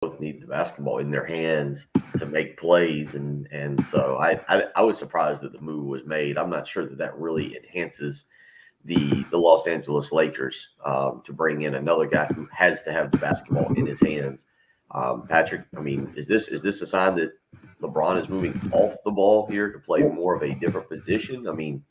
both need the basketball in their hands to make plays, and so I was surprised that the move was made. I'm not sure that that really enhances the Los Angeles Lakers to bring in another guy who has to have the basketball in his hands. Patrick, I mean, is this a sign that LeBron is moving off the ball here to play more of a different position? I mean,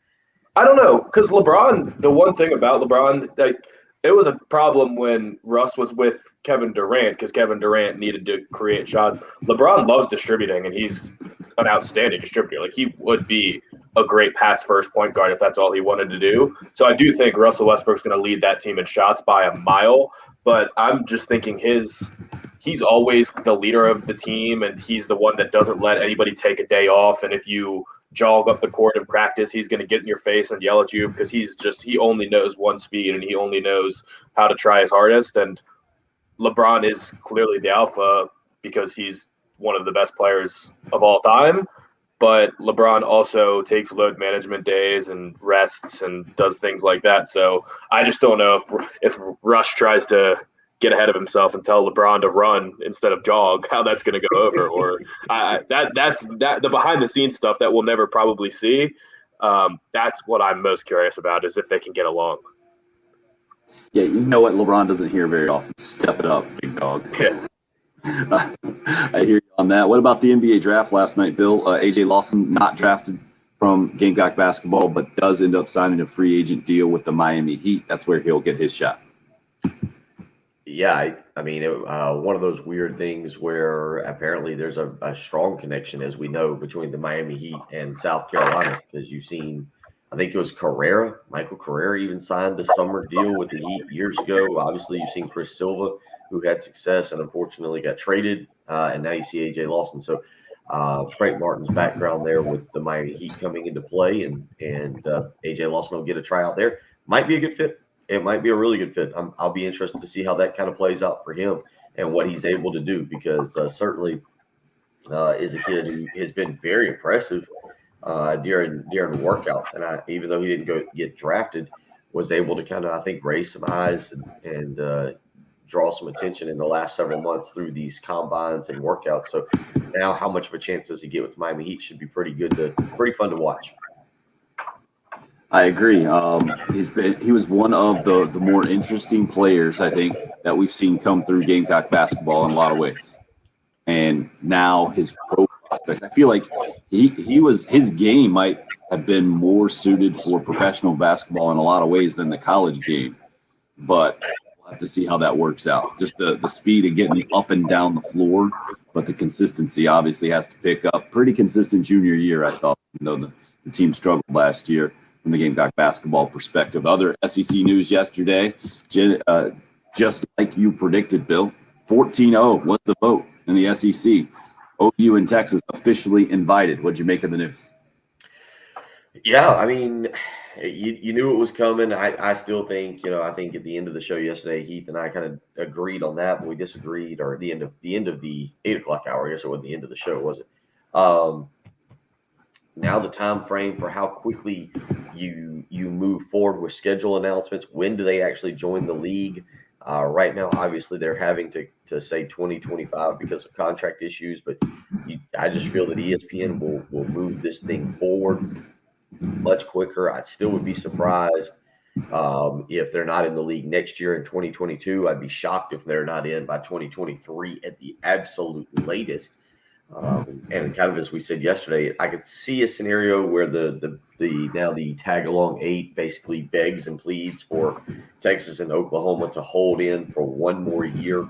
I don't know, because LeBron, the one thing about LeBron, like, it was a problem when Russ was with Kevin Durant because Kevin Durant needed to create shots. LeBron loves distributing, and he's an outstanding distributor. Like, he would be a great pass first point guard if that's all he wanted to do. So I do think Russell Westbrook's going to lead that team in shots by a mile. But I'm just thinking he's always the leader of the team, and he's the one that doesn't let anybody take a day off. And if you jog up the court in practice, he's going to get in your face and yell at you because he only knows one speed and he only knows how to try his hardest. And LeBron is clearly the alpha because he's one of the best players of all time. But LeBron also takes load management days and rests and does things like that. So I just don't know if Rush tries to get ahead of himself and tell LeBron to run instead of jog, how that's going to go over. Or that's the behind the scenes stuff that we'll never probably see. That's what I'm most curious about, is if they can get along. Yeah, you know what LeBron doesn't hear very often. Step it up, big dog. Yeah. I hear you on that. What about the NBA draft last night, Bill? AJ Lawson not drafted from Gamecock basketball, but does end up signing a free agent deal with the Miami Heat. That's where he'll get his shot. yeah, I mean, one of those weird things where apparently there's a strong connection, as we know, between the Miami Heat and South Carolina, because you've seen, I think it was Michael Carrera even signed a summer deal with the Heat years ago. Obviously, you've seen Chris Silva, who had success and unfortunately got traded, and now you see AJ Lawson. So Frank Martin's background there with the Miami Heat coming into play, and AJ Lawson will get a tryout there. Might be a good fit. It might be a really good fit. I'll be interested to see how that kind of plays out for him and what he's able to do, because certainly is a kid who has been very impressive during workouts, and even though he didn't go get drafted, was able to kind of, I think, raise some eyes and draw some attention in the last several months through these combines and workouts. So now, how much of a chance does he get with Miami Heat should be pretty fun to watch. I agree. He was one of the more interesting players, I think, that we've seen come through Gamecock basketball in a lot of ways. And now his pro prospects, I feel like his game might have been more suited for professional basketball in a lot of ways than the college game. But we'll have to see how that works out. Just the speed of getting up and down the floor, but the consistency obviously has to pick up. Pretty consistent junior year, I thought, even though the team struggled last year from the Gamecock basketball perspective. Other SEC news yesterday, just like you predicted, Bill, 14-0 was the vote in the SEC. OU and Texas officially invited. What'd you make of the news? Yeah, I mean, you knew it was coming. I still think, I think at the end of the show yesterday, Heath and I kind of agreed on that, but we disagreed, or at the end of the 8 o'clock hour. I guess it wasn't the end of the show, was it? Now the time frame for how quickly you move forward with schedule announcements. When do they actually join the league? Right now, obviously, they're having to say 2025 because of contract issues, but I just feel that ESPN will move this thing forward much quicker. I still would be surprised if they're not in the league next year in 2022. I'd be shocked if they're not in by 2023 at the absolute latest. And kind of as we said yesterday, I could see a scenario where the tag along 8 basically begs and pleads for Texas and Oklahoma to hold in for one more year,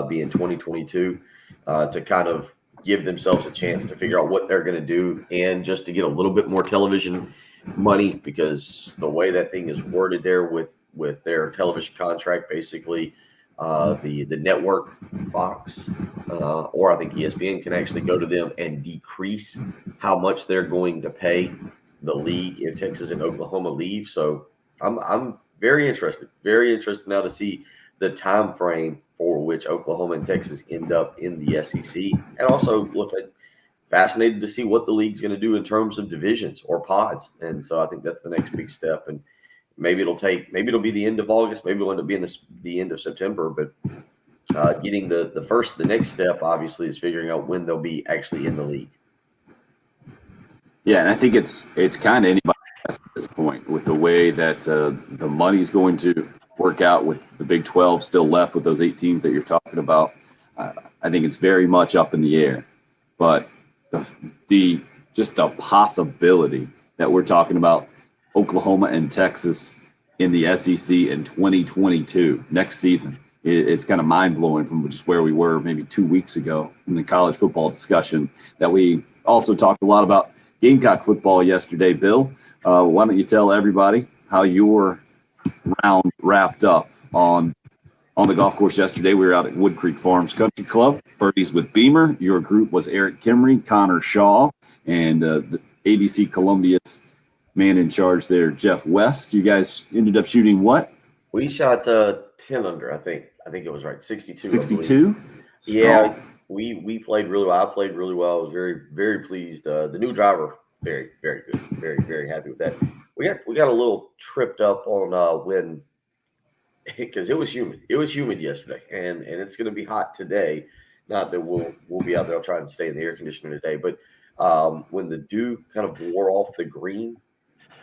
being 2022, to kind of give themselves a chance to figure out what they're going to do, and just to get a little bit more television money, because the way that thing is worded there with their television contract, basically the network, Fox, or I think ESPN can actually go to them and decrease how much they're going to pay the league if Texas and Oklahoma leave. So I'm very interested now to see the time frame for which Oklahoma and Texas end up in the SEC, and also fascinated to see what the league's going to do in terms of divisions or pods. And so I think that's the next big step. And maybe it'll be the end of August, maybe it'll end up being the end of September, but getting the next step, obviously, is figuring out when they'll be actually in the league. Yeah, and I think it's kind of anybody's guess at this point with the way that the money's going to work out with the Big 12 still left with those 8 teams that you're talking about. I think it's very much up in the air. But the just the possibility that we're talking about Oklahoma and Texas in the SEC in 2022 next season, it's kind of mind-blowing from just where we were maybe 2 weeks ago in the college football discussion that we also talked a lot about Gamecock football yesterday. Bill, why don't you tell everybody how your round wrapped up on the golf course yesterday? We were out at Wood Creek Farms Country Club, birdies with Beamer. Your group was Eric Kimry, Connor Shaw, and the ABC Columbia's man in charge there, Jeff West. You guys ended up shooting what? We shot 10 under, I think. I think it was right, 62. 62? Yeah, we played really well. I played really well. I was very, very pleased. The new driver, very, very good. Very, very happy with that. We got a little tripped up on when because it was humid. It was humid yesterday, and it's going to be hot today. Not that we'll be out there. I'll try and stay in the air conditioner today. But when the dew kind of wore off the green,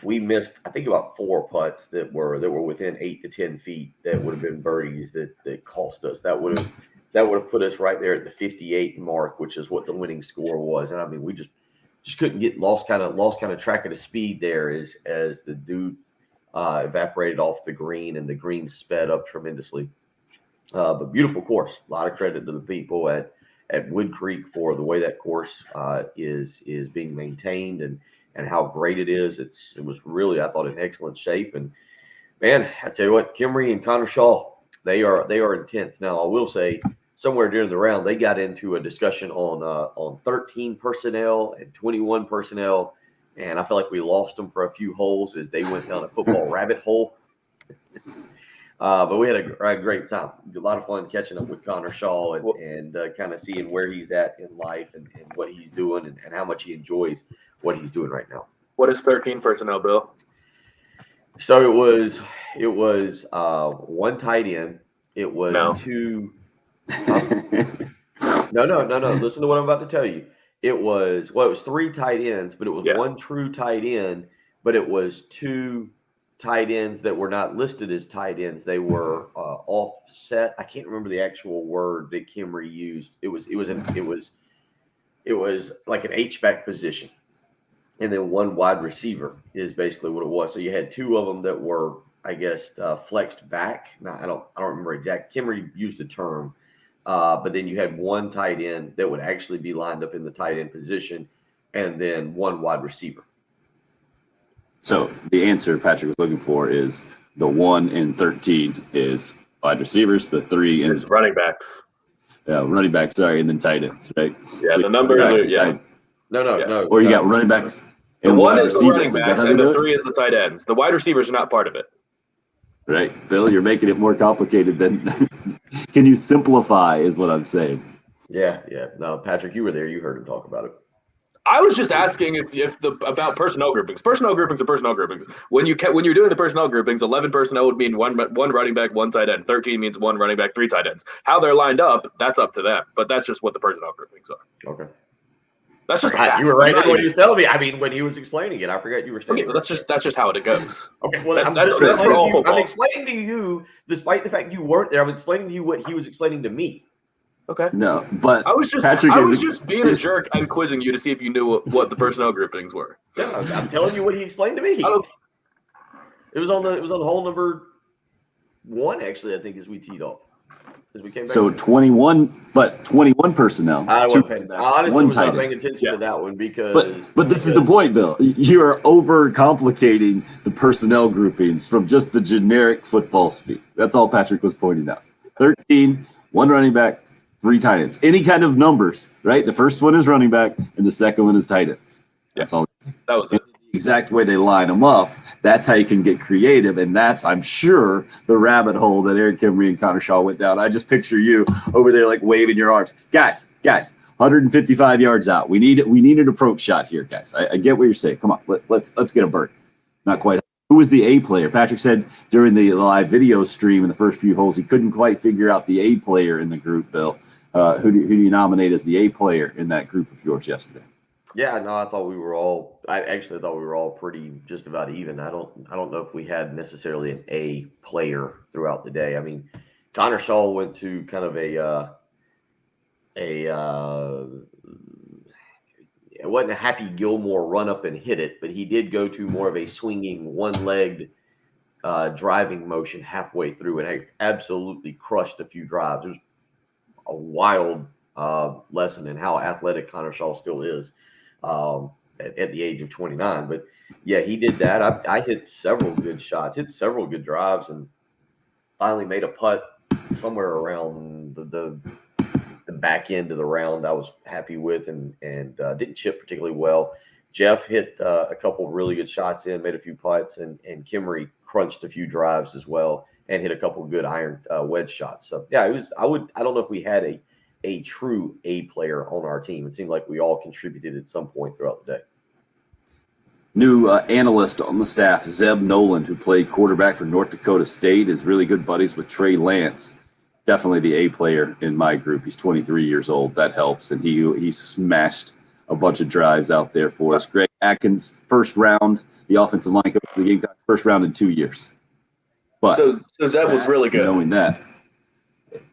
we missed, I think, about 4 putts that were within 8 to 10 feet that would have been birdies that cost us. That would have put us right there at the 58 mark, which is what the winning score was. And I mean, we just couldn't get lost kind of track of the speed there as the dew evaporated off the green and the green sped up tremendously. But beautiful course. A lot of credit to the people at Wood Creek for the way that course is being maintained and how great it is. It was really, I thought, in excellent shape. And man, I tell you what, Kimry and Connor Shaw, they are intense. Now, I will say, somewhere during the round, they got into a discussion on 13 personnel and 21 personnel, and I feel like we lost them for a few holes as they went down a football rabbit hole. But we had a great time. A lot of fun catching up with Connor Shaw and kind of seeing where he's at in life and what he's doing and how much he enjoys what he's doing right now. What is 13 personnel, Bill? So it was 1 tight end. It was 2. No. Listen to what I'm about to tell you. It was 3 tight ends, but it was 1 true tight end, but it was 2 tight ends that were not listed as tight ends. They were offset. I can't remember the actual word that Kimry used. It was like an H-back position. And then 1 wide receiver is basically what it was. So you had 2 of them that were, I guess, flexed back. Now I don't remember exact. Kimry used a term, but then you had 1 tight end that would actually be lined up in the tight end position, and then 1 wide receiver. So the answer Patrick was looking for is the 1 in 13 is wide receivers, the 3 is running backs. Yeah, running backs. Sorry, and then tight ends, right? Yeah, so the numbers are No. Or you got running backs. The 1 is the running backs, and the 3 is the tight ends. The wide receivers are not part of it. Right. Bill, you're making it more complicated than – can you simplify is what I'm saying. Yeah. No, Patrick, you were there. You heard him talk about it. I was just asking about personnel groupings. Personnel groupings are personnel groupings. When you're doing the personnel groupings, 11 personnel would mean one running back, 1 tight end. 13 means 1 running back, 3 tight ends. How they're lined up, that's up to them. But that's just what the personnel groupings are. Okay. That's just you were right in what he was telling me. I mean, when he was explaining it, I forgot you were saying. Okay, that's just how it goes. Okay, well, that's for all football. I'm explaining to you, despite the fact you weren't there. I'm explaining to you what he was explaining to me. Okay. No, but I was just being a jerk and quizzing you to see if you knew what the personnel groupings were. Yeah, I'm telling you what he explained to me. It was on the hole number 1, actually, I think, as we teed off. As we came back. So 21 personnel. I honestly was not paying attention to that one because. But this is the point, Bill. You are overcomplicating the personnel groupings from just the generic football speak. That's all Patrick was pointing out. 13, 1 running back, 3 tight ends. Any kind of numbers, right? The first one is running back, and the second one is tight ends. That's all. That was it. The exact way they line them up. That's how you can get creative, and that's, I'm sure, the rabbit hole that Eric Kimry and Connor Shaw went down. I just picture you over there, like waving your arms, guys. 155 yards out. We need an approach shot here, guys. I get what you're saying. Come on, let's get a bird. Not quite Who was the A player? Patrick said during the live video stream in the first few holes he couldn't quite figure out the A player in the group, Bill. Who do you nominate as the A player in that group of yours yesterday? Yeah, no, I thought we were all. I actually thought we were all pretty just about even. I don't know if we had necessarily an A player throughout the day. I mean, Connor Shaw went to kind of it wasn't a Happy Gilmore run up and hit it, but he did go to more of a swinging one-legged driving motion halfway through, and I absolutely crushed a few drives. It was a wild lesson in how athletic Connor Shaw still is at the age of 29. But yeah, he did that. I hit several good shots, hit several good drives, and finally made a putt somewhere around the back end of the round. I was happy with, and didn't chip particularly well. Jeff hit a couple of really good shots in, made a few putts, and Kimmery crunched a few drives as well and hit a couple of good iron wedge shots. So yeah, it was. I don't know if we had a true A player on our team. It seemed like we all contributed at some point throughout the day. New analyst on the staff, Zeb Noland, who played quarterback for North Dakota State, is really good buddies with Trey Lance. Definitely the A player in my group. He's 23 years old. That helps. And he smashed a bunch of drives out there for us. Greg Atkins, first round, the offensive line coach of the Gamecocks, first round in 2 years. But so Zeb was really good. Knowing that,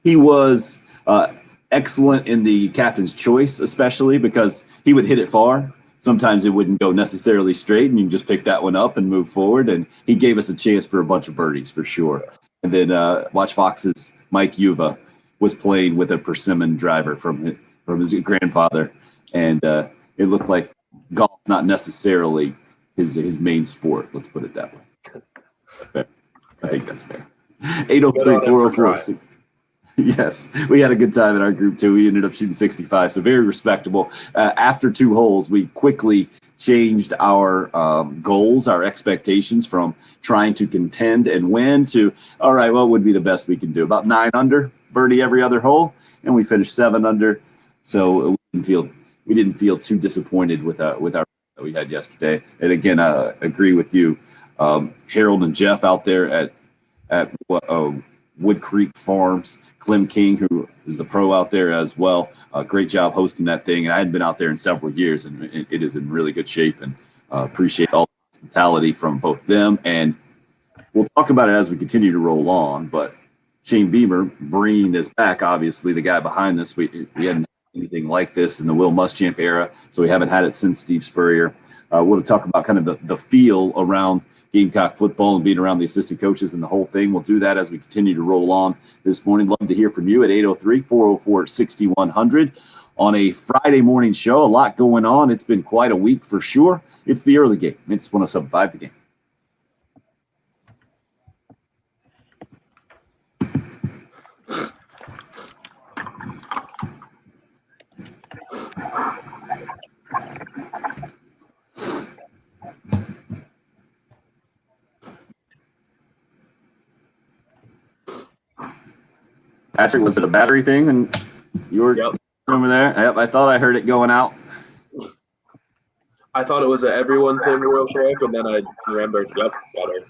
he was excellent in the captain's choice, especially because he would hit it far. Sometimes it wouldn't go necessarily straight, and you can just pick that one up and move forward. And he gave us a chance for a bunch of birdies for sure. And then Watch Fox's Mike Yuva was playing with a persimmon driver from his grandfather, and it looked like golf, not necessarily his main sport. Let's put it that way. Fair. I think that's fair. 803-404. Yes, we had a good time in our group too. We ended up shooting 65, so very respectable. After 2 holes, we quickly changed our goals, our expectations from trying to contend and win to, all right, what would be the best we can do? About 9 under, birdie every other hole, and we finished 7 under. So we didn't feel too disappointed with our that we had yesterday. And again, I agree with you, Harold and Jeff out there at Wood Creek Farms. Clem King, who is the pro out there as well. Great job hosting that thing. And I hadn't been out there in several years, and it is in really good shape. And appreciate all the hospitality from both them. And we'll talk about it as we continue to roll on. But Shane Beamer bringing this back, obviously, the guy behind this, we hadn't had anything like this in the Will Muschamp era, so we haven't had it since Steve Spurrier. We'll talk about kind of the feel around Gamecock football and being around the assistant coaches and the whole thing. We'll do that as we continue to roll on this morning. Love to hear from you at 803-404-6100 on a Friday morning show. A lot going on. It's been quite a week for sure. It's the early game. It's 107.5 The Game. Patrick, was it a battery thing? And you were over there? Yep, I thought I heard it going out. I thought it was an everyone thing real quick, and then I remembered, yep, better.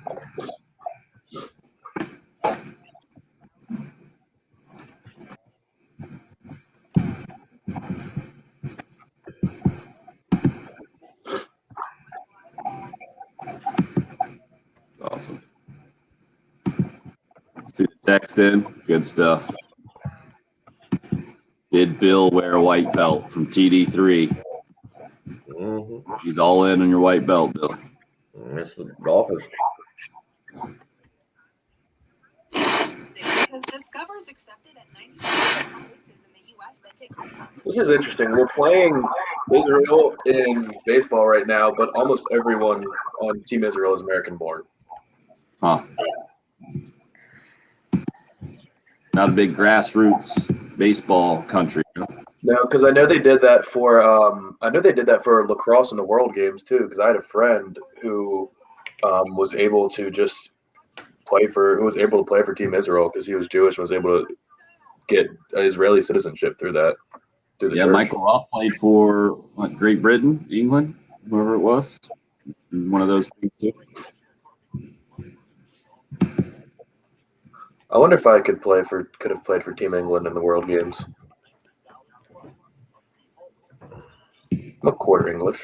That's awesome. See the text in? Good stuff. Did Bill wear a white belt from TD3? Mm-hmm. He's all in on your white belt, Bill. That's the golfers. Discover's accepted at 90% places in the U.S. that take This is interesting. We're playing Israel in baseball right now, but almost everyone on Team Israel is American-born. Huh. Not a big grassroots baseball country. No, because I know they did that for lacrosse in the World Games too. Because I had a friend who was able to play for Team Israel because he was Jewish and was able to get Israeli citizenship through the church. Michael Roth played for Great Britain, England, whoever it was. One of those things too. I wonder if I could have played for Team England in the World Games. I'm a quarter English.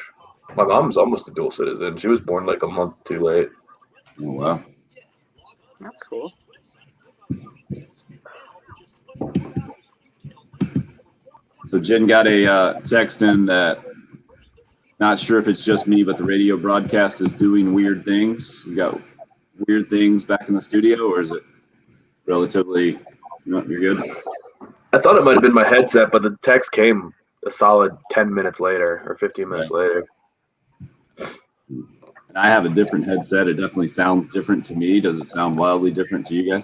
My mom's almost a dual citizen. She was born like a month too late. Oh, wow. That's cool. So Jen got a text in that not sure if it's just me, but the radio broadcast is doing weird things. We got weird things back in the studio, or is it relatively, you're good? I thought it might have been my headset, but the text came a solid 10 minutes later or 15 minutes later. And I have a different headset. It definitely sounds different to me. Does it sound wildly different to you guys?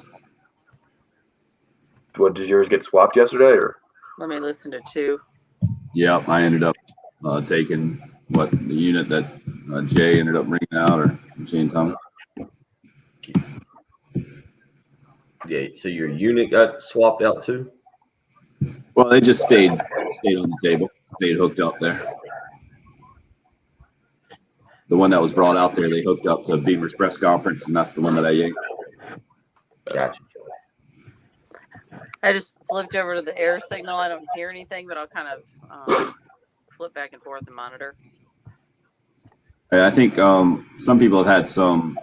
What, did yours get swapped yesterday? Or Let me listen to 2. Yeah, I ended up taking the unit that Jay ended up bringing out, or Jay and Tommy. Yeah. So your unit got swapped out too? Well, they just stayed on the table, stayed hooked up there. The one that was brought out there, they hooked up to Beamer's press conference, and that's the one that I yanked. Gotcha. I just flipped over to the air signal. I don't hear anything, but I'll kind of flip back and forth and monitor. I think some people have had some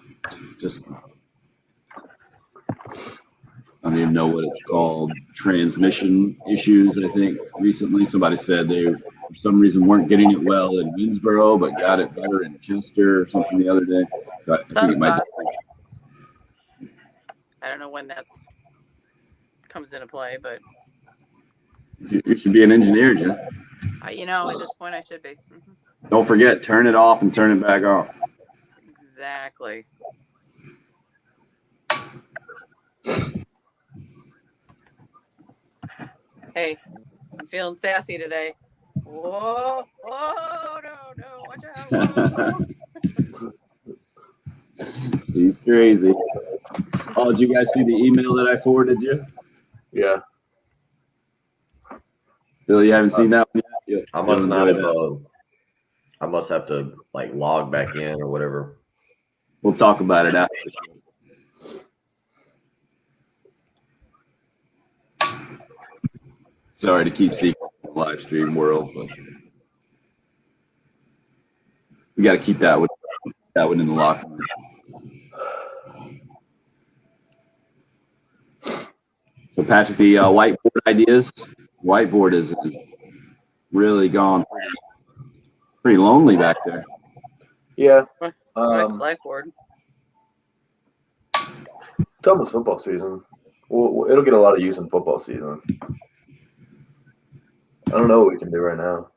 just, I don't even know what it's called, transmission issues. I think recently somebody said they, for some reason, weren't getting it well in Winsboro, but got it better in Chester or something the other day. So I think it might. I don't know when that's comes into play, but You should be an engineer, Jen. at this point I should be. Mm-hmm. Don't forget, turn it off and turn it back on. Exactly. Hey, I'm feeling sassy today. Whoa! Oh no! Watch out! She's crazy. Oh, did you guys see the email that I forwarded you? yeah. Bill, you haven't seen that one yet? I must have to like log back in or whatever. We'll talk about it after. Sorry to keep secrets in the live stream world, but we got to keep that one in the locker room. So Patrick, the whiteboard ideas. Whiteboard is really gone pretty lonely back there. Yeah. Blackboard. It's almost football season. Well, it'll get a lot of use in football season. I don't know what we can do right now.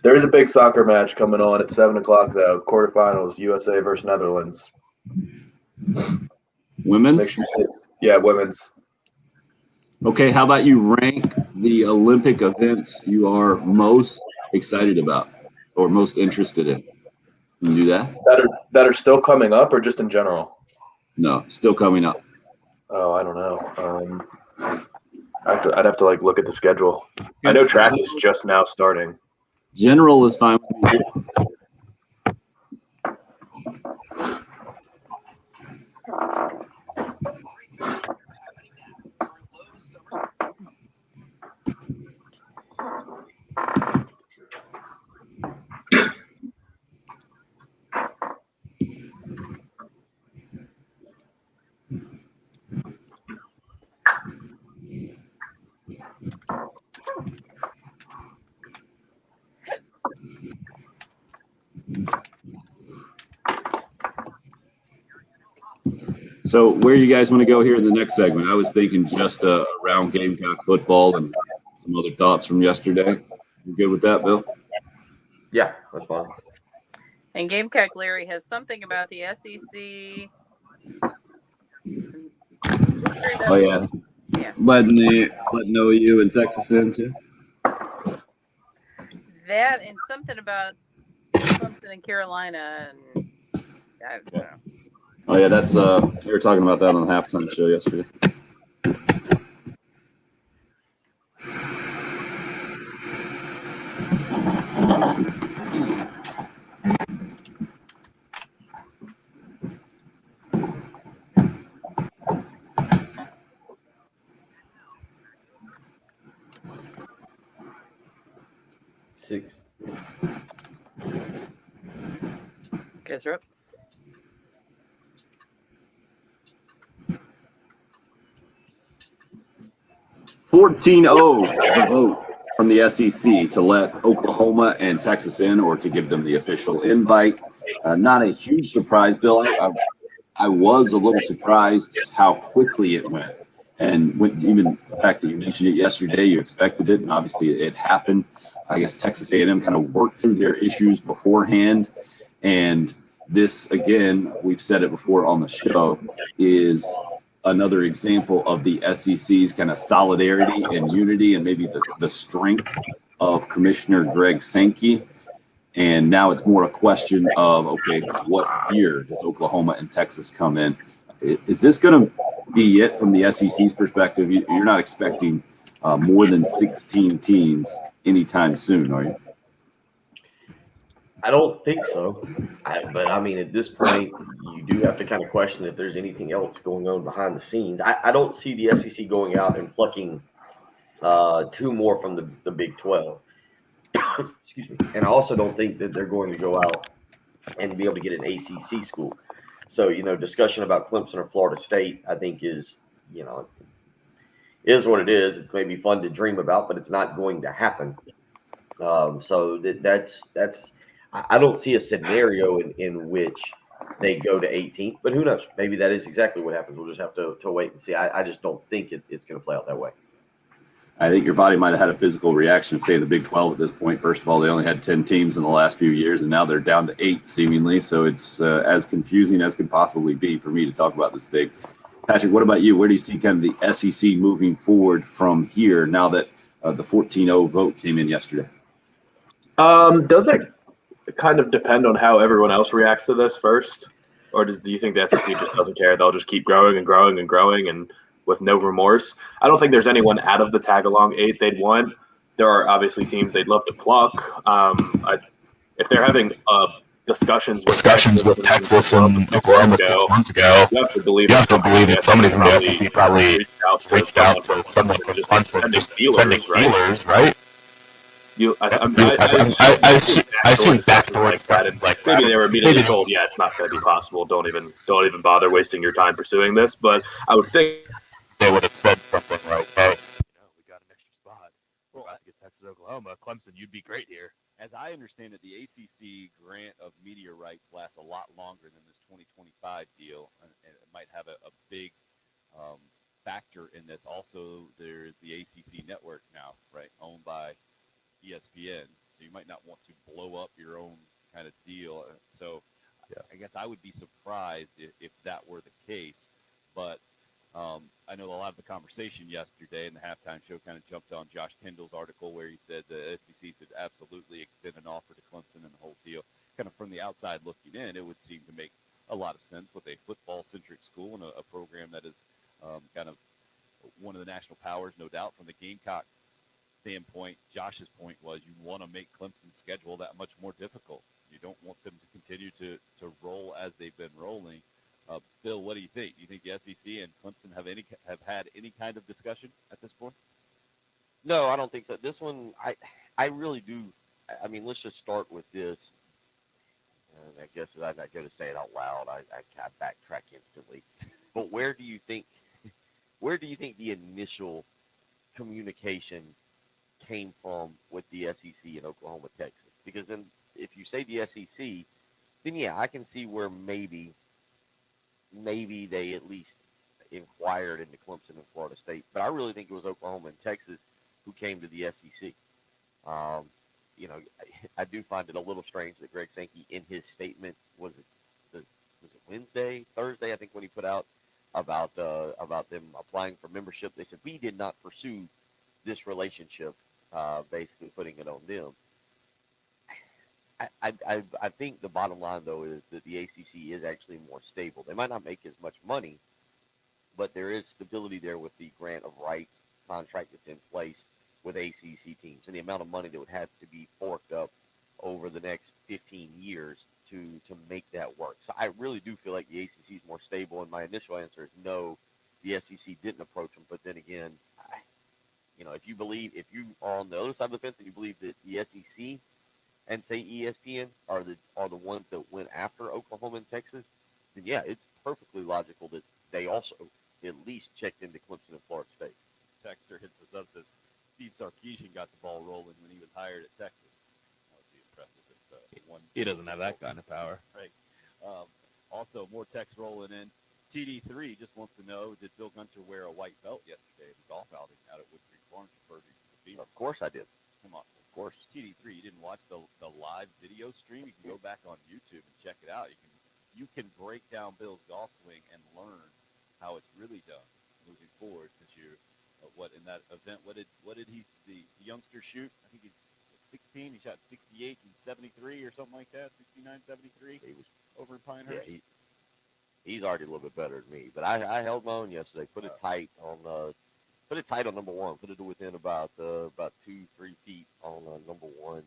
There is a big soccer match coming on at 7 o'clock, though. Quarterfinals, USA versus Netherlands. Women's? Yeah, women's. Okay, how about you rank the Olympic events you are most excited about or most interested in? Can you do that? That are still coming up, or just in general? No, still coming up. Oh, I don't know. I'd have to look at the schedule. I know track is just now starting. General is fine with me. So where you guys want to go here in the next segment? I was thinking just around Gamecock football and some other thoughts from yesterday. You good with that, Bill? Yeah, that's fine. And Gamecock Larry has something about the SEC. Oh yeah. Letting OU and Texas in too. That and something about something in Carolina, and I don't know. Oh yeah, that's we were talking about that on the halftime show yesterday. 6. Guys are up. 14-0, the vote from the SEC to let Oklahoma and Texas in, or to give them the official invite. Not a huge surprise, Bill. I was a little surprised how quickly it went. And even the fact that you mentioned it yesterday, you expected it, and obviously it happened. I guess Texas A&M kind of worked through their issues beforehand. And this, again, we've said it before on the show, is another example of the SEC's kind of solidarity and unity, and maybe the strength of Commissioner Greg Sankey. And now it's more a question of, okay, what year does Oklahoma and Texas come in? Is this going to be it from the SEC's perspective? You're not expecting more than 16 teams anytime soon, are you? I don't think so. But I mean, at this point, you do have to kind of question if there's anything else going on behind the scenes. I don't see the SEC going out and plucking 2 more from the Big 12. Excuse me. And I also don't think that they're going to go out and be able to get an ACC school. So, discussion about Clemson or Florida State, I think is what it is. It's maybe fun to dream about, but it's not going to happen. So that's I don't see a scenario in which they go to 18th, but who knows? Maybe that is exactly what happens. We'll just have to wait and see. I just don't think it's going to play out that way. I think your body might have had a physical reaction of, say, the Big 12 at this point. First of all, they only had 10 teams in the last few years, and now they're down to 8, seemingly. So it's as confusing as could possibly be for me to talk about this thing. Patrick, what about you? Where do you see kind of the SEC moving forward from here now that the 14-0 vote came in yesterday? Does that kind of depend on how everyone else reacts to this first? Or do you think the SEC just doesn't care? They'll just keep growing and growing and growing and with no remorse? I don't think there's anyone out of the tag-along 8 they'd want. There are obviously teams they'd love to pluck. If they're having discussions with Texas and Oklahoma 6 months ago, you have to believe that somebody from the SEC probably reached out to someone from Clemson, just sending feelers, right? I assume backdoor like that, and maybe they were immediately told, yeah, it's not going to be possible. Don't even bother wasting your time pursuing this. But I would think they would have said something like, "Hey, we got an extra spot. We're about to get Texas, Oklahoma, Clemson. You'd be great here." As I understand it, the ACC grant of media rights lasts a lot longer than this 2025 deal, and it might have a big factor in this. Also, there's the ACC network now, right, owned by ESPN, so you might not want to blow up your own kind of deal. So I guess I would be surprised if that were the case. But I know a lot of the conversation yesterday in the halftime show kind of jumped on Josh Kendall's article where he said the SEC should absolutely extend an offer to Clemson and the whole deal. Kind of from the outside looking in, it would seem to make a lot of sense with a football-centric school and a program that is kind of one of the national powers, no doubt, from the Gamecock standpoint. Josh's point was you want to make Clemson's schedule that much more difficult. You don't want them to continue to roll as they've been rolling. Bill, what do you think? Do you think the SEC and Clemson have had any kind of discussion at this point? No, I don't think so. This one, I really do. I mean, let's just start with this. And I guess I'm not going to say it out loud. I backtrack instantly. But where do you think the initial communication came from with the SEC in Oklahoma, Texas? Because then if you say the SEC, then yeah, I can see where maybe they at least inquired into Clemson and Florida State. But I really think it was Oklahoma and Texas who came to the SEC. I do find it a little strange that Greg Sankey, in his statement, was it Wednesday, Thursday, I think, when he put out about them applying for membership, they said we did not pursue this relationship, basically putting it on them. I think the bottom line, though, is that the ACC is actually more stable. They might not make as much money, but there is stability there with the grant of rights contract that's in place with ACC teams, and the amount of money that would have to be forked up over the next 15 years to make that work. So I really do feel like the ACC is more stable, and my initial answer is no, the SEC didn't approach them. But then again, if you are on the other side of the fence and you believe that the SEC and say ESPN are the ones that went after Oklahoma and Texas, then yeah, it's perfectly logical that they also at least checked into Clemson and Florida State. Texter hits us up, says Steve Sarkisian got the ball rolling when he was hired at Texas. That would be impressive if one. He doesn't have that kind of power. Right. Also, more text rolling in. TD3 just wants to know, did Bill Gunter wear a white belt yesterday at the golf outing out at Wood Creek Farms for Phoenix? Of course I did. Come on. Of course. TD3, you didn't watch the live video stream? You can go back on YouTube and check it out. You can break down Bill's golf swing and learn how it's really done moving forward. Since you're in that event, what did the youngster shoot? I think he's 16. He shot 68 and 73 or something like that. 69, 73. He was over in Pinehurst. Yeah, he's already a little bit better than me, but I held my own yesterday. Put it tight on number one. Put it within about 2-3 feet on number one,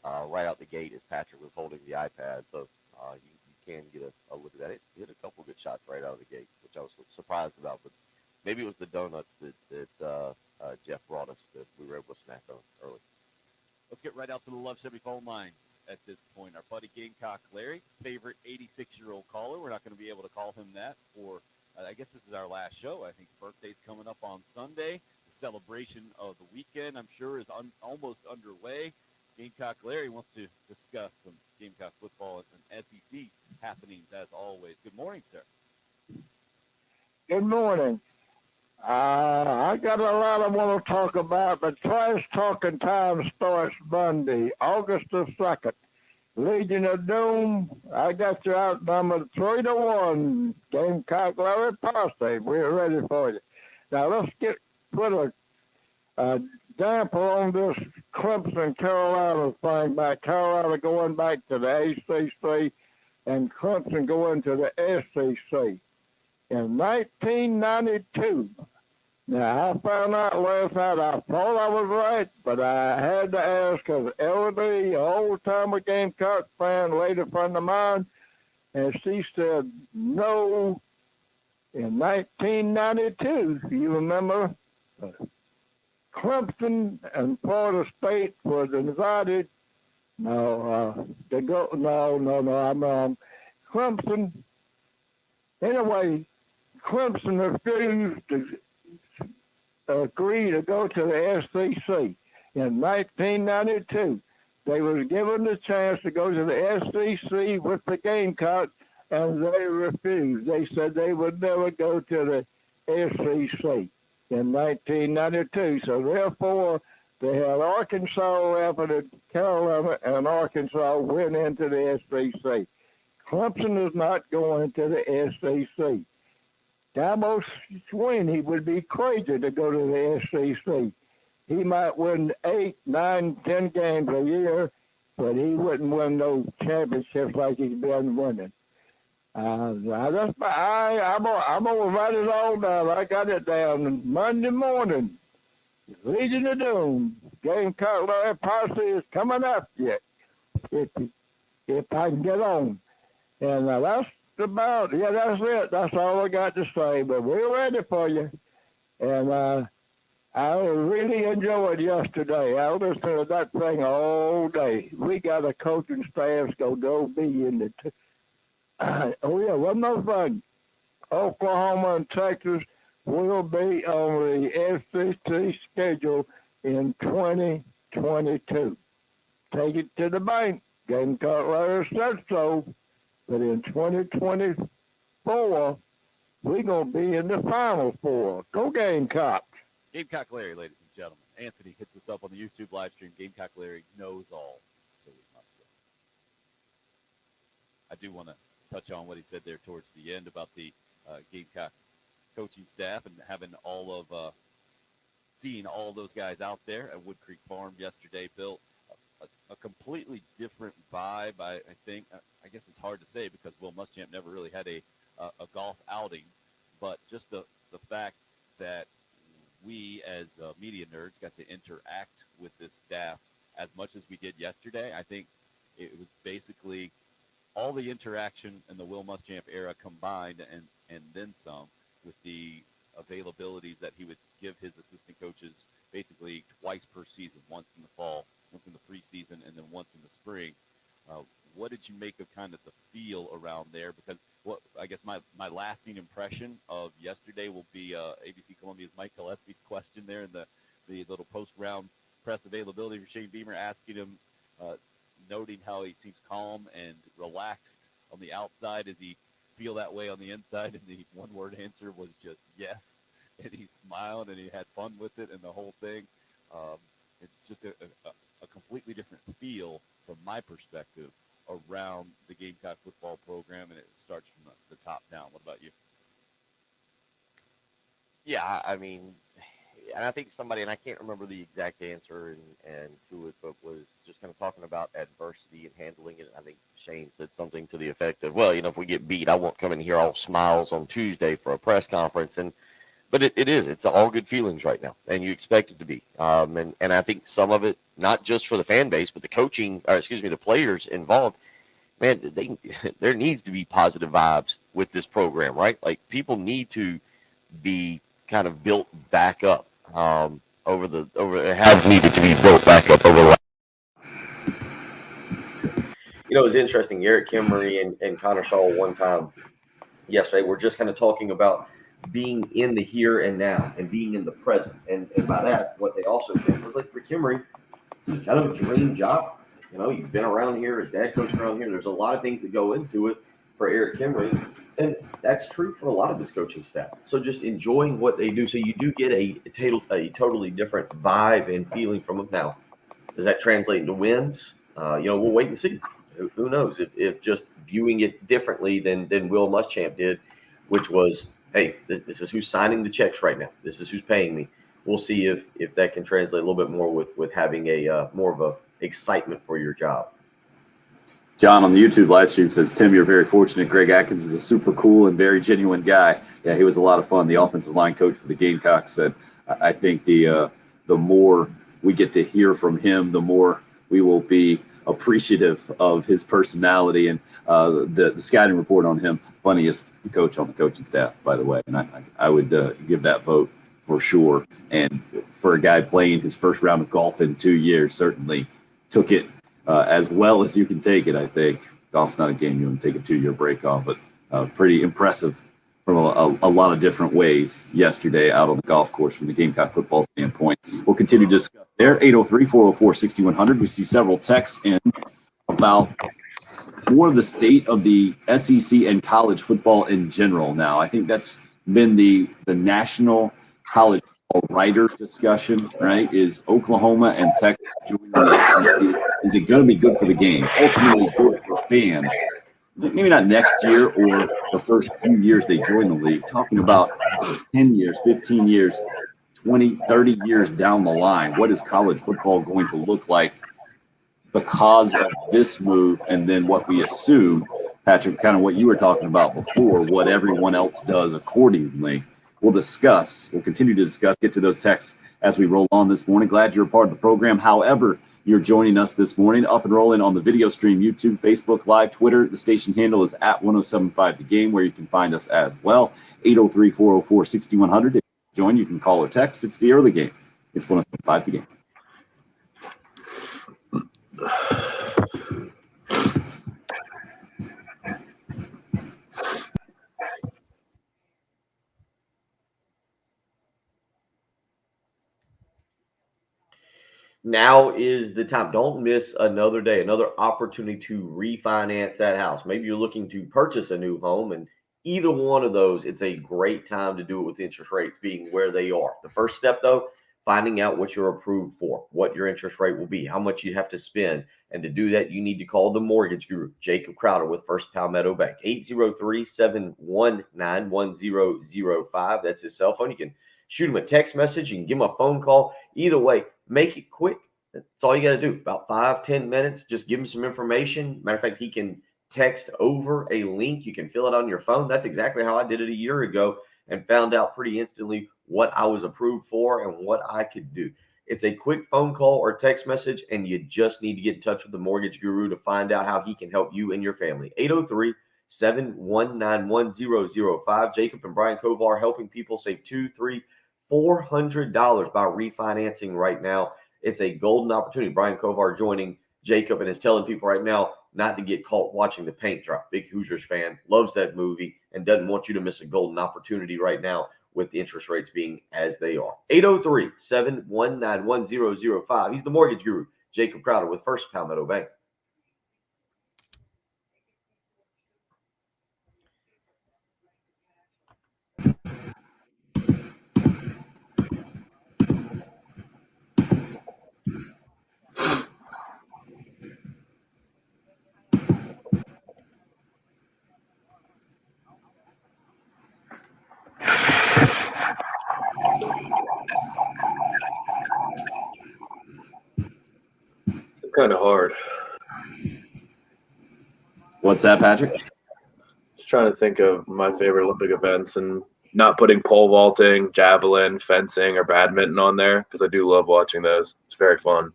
right out the gate as Patrick was holding the iPad. So you can get a look at that. It hit a couple good shots right out of the gate, which I was surprised about. But maybe it was the donuts that Jeff brought us that we were able to snack on early. Let's get right out to the Love Chevy phone lines at this point. Our buddy Gamecock Larry, favorite 86-year-old caller. We're not going to be able to call him that for, I guess this is our last show. I think birthday's coming up on Sunday. The celebration of the weekend, I'm sure, is almost underway. Gamecock Larry wants to discuss some Gamecock football and SEC happenings as always. Good morning, sir. Good morning. I got a lot I want to talk about, but trash talking time starts Monday, August the 2nd. Legion of Doom, I got you outnumbered 3-1. Gamecock Larry Posse, we're ready for you. Now let's put a damper on this Clemson Carolina thing by Carolina going back to the ACC and Clemson going to the SEC. In 1992, now I found out last night, I thought I was right, but I had to ask because Elodie, an old-timer Gamecock fan, lady friend of mine, and she said no. In 1992, you remember, Clemson and Florida State was invited. I'm wrong. Clemson, anyway, Clemson refused to agree to go to the SEC. In 1992, they were given the chance to go to the SEC with the Gamecocks, and they refused. They said they would never go to the SEC in 1992. So therefore, they had Arkansas after Carolina, and Arkansas went into the SEC. Clemson is not going to the SEC. Dabo Swinney would be crazy to go to the SEC. He might win 8, 9, 10 games a year, but he wouldn't win no championships like he's been winning. I'm going to write it all down. I got it down. Monday morning, Legion of Doom, Gamecock Larry Posse is coming up yet, if I can get on. And that's it. That's all I got to say. But we're ready for you. And I really enjoyed yesterday. I listened to that thing all day. We got a coaching staff going to be in the one more thing. Oklahoma and Texas will be on the SEC schedule in 2022. Take it to the bank. Gamecock Larry said so. But in 2024, we're going to be in the Final Four. Go Gamecocks. Gamecock Larry, ladies and gentlemen. Anthony hits us up on the YouTube live stream. Gamecock Larry knows all. So we must go. I do want to touch on what he said there towards the end about the Gamecock coaching staff and having seeing all those guys out there at Wood Creek Farm yesterday. Bill, a completely different vibe, I think. I guess it's hard to say because Will Muschamp never really had a golf outing, but just the fact that we as media nerds got to interact with this staff as much as we did yesterday, I think it was basically all the interaction in the Will Muschamp era combined and then some with the availabilities that he would give his assistant coaches basically twice per season, once in the fall, once in the preseason, and then once in the spring. What did you make of kind of the feel around there? Because I guess my lasting impression of yesterday will be ABC Columbia's Mike Gillespie's question there in the little post-round press availability for Shane Beamer, asking him, noting how he seems calm and relaxed on the outside. Does he feel that way on the inside? And the one-word answer was just yes. And he smiled and he had fun with it and the whole thing. It's just a completely different feel from my perspective around the Gamecock football program, and it starts from the top down. What about you? Yeah, I mean, and I think somebody, and I can't remember the exact answer and to it, but was just kind of talking about adversity and handling it. I think Shane said something to the effect of, well, if we get beat, I won't come in here all smiles on Tuesday for a press conference. But it's all good feelings right now, and you expect it to be. And I think some of it, not just for the fan base, but the players involved, man, there needs to be positive vibes with this program, right? Like, people need to be kind of built back up it has needed to be built back up over the last. It was interesting. Eric Kimmery and Connor Shaw one time yesterday were just kind of talking about being in the here and now and being in the present. And by that, what they also said was, like, for Kimmery, this is kind of a dream job. You've been around here, his dad coached around here. There's a lot of things that go into it for Eric Kimmery. And that's true for a lot of this coaching staff. So just enjoying what they do. So you do get a totally different vibe and feeling from them. Now, does that translate into wins? We'll wait and see. Who knows? If just viewing it differently than Will Muschamp did, which was, hey, this is who's signing the checks right now. This is who's paying me. We'll see if that can translate a little bit more with having a more of a excitement for your job. John on the YouTube live stream says, Tim, you're very fortunate. Greg Atkins is a super cool and very genuine guy. Yeah, he was a lot of fun. The offensive line coach for the Gamecocks said, I think the more we get to hear from him, the more we will be appreciative of his personality. And the scouting report on him, funniest coach on the coaching staff, by the way. And I would give that vote for sure. And for a guy playing his first round of golf in 2 years, certainly took it as well as you can take it, I think. Golf's not a game you want to take a 2-year break on, but pretty impressive from a lot of different ways yesterday out on the golf course from the Gamecock football standpoint. We'll continue to discuss there. 803-404-6100. We see several texts in about more of the state of the SEC and college football in general now. I think that's been the national college writer discussion, right? Is Oklahoma and Texas joining the SEC? Is it going to be good for the game? Ultimately good for fans. Maybe not next year or the first few years they join the league. Talking about 10 years, 15 years, 20, 30 years down the line. What is college football going to look like because of this move? And then what we assume, Patrick, kind of what you were talking about before, what everyone else does accordingly. We'll continue to discuss, get to those texts as we roll on this morning. Glad you're a part of the program. However, you're joining us this morning, up and rolling on the video stream, YouTube, Facebook Live, Twitter. The station handle is at 1075 The Game, where you can find us as well. 803-404-6100. If you join, you can call or text. It's the early game. It's 1075 The Game. Now is the time. Don't miss another day, another opportunity to refinance that house. Maybe you're looking to purchase a new home, and either one of those, it's a great time to do it with interest rates being where they are. The first step, though, finding out what you're approved for, what your interest rate will be, how much you have to spend. And to do that, you need to call the mortgage guru, Jacob Crowder with First Palmetto Bank, 803-719-1005. That's his cell phone. You can shoot him a text message. You can give him a phone call. Either way, make it quick. That's all you got to do. About 5-10 minutes. Just give him some information. Matter of fact, he can text over a link. You can fill it on your phone. That's exactly how I did it a year ago and found out pretty instantly what I was approved for and what I could do. It's a quick phone call or text message, and you just need to get in touch with the mortgage guru to find out how he can help you and your family. 803-719-1005. Jacob and Brian Kovar helping people save $200, $300, $400 by refinancing right now. It's a golden opportunity. Brian Kovar joining Jacob and is telling people right now not to get caught watching the paint dry. Big Hoosiers fan, loves that movie, and doesn't want you to miss a golden opportunity right now with the interest rates being as they are. 803-719-1005. He's the mortgage guru, Jacob Crowder with First Palmetto Bank. It's kind of hard. What's that, Patrick? Just trying to think of my favorite Olympic events and not putting pole vaulting, javelin, fencing, or badminton on there because I do love watching those. It's very fun.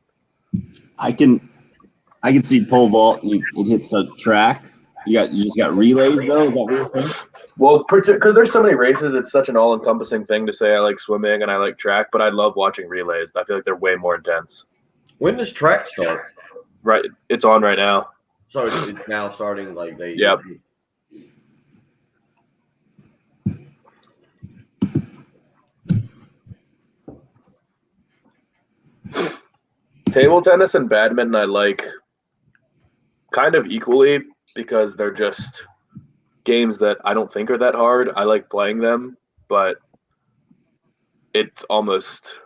I can see pole vault. It hits a track. You just got relays though. Is that what you're saying? Well, because there's so many races, it's such an all-encompassing thing to say I like swimming and I like track, but I love watching relays. I feel like they're way more intense. When does track start? Right, it's on right now. So it's now starting like they. Yep. Table tennis and badminton I like kind of equally because they're just games that I don't think are that hard. I like playing them, but it almost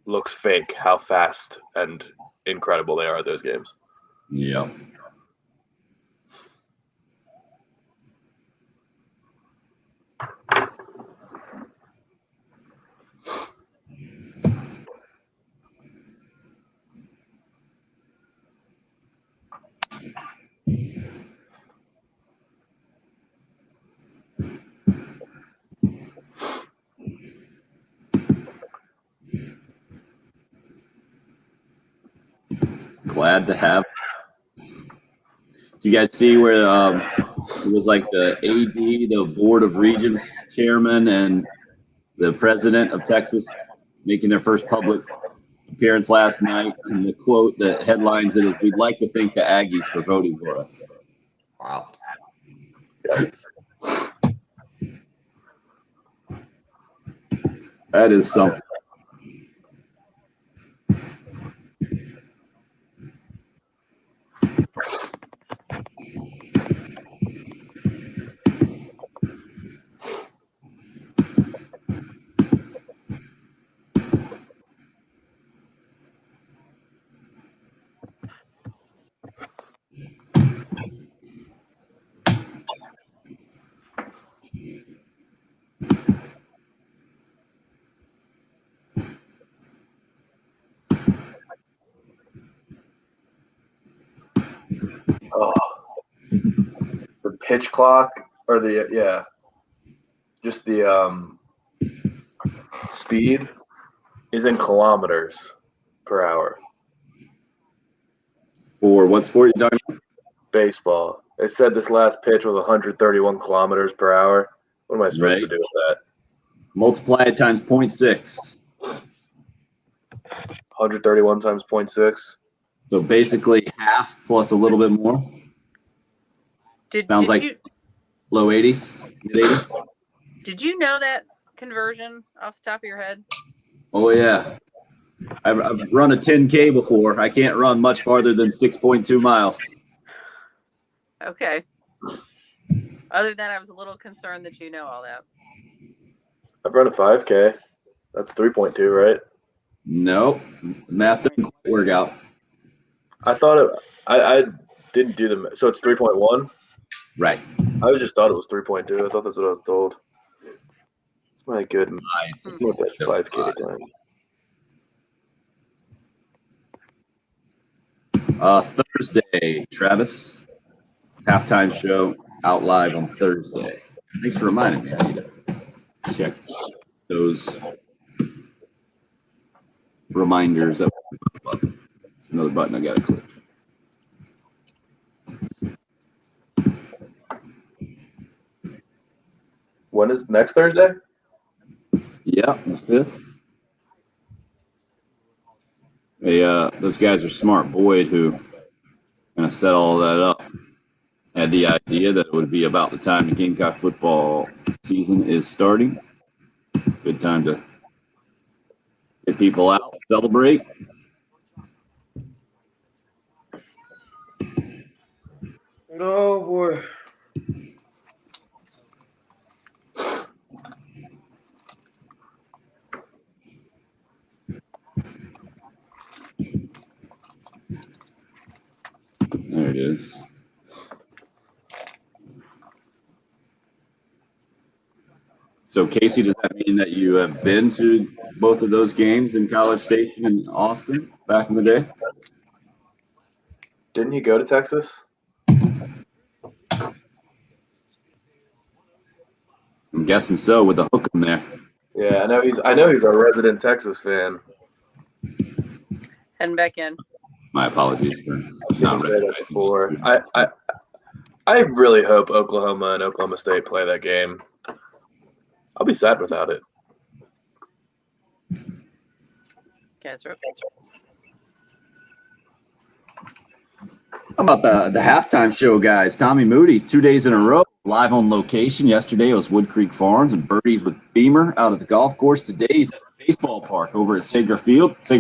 looks fake how fast and incredible they are, those games. Yeah. Glad to have. You guys see where it was like the AD, the Board of Regents chairman, and the president of Texas making their first public appearance last night, and the quote that headlines it is, "We'd like to thank the Aggies for voting for us." Wow. That is something. Oh, the pitch clock or just the speed is in kilometers per hour. For what sport you talking about? Baseball. It said this last pitch was 131 kilometers per hour. What am I supposed to do with that? Multiply it times 0.6. 131 times 0.6. So basically half plus a little bit more. Sounds like low 80s, mid 80s. Did you know that conversion off the top of your head? Oh yeah, I've run a 10K before. I can't run much farther than 6.2 miles. Okay. Other than that, I was a little concerned that you know all that. I've run a 5K. That's 3.2, right? Nope, math doesn't quite work out. I thought I didn't do the so it's 3.1. Right. I just thought it was 3.2. I thought that's what I was told. My goodness. It's not that 5K time. Thursday, Travis. Halftime show out live on Thursday. Thanks for reminding me. I need to check those reminders. Another button I got to click. When is next Thursday? Yeah, the 5th. Those guys are smart. Boyd, who kind of set all that up, had the idea that it would be about the time the Gamecock football season is starting. Good time to get people out, celebrate. Oh boy. There it is. So, Casey, does that mean that you have been to both of those games in College Station and Austin back in the day? Didn't he go to Texas? I'm guessing so, with the hook in there. Yeah, I know he's a resident Texas fan. Heading back in. My apologies for I've seen him not say that recognizing before. you. I really hope Oklahoma and Oklahoma State play that game. I'll be sad without it. Okay, that's right. How about the halftime show, guys? Tommy Moody, 2 days in a row, live on location. Yesterday it was Wood Creek Farms and Birdies with Beamer out at the golf course. Today's at the baseball park over at Sager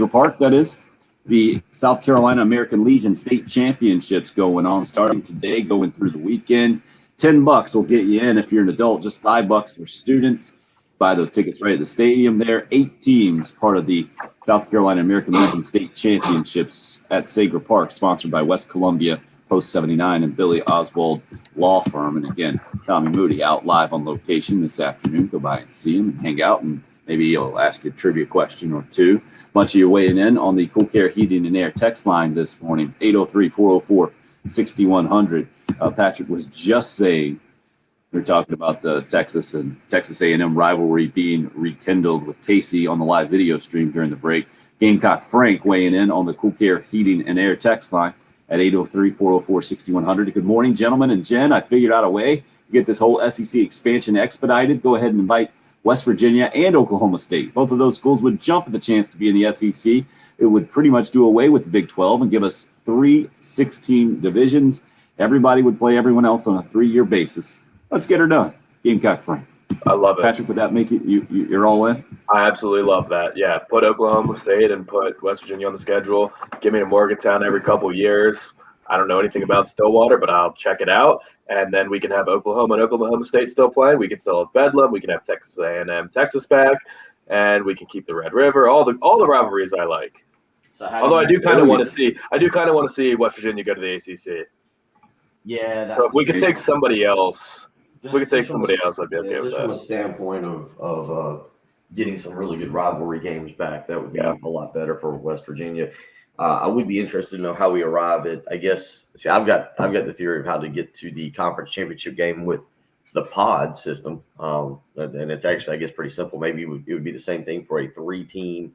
Park, that is. The South Carolina American Legion State Championships going on, starting today, going through the weekend. $10 will get you in if you're an adult, just $5 for students. Buy those tickets right at the stadium there. 8 teams part of the South Carolina American Legion State Championships at Sager Park, sponsored by West Columbia, Post 79, and Billy Oswald Law Firm. And again, Tommy Moody out live on location this afternoon. Go by and see him and hang out, and maybe he'll ask you a trivia question or two. Bunch of you weighing in on the Cool Care Heating and Air text line this morning, 803-404-6100. Patrick was just saying, we were talking about the Texas and Texas A&M rivalry being rekindled with Casey on the live video stream during the break. Gamecock Frank weighing in on the Cool Care Heating and Air text line at 803-404-6100. Good morning, gentlemen and Jen. I figured out a way to get this whole SEC expansion expedited. Go ahead and invite West Virginia and Oklahoma State. Both of those schools would jump at the chance to be in the SEC. It would pretty much do away with the Big 12 and give us 3 16 divisions. Everybody would play everyone else on a 3-year basis. Let's get her done. Gamecock Frank. I love it. Patrick, would that make you're all in? I absolutely love that. Yeah, put Oklahoma State and put West Virginia on the schedule. Give me a Morgantown every couple years. I don't know anything about Stillwater, but I'll check it out. And then we can have Oklahoma and Oklahoma State still playing. We can still have Bedlam. We can have Texas A&M, Texas back, and we can keep the Red River. All the rivalries I like. So Although I do kind of want to see West Virginia go to the ACC. Yeah. So if we could take somebody else, I'd be okay with Just that. from a standpoint of getting some really good rivalry games back, that would be a lot better for West Virginia. I would be interested to know how we arrive at. I guess. See, I've got the theory of how to get to the conference championship game with the pod system, and it's actually, I guess, pretty simple. Maybe it would be the same thing for a 3-team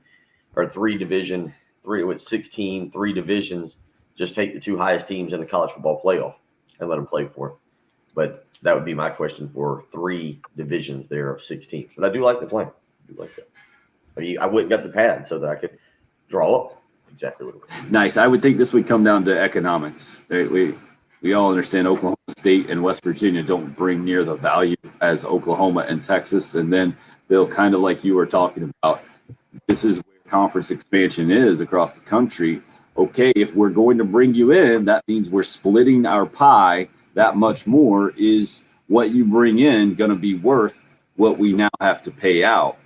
or 3-division, 3 divisions. Just take the 2 highest teams in the college football playoff and let them play for it. But that would be my question for 3 divisions there of 6 teams. But I do like the plan. I do like that. I went and got the pad so that I could draw up exactly what it was. Nice. I would think this would come down to economics. We all understand Oklahoma State and West Virginia don't bring near the value as Oklahoma and Texas. And then they'll kind of, like you were talking about, this is where conference expansion is across the country. Okay, if we're going to bring you in, that means we're splitting our pie that much more. Is what you bring in going to be worth what we now have to pay out?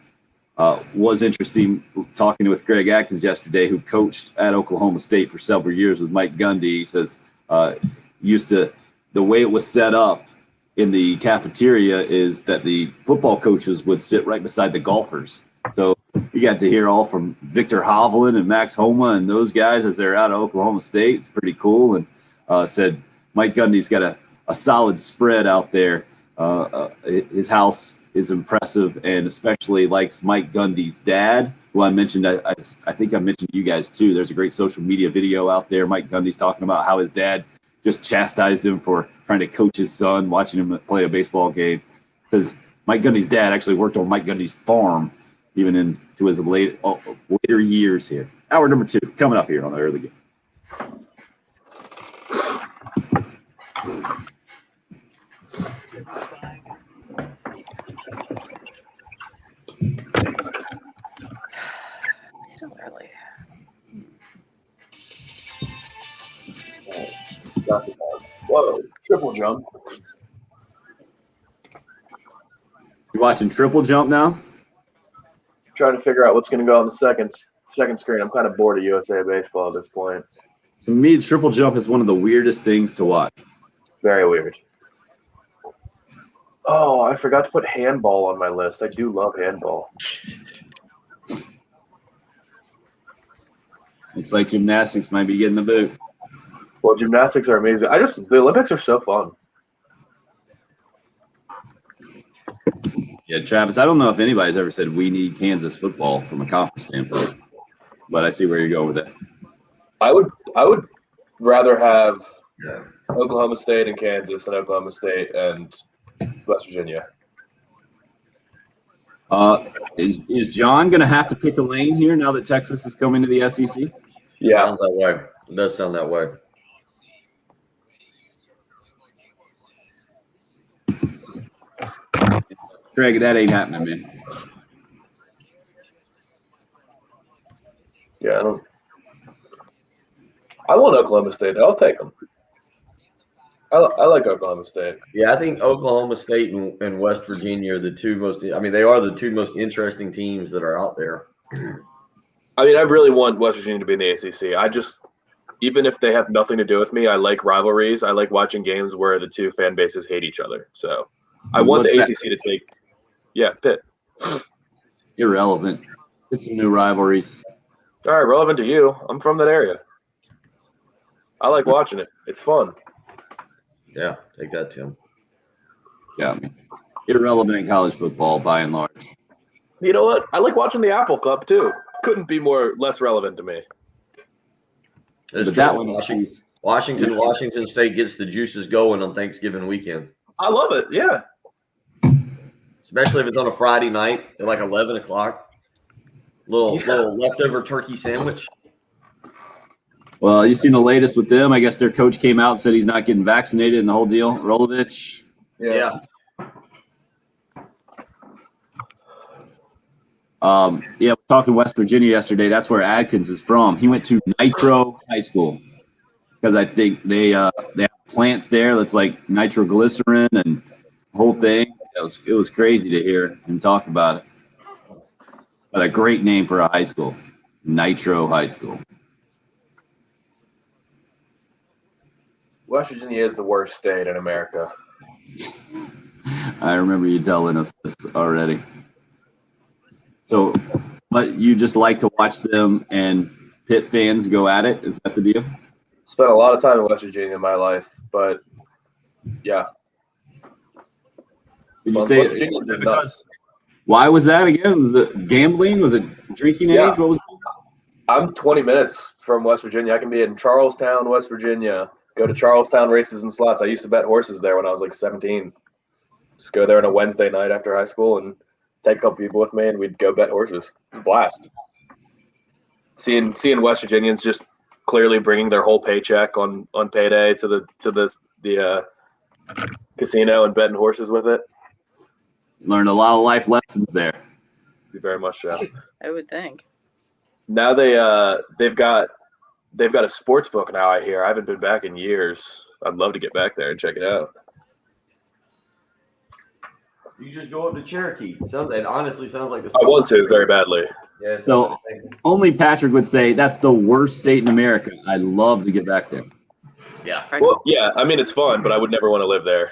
Was interesting talking with Greg Atkins yesterday, who coached at Oklahoma State for several years with Mike Gundy. He says the way it was set up in the cafeteria is that the football coaches would sit right beside the golfers. So you got to hear all from Victor Hovland and Max Homa and those guys as they're out of Oklahoma State. It's pretty cool. And said Mike Gundy's got a solid spread out there. His house is impressive, and especially likes Mike Gundy's dad, who I mentioned. I think I mentioned to you guys too. There's a great social media video out there. Mike Gundy's talking about how his dad just chastised him for trying to coach his son, watching him play a baseball game. Says Mike Gundy's dad actually worked on Mike Gundy's farm, even into his later years here. Hour number 2 coming up here on the early game. Still early. Whoa, triple jump. You watching Triple Jump now? Trying to figure out what's going to go on the second screen. I'm kind of bored of USA baseball at this point. To me, Triple Jump is one of the weirdest things to watch. Very weird. Oh, I forgot to put handball on my list. I do love handball. It's like gymnastics might be getting the boot. Well, gymnastics are amazing. The Olympics are so fun. Yeah, Travis, I don't know if anybody's ever said we need Kansas football from a conference standpoint, but I see where you're going with it. I would rather have Oklahoma State and Kansas than Oklahoma State and West Virginia. Is John going to have to pick a lane here now that Texas is coming to the SEC? Yeah. Sounds that way. It does sound that way. Craig, that ain't happening, man. Yeah, I want Oklahoma State. I'll take them. I like Oklahoma State. Yeah, I think Oklahoma State and West Virginia are the two most. I mean, they are the two most interesting teams that are out there. I mean, I really want West Virginia to be in the ACC. Even if they have nothing to do with me, I like rivalries. I like watching games where the two fan bases hate each other. So I want the ACC to take. Yeah, Pitt. Irrelevant. It's some new rivalries. All right, relevant to you. I'm from that area. I like watching it. It's fun. Yeah, take that, Tim. Yeah, irrelevant in college football by and large. You know what? I like watching the Apple Cup too. Couldn't be less relevant to me. But that one, Washington State gets the juices going on Thanksgiving weekend. I love it. Yeah. Especially if it's on a Friday night at like 11 o'clock. Little leftover turkey sandwich. Well, you seen the latest with them. I guess their coach came out and said he's not getting vaccinated and the whole deal. Rolovich. Yeah. Yeah, we talked to West Virginia yesterday. That's where Adkins is from. He went to Nitro High School because I think they have plants there that's like nitroglycerin and the whole thing. It was crazy to hear him talk about it. But a great name for a high school, Nitro High School. West Virginia is the worst state in America. I remember you telling us this already. So, but you just like to watch them and Pitt fans go at it? Is that the deal? Spent a lot of time in West Virginia in my life, but yeah. Did you say because? Why was that again? Was it gambling? Was it drinking age? What was it? I'm 20 minutes from West Virginia. I can be in Charlestown, West Virginia. Go to Charlestown Races and Slots. I used to bet horses there when I was like 17. Just go there on a Wednesday night after high school and take a couple people with me, and we'd go bet horses. It's a blast. Seeing West Virginians just clearly bringing their whole paycheck on payday to the casino and betting horses with it. Learned a lot of life lessons there. Very much so. I would think. Now they've got a sports book now. I hear. I haven't been back in years. I'd love to get back there and check it out. You just go up to Cherokee. It honestly sounds like I want to very badly. Yeah. So only Patrick would say that's the worst state in America. I'd love to get back there. Yeah. Well, yeah. I mean, it's fun, but I would never want to live there.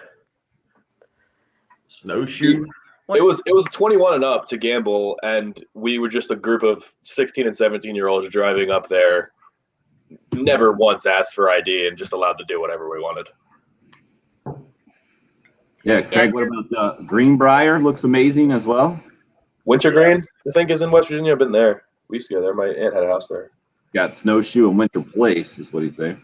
Snowshoe. It was 21 and up to gamble, and we were just a group of 16 and 17-year-olds driving up there. Never once asked for ID and just allowed to do whatever we wanted. Yeah, Craig, what about Greenbrier? Looks amazing as well. Wintergreen, I think, is in West Virginia. I've been there. We used to go there. My aunt had a house there. Got Snowshoe and Winter Place is what he's saying.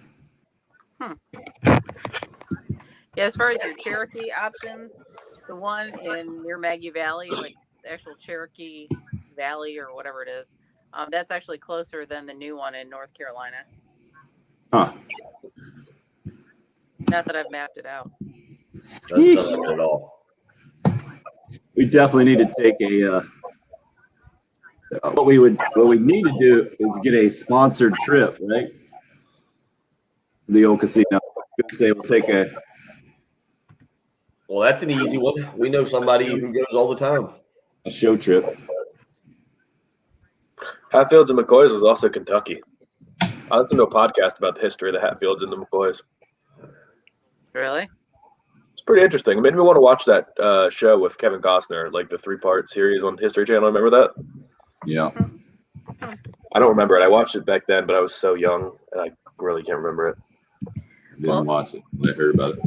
Yeah, as far as your Cherokee options, The one in near Maggie Valley, like the actual Cherokee Valley or whatever it is, that's actually closer than the new one in North Carolina. Huh. Not that I've mapped it out. Doesn't sound like it at all. We definitely need to take a. What we need to do is get a sponsored trip, right? The old casino. Could say we'll take a. Well, that's an easy one. We know somebody who goes all the time. A show trip. Hatfields and McCoys was also Kentucky. I listened to a podcast about the history of the Hatfields and the McCoys. Really? It's pretty interesting. It made me want to watch that show with Kevin Costner, like the 3-part series on History Channel. Remember that? Yeah. I don't remember it. I watched it back then, but I was so young, and I really can't remember it. Didn't watch it. I heard about it.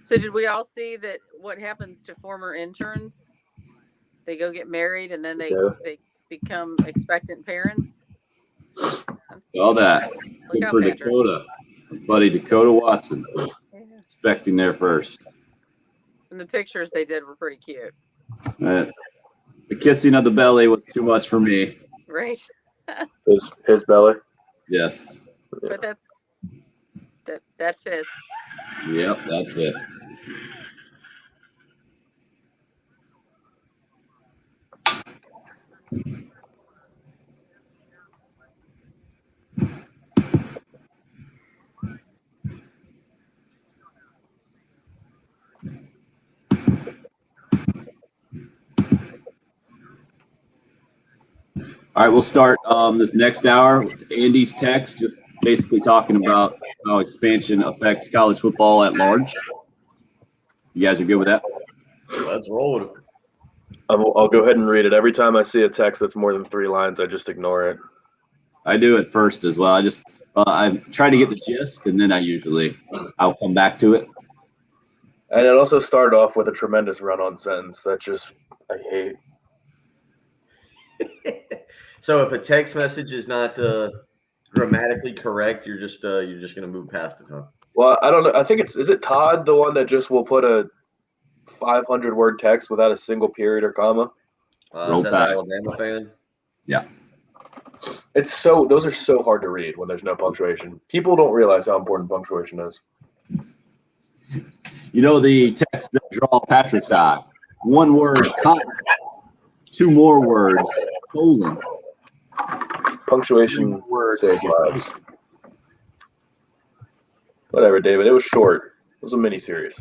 So did we all see that what happens to former interns? They go get married and then they become expectant parents? All that. Look Good out, for Patrick. Dakota. Buddy Dakota Watson. Expecting there first. And the pictures they did were pretty cute. The kissing of the belly was too much for me. Right. His belly. Yes. But that fits. Yep, that fits. All right, we'll start this next hour with Andy's text, just basically talking about how expansion affects college football at large. You guys are good with that? Let's roll with it. I'll go ahead and read it. Every time I see a text that's more than 3 lines, I just ignore it. I do it first as well. I try to get the gist, and then I'll come back to it. And it also started off with a tremendous run-on sentence that I hate. So if a text message is not grammatically correct, you're just going to move past it, huh? Well, I don't know. I think is it Todd, the one that just will put a 500-word text without a single period or comma? Is that the Alabama fan? Yeah. Those are so hard to read when there's no punctuation. People don't realize how important punctuation is. You know the text that draw Patrick's eye. 1 word, comma. 2 more words, colon. Punctuation saves lives. Whatever, David. It was short. It was a mini-series.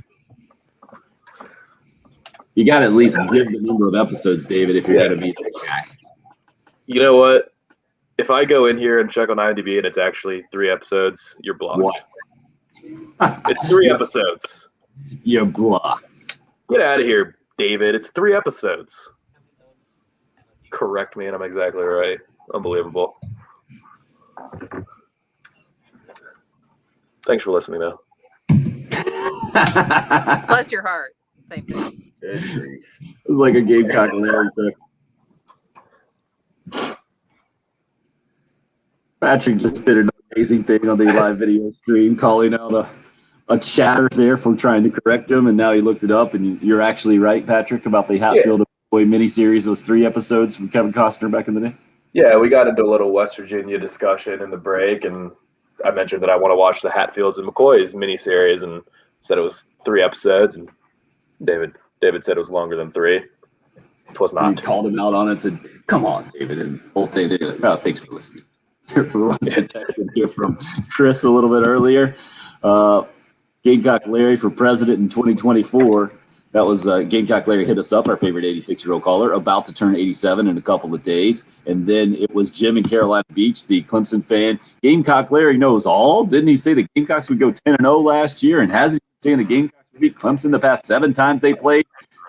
You got to at least give the number of episodes, David, if you're going to be that guy. You know what? If I go in here and check on IMDb and it's actually 3 episodes, you're blocked. What? It's 3 episodes. You're blocked. Get out of here, David. It's 3 episodes. Correct me, and I'm exactly right. Unbelievable. Thanks for listening, though. Bless your heart. Same thing. It was like a Gamecock Larry trick. Patrick just did an amazing thing on the live video stream, calling out a chatter there for trying to correct him, and now he looked it up, and you're actually right, Patrick, about the Hatfield Boy miniseries, those 3 episodes from Kevin Costner back in the day. Yeah, we got into a little West Virginia discussion in the break, and I mentioned that I want to watch the Hatfields and McCoys miniseries, and said it was 3 episodes, and David said it was longer than 3. It was not. You called him out on it and said, "Come on, David," and the whole thing. They're like, "Oh, thanks for listening." There was a text here from Chris a little bit earlier. Gamecock Larry for president in 2024. That was Gamecock Larry hit us up, our favorite 86-year-old caller, about to turn 87 in a couple of days. And then it was Jim in Carolina Beach, the Clemson fan. Gamecock Larry knows all. Didn't he say the Gamecocks would go 10-0 last year? And hasn't he saying the Gamecocks would beat Clemson the past 7 times they played?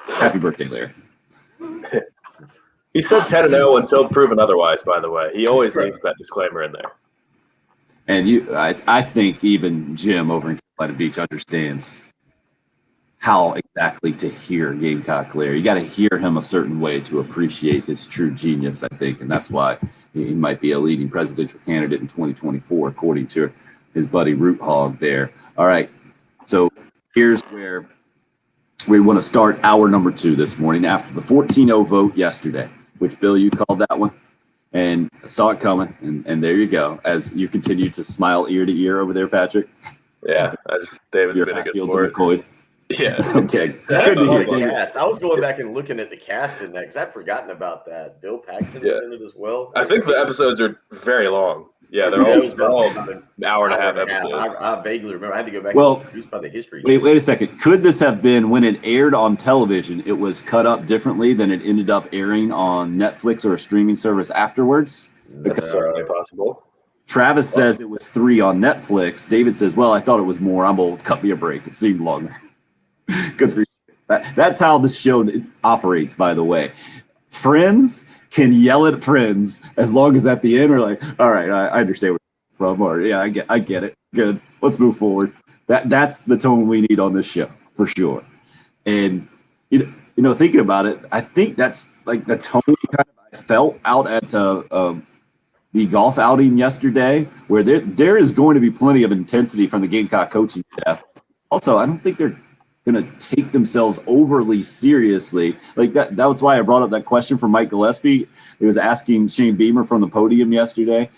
Happy birthday, Larry. He said 10-0 until proven otherwise, by the way. He always leaves that disclaimer in there. And I think even Jim over in Carolina Beach understands how exactly to hear Gamecock Larry. You got to hear him a certain way to appreciate his true genius, I think. And that's why he might be a leading presidential candidate in 2024, according to his buddy Root Hog there. All right. So here's where we want to start hour number 2 this morning after the 14-0 vote yesterday, which, Bill, you called that one. And I saw it coming, and there you go. As you continue to smile ear to ear over there, Patrick. Yeah, David's Your been a good Hatfields sport. and McCoy. Yeah. Okay. Good to hear, the David. cast. I was going back and looking at the cast in that because I'd forgotten about that. Bill Paxton was in it as well. I think the episodes are very long. Yeah, they're all an hour and a half episodes. I vaguely remember. I had to go back Well, and introduce by the history. Wait a second. Could this have been when it aired on television, it was cut up differently than it ended up airing on Netflix or a streaming service afterwards? That's certainly possible. Travis says it was 3 on Netflix. David says, well, I thought it was more. I'm old. Cut me a break. It seemed longer. Good for you. That's how the show operates, by the way. Friends can yell at friends as long as at the end we're like, all right, I understand where you're from, or yeah, I get it. Good. Let's move forward. That's the tone we need on this show for sure. And you know, thinking about it, I think that's like the tone kind of I felt out at the golf outing yesterday, where there is going to be plenty of intensity from the Gamecock coaching staff. Also, I don't think they're going to take themselves overly seriously. Like that was why I brought up that question from Mike Gillespie. He was asking Shane Beamer from the podium yesterday.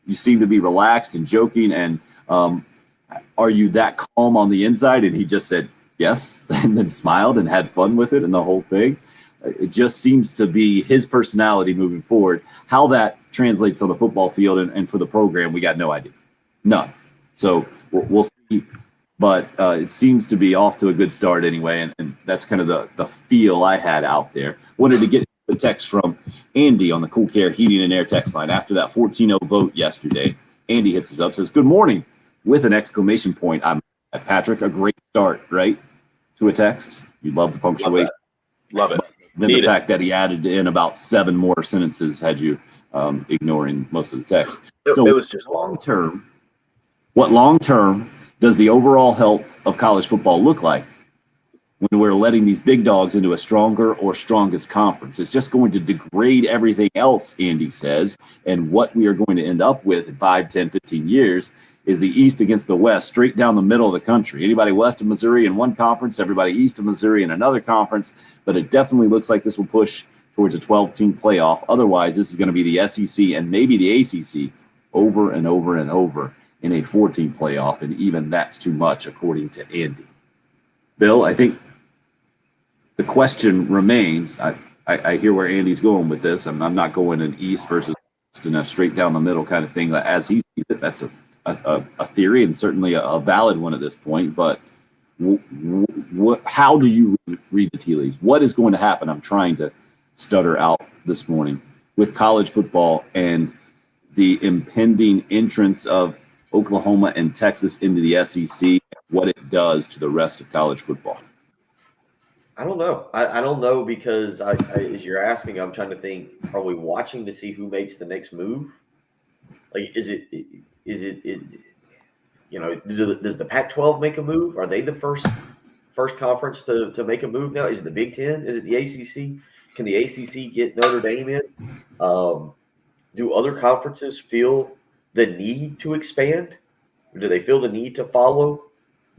You seem to be relaxed and joking, and are you that calm on the inside? And he just said yes, and then smiled and had fun with it and the whole thing. It just seems to be his personality moving forward. How that translates on the football field and for the program, we got no idea. None. So we'll see. But it seems to be off to a good start anyway, and that's kind of the feel I had out there. Wanted to get the text from Andy on the Cool Care Heating and Air text line after that 14-0 vote yesterday. Andy hits us up, says, good morning, with an exclamation point. I'm at Patrick, a great start, right? To a text. You love the punctuation. Love it. Then the fact that he added in about 7 more sentences had you ignoring most of the text. So it was just long term. What long term does the overall health of college football look like when we're letting these big dogs into a stronger or strongest conference? It's just going to degrade everything else, Andy says. And what we are going to end up with in 5, 10, 15 years is the East against the West, straight down the middle of the country. Anybody west of Missouri in one conference, everybody east of Missouri in another conference. But it definitely looks like this will push towards a 12-team playoff. Otherwise, this is going to be the SEC and maybe the ACC over and over and over in a 14 playoff, and even that's too much, according to Andy. Bill, I think the question remains, I hear where Andy's going with this. I'm not going an East versus West and a straight down the middle kind of thing. As he sees it, that's a theory and certainly a valid one at this point, but how do you read the tea leaves? What is going to happen? I'm trying to stutter out this morning with college football and the impending entrance of Oklahoma and Texas into the SEC, what it does to the rest of college football. I don't know. I don't know because as you're asking, I'm trying to think, are we watching to see who makes the next move? Like, is it you know, does the Pac-12 make a move? Are they the first conference to make a move now? Is it the Big Ten? Is it the ACC? Can the ACC get Notre Dame in? Do other conferences feel the need to expand? Or do they feel the need to follow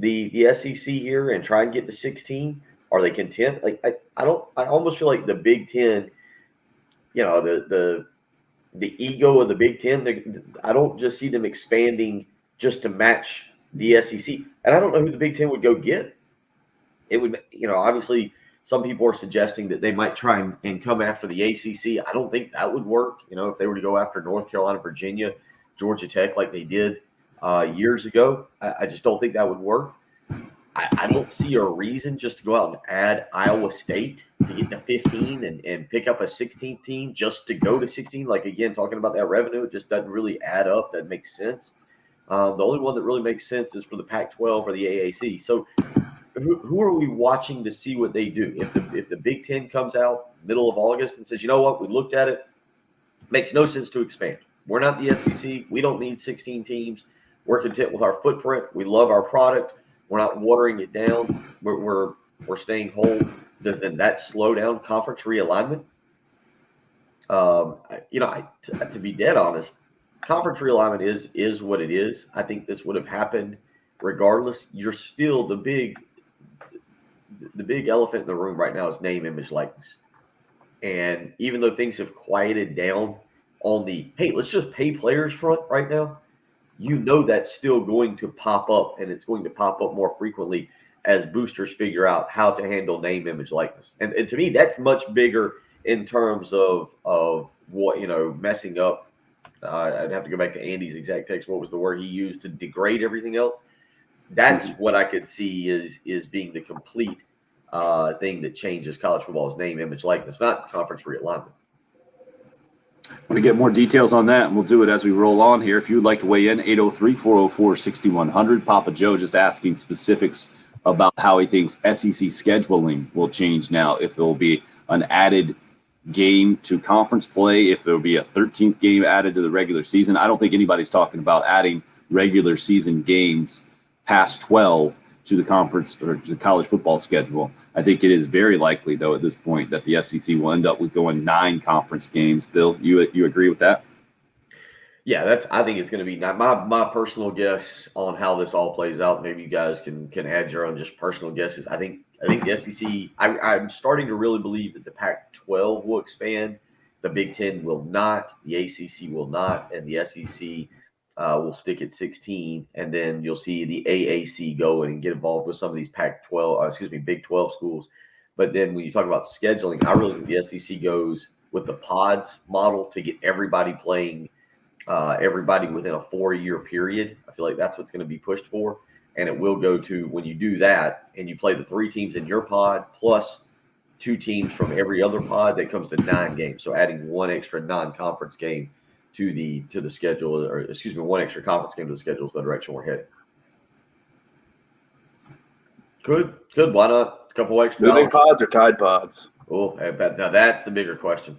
the SEC here and try and get to 16? Are they content? Like I almost feel like the Big Ten, you know, the ego of the Big Ten. I don't just see them expanding just to match the SEC. And I don't know who the Big Ten would go get. It would, you know, obviously some people are suggesting that they might try and come after the ACC. I don't think that would work. You know, if they were to go after North Carolina, Virginia, Georgia Tech like they did years ago, I just don't think that would work. I don't see a reason just to go out and add Iowa State to get to 15 and pick up a 16th team just to go to 16. Like, again, talking about that revenue, it just doesn't really add up. That makes sense. The only one that really makes sense is for the Pac-12 or the AAC. So who are we watching to see what they do? If the Big Ten comes out middle of August and says, you know what, we looked at it, makes no sense to expand. We're not the SEC. We don't need 16 teams. We're content with our footprint. We love our product. We're not watering it down. We're staying whole. Does then that slow down conference realignment? You know, to be dead honest, conference realignment is what it is. I think this would have happened regardless. You're still the the big elephant in the room right now is name, image, likeness. And even though things have quieted down on the, hey, let's just pay players front right now, you know that's still going to pop up, and it's going to pop up more frequently as boosters figure out how to handle name, image, likeness. And to me, that's much bigger in terms of what, messing up. I'd have to go back to Andy's exact text. What was the word he used to degrade everything else? That's what I could see is being the complete thing that changes college football's name, image, likeness, not conference realignment. Want to get more details on that, and we'll do it as we roll on here. If you would like to weigh in, 803-404-6100. Papa Joe just asking specifics about how he thinks SEC scheduling will change now, if there will be an added game to conference play, if there will be a 13th game added to the regular season. I don't think anybody's talking about adding regular season games past 12 to the conference or to the college football schedule. I think it is very likely, though, at this point that the SEC will end up with going 9 conference games. Bill, you agree with that? Yeah, I think it's going to be my personal guess on how this all plays out. Maybe you guys can add your own just personal guesses. I think the SEC. I'm starting to really believe that the Pac-12 will expand. The Big Ten will not. The ACC will not, and the SEC will stick at 16. And then you'll see the AAC go and get involved with some of these Big 12 schools. But then when you talk about scheduling, I really think the SEC goes with the pods model to get everybody playing. Everybody within a 4-year period. I feel like that's what's going to be pushed for. And it will go to, when you do that and you play the 3 teams in your pod plus 2 teams from every other pod, that comes to 9 games. So adding 1 extra non-conference game to the schedule, or 1 extra conference game to the schedule is the direction we're headed. Good. Why not? A couple extra. Moving pods or Tide pods? Oh, now that's the bigger question.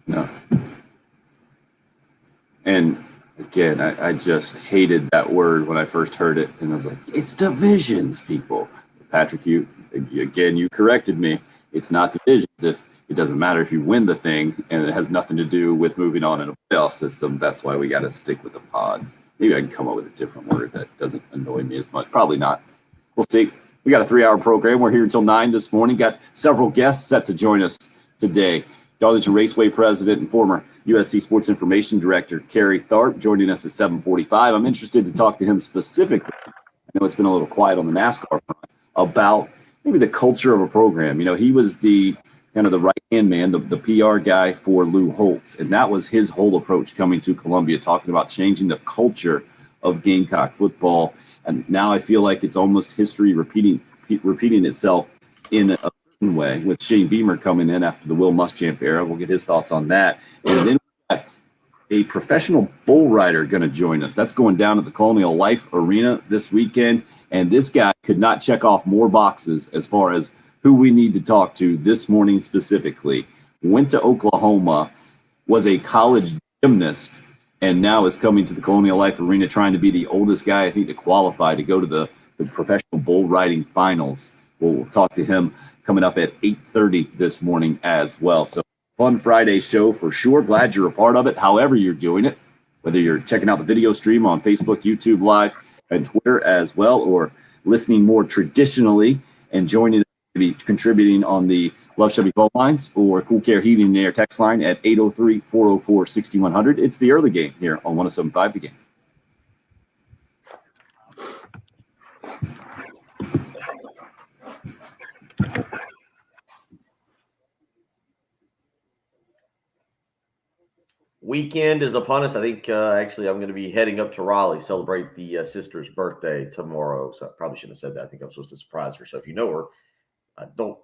No. And again, I just hated that word when I first heard it, and I was like, "It's divisions, people." Patrick, you corrected me. It's not divisions. If it doesn't matter if you win the thing, and it has nothing to do with moving on in a playoff system. That's why we got to stick with the pods. Maybe I can come up with a different word that doesn't annoy me as much. Probably not. We'll see. We got a 3-hour program. We're here until 9 this morning. Got several guests set to join us today. Darlington Raceway President and former USC Sports Information Director Kerry Tharp joining us at 7:45. I'm interested to talk to him specifically. I know it's been a little quiet on the NASCAR front about maybe the culture of a program. He was the kind of the right-hand man, the PR guy for Lou Holtz, and that was his whole approach coming to Columbia, talking about changing the culture of Gamecock football. And now I feel like it's almost history repeating itself in a certain way, with Shane Beamer coming in after the Will Muschamp era. We'll get his thoughts on that. And then we got a professional bull rider going to join us. That's going down at the Colonial Life Arena this weekend. And this guy could not check off more boxes as far as who we need to talk to this morning specifically. Went to Oklahoma, was a college gymnast, and now is coming to the Colonial Life Arena trying to be the oldest guy, I think, to qualify to go to the professional bull riding finals. We'll talk to him coming up at 8:30 this morning as well. So fun Friday show for sure. Glad you're a part of it, however you're doing it, whether you're checking out the video stream on Facebook, YouTube Live, and Twitter as well, or listening more traditionally and joining, maybe contributing on the Love Chevy phone lines or Cool Care Heating and Air text line at 803-404-6100. It's the early game here on 107.5 The Game. Weekend is upon us. I think actually I'm going to be heading up to Raleigh, celebrate the sister's birthday tomorrow. So I probably shouldn't have said that. I think I'm supposed to surprise her. So if you know her, don't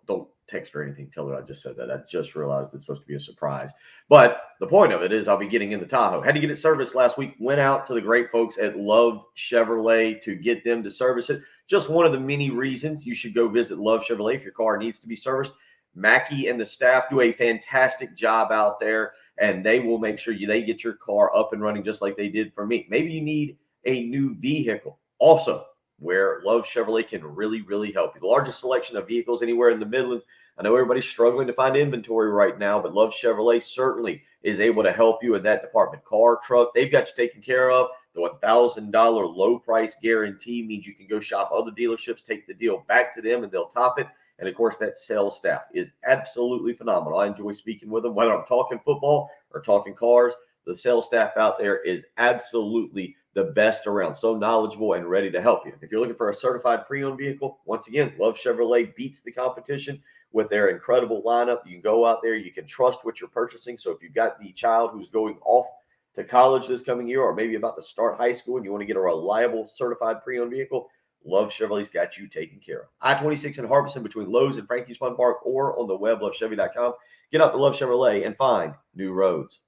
text her or anything. Tell her I just said that. I just realized it's supposed to be a surprise. But the point of it is I'll be getting in the Tahoe. Had to get it serviced last week. Went out to the great folks at Love Chevrolet to get them to service it. Just one of the many reasons you should go visit Love Chevrolet if your car needs to be serviced. Mackie and the staff do a fantastic job out there, and they will make sure they get your car up and running just like they did for me. Maybe you need a new vehicle. Also, where Love Chevrolet can really, really help you. The largest selection of vehicles anywhere in the Midlands. I know everybody's struggling to find inventory right now, but Love Chevrolet certainly is able to help you in that department. Car, truck, they've got you taken care of. The $1,000 low price guarantee means you can go shop other dealerships, take the deal back to them, and they'll top it. And of course, that sales staff is absolutely phenomenal. I enjoy speaking with them, whether I'm talking football or talking cars. The sales staff out there is absolutely the best around, so knowledgeable and ready to help you. If you're looking for a certified pre-owned vehicle, once again, Love Chevrolet beats the competition with their incredible lineup. You can go out there, you can trust what you're purchasing. So if you've got the child who's going off to college this coming year, or maybe about to start high school and you want to get a reliable certified pre-owned vehicle, Love Chevrolet's got you taken care of. I-26 in Harbison between Lowe's and Frankie's Fun Park, or on the web, lovechevy.com. Get up to Love Chevrolet and find new roads.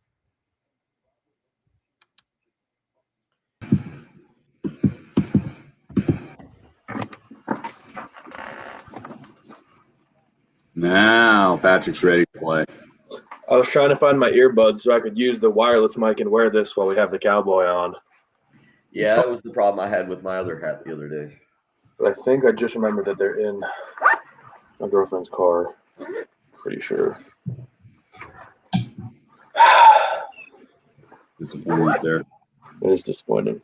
Now Patrick's ready to play. I was trying to find my earbuds so I could use the wireless mic and wear this while we have the cowboy on. Yeah, that was the problem I had with my other hat the other day. But I think I just remembered that they're in my girlfriend's car. Pretty sure. Disappointment there. It is disappointing.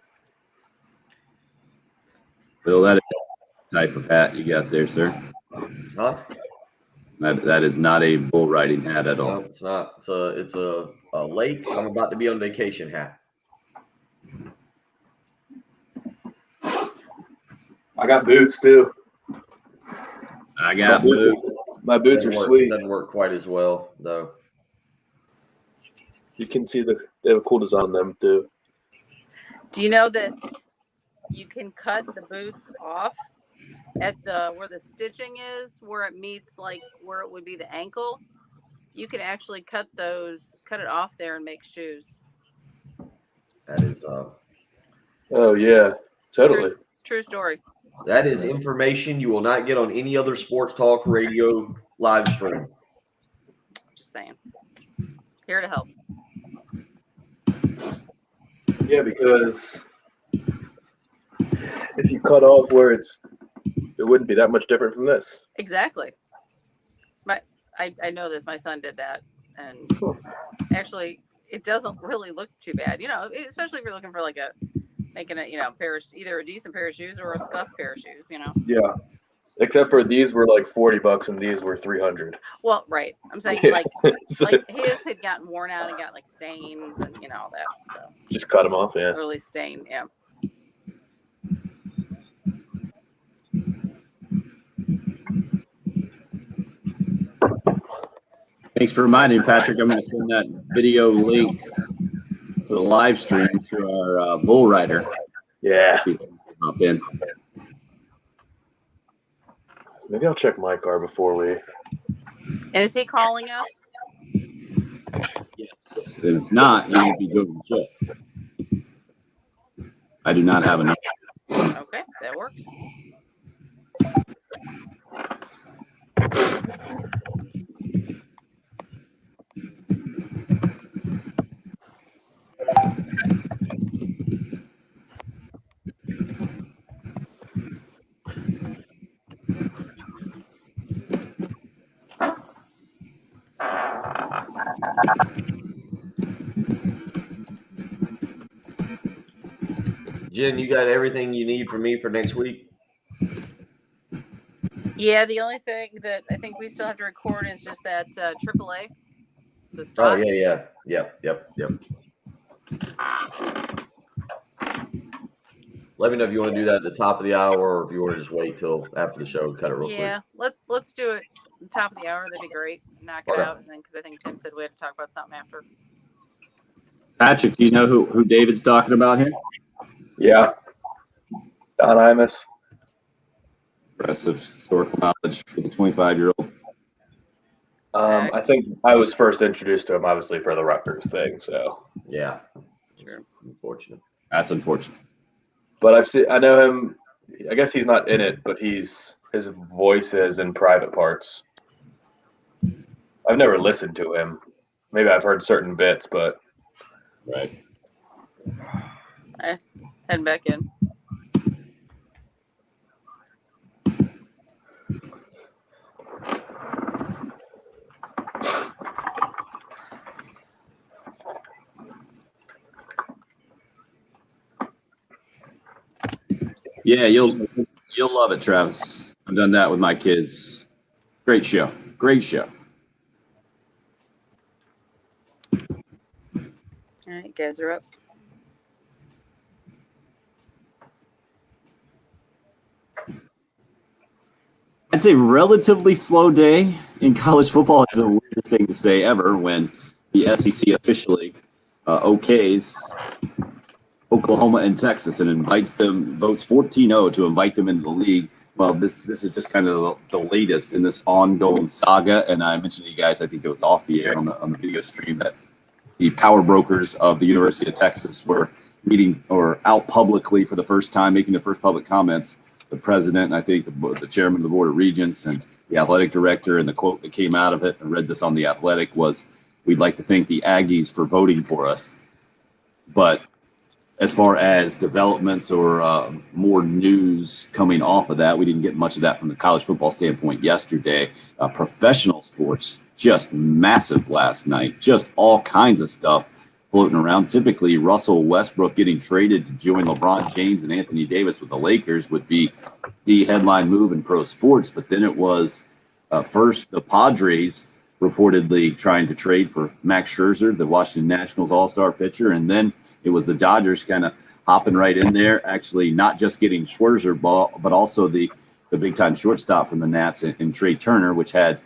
Bill, that is the type of hat you got there, sir. Huh? That is not a bull riding hat at No, all. it's not. It's a lake. I'm about to be on vacation hat. I got boots too. I got boots. My boots are Doesn't work- sweet. Doesn't work quite as well though. You can see they have a cool design on them too. Do you know that you can cut the boots off at where the stitching is, where it meets like where it would be the ankle? You can actually cut it off there and make shoes. That is Oh yeah, totally. True story. that is information you will not get on any other sports talk radio live stream. Just saying. Here to help. Yeah, because if you cut off where it wouldn't be that much different from this. Exactly. I know this. My son did that, and actually, it doesn't really look too bad. You know, especially if you're looking for like making a either a decent pair of shoes or a scuffed pair of shoes. You know. Yeah. Except for these were like $40 and these were $300. Well, right. I'm saying Yeah. like his had gotten worn out and got like stains and all that. So Just cut them off, yeah. really stained. Yeah. Thanks for reminding me, Patrick. I'm going to send that video link to the live stream to our bull rider. Yeah. Hop in. Maybe I'll check my car before we. And is he calling us? Yes. If not, you won't be doing the show. I do not have enough. Okay, that works. Jen, you got everything you need from me for next week? Yeah, the only thing that I think we still have to record is just that AAA. The Oh spot. yeah. Yep. Let me know if you want to do that at the top of the hour, or if you want to just wait till after the show and cut it real Yeah, let's do it top of the hour. That'd be great. Knock it Okay. out, and then because I think Tim said we had to talk about something after. Patrick, do you know who David's talking about here? Yeah. Don Imus. Impressive historical knowledge for the 25-year-old. I think I was first introduced to him, obviously, for the Rutgers thing. So, quick. Yeah. Sure. Unfortunate. That's unfortunate. but I know him. I guess he's not in it, but his voice is in private parts. I've never listened to him. Maybe I've heard certain bits, but Right. Head back in. Yeah, you'll love it, Travis. I've done that with my kids. Great show. Great show. All right, guys are up. It's a relatively slow day in college football. It's the weirdest thing to say ever when the SEC officially okays Oklahoma and Texas and invites them, votes 14-0 to invite them into the league. Well, this is just kind of the latest in this ongoing saga. And I mentioned to you guys, I think it was off the air on the video stream, that the power brokers of the University of Texas were meeting or out publicly for the first time, making their first public comments. The president, and I think the chairman of the board of regents and the athletic director, and the quote that came out of it, I read this on The Athletic, was, "We'd like to thank the Aggies for voting for us." But as far as developments or more news coming off of that, we didn't get much of that from the college football standpoint yesterday. Professional sports, just massive last night, just all kinds of stuff floating around. Typically, Russell Westbrook getting traded to join LeBron James and Anthony Davis with the Lakers would be the headline move in pro sports. But then it was first the Padres reportedly trying to trade for Max Scherzer, the Washington Nationals all-star pitcher. And then it was the Dodgers kind of hopping right in there, actually not just getting Scherzer ball, but also the big-time shortstop from the Nats and Trey Turner, which had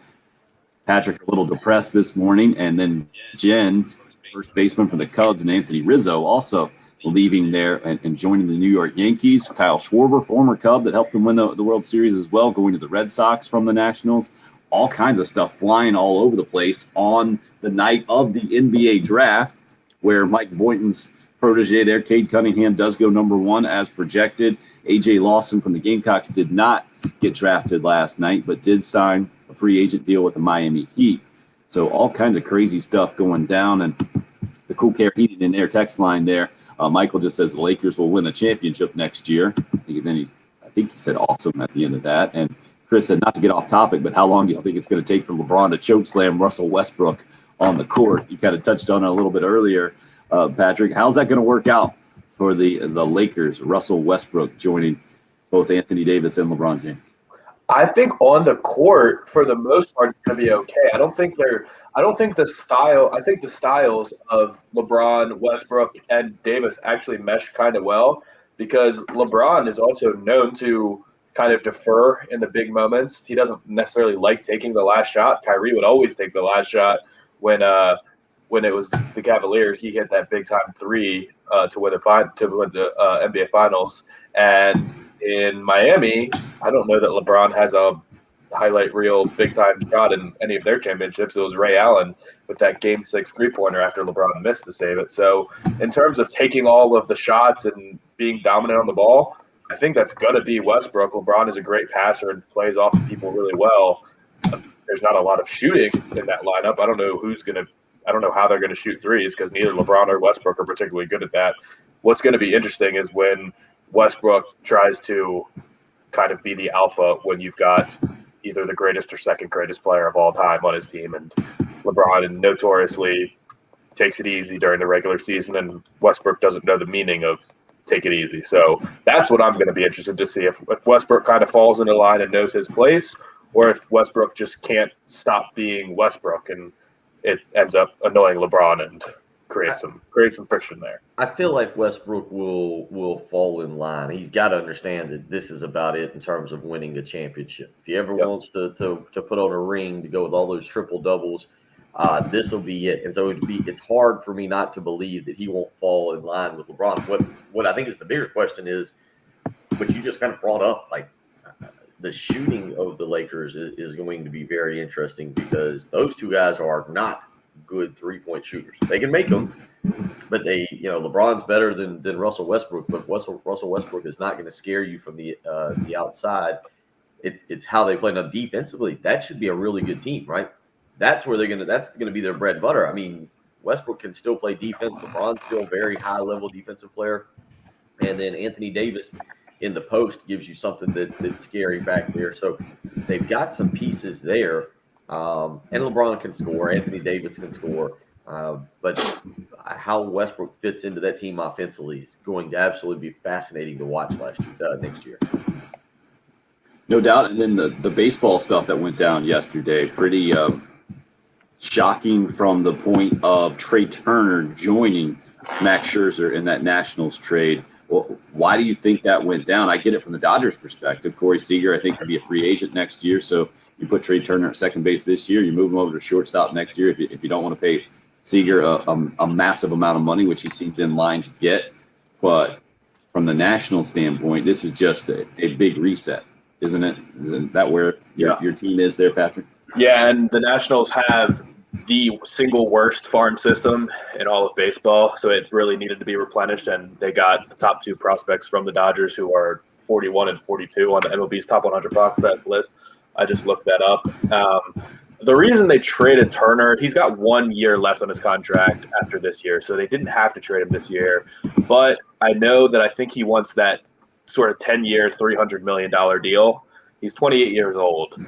Patrick a little depressed this morning. And then Jen, first baseman for the Cubs, and Anthony Rizzo also leaving there and joining the New York Yankees. Kyle Schwarber, former Cub that helped them win the World Series as well, going to the Red Sox from the Nationals. All kinds of stuff flying all over the place on the night of the NBA draft, where Mike Boynton's protege there, Cade Cunningham, does go number one as projected. A.J. Lawson from the Gamecocks did not get drafted last night, but did sign a free agent deal with the Miami Heat. So all kinds of crazy stuff going down. And the Cool Care Heating and Air text line there, Michael just says the Lakers will win the championship next year. I think he said awesome at the end of that. And Chris said, not to get off topic, but how long do you think it's going to take for LeBron to choke slam Russell Westbrook on the court? You kind of touched on it a little bit earlier, Patrick. How's that going to work out for the Lakers, Russell Westbrook joining both Anthony Davis and LeBron James? I think on the court, for the most part, it's going to be okay. I think the styles of LeBron, Westbrook, and Davis actually mesh kind of well, because LeBron is also known to kind of defer in the big moments. He doesn't necessarily like taking the last shot. Kyrie would always take the last shot when it was the Cavaliers. He hit that big time three to win the NBA Finals. And in Miami, I don't know that LeBron has a highlight reel big time shot in any of their championships. It was Ray Allen with that Game 6 3-pointer after LeBron missed to save it. So in terms of taking all of the shots and being dominant on the ball, I think that's going to be Westbrook. LeBron is a great passer and plays off of people really well. There's not a lot of shooting in that lineup. I don't know how they're going to shoot threes, because neither LeBron or Westbrook are particularly good at that. What's going to be interesting is when Westbrook tries to kind of be the alpha when you've got either the greatest or second greatest player of all time on his team. And LeBron notoriously takes it easy during the regular season, and Westbrook doesn't know the meaning of take it easy. So that's what I'm going to be interested to see, if Westbrook kind of falls into line and knows his place, or if Westbrook just can't stop being Westbrook and it ends up annoying LeBron and create some friction there. I feel like Westbrook will fall in line. He's got to understand that this is about it in terms of winning a championship. If he ever wants to put on a ring to go with all those triple doubles, this will be it. And so it's hard for me not to believe that he won't fall in line with LeBron. What I think is the bigger question is, what you just kind of brought up, like the shooting of the Lakers is going to be very interesting, because those two guys are not good 3-point shooters. They can make them, but LeBron's better than Russell Westbrook, but Russell Westbrook is not going to scare you from the outside. It's how they play. Now defensively, that should be a really good team, right? That's where that's going to be their bread and butter. I mean, Westbrook can still play defense. LeBron's still a very high level defensive player, and then Anthony Davis in the post gives you something that's scary back there. So they've got some pieces there. And LeBron can score. Anthony Davis can score. But how Westbrook fits into that team offensively is going to absolutely be fascinating to watch next year. No doubt. And then the baseball stuff that went down yesterday, pretty shocking from the point of Trey Turner joining Max Scherzer in that Nationals trade. Well, why do you think that went down? I get it from the Dodgers' perspective. Corey Seager, I think, could be a free agent next year. So you put Trey Turner at second base this year, you move him over to shortstop next year if you don't want to pay Seager a massive amount of money, which he seems in line to get. But from the national standpoint, this is just a big reset, isn't it? Isn't that where your team is there, Patrick? Yeah, and the Nationals have the single worst farm system in all of baseball, so it really needed to be replenished, and they got the top 2 prospects from the Dodgers, who are 41 and 42 on the MLB's top 100 prospect list. I just looked that up. The reason they traded Turner, he's got 1 year left on his contract after this year, so they didn't have to trade him this year. But I know that I think he wants that sort of 10-year, $300 million deal. He's 28 years old.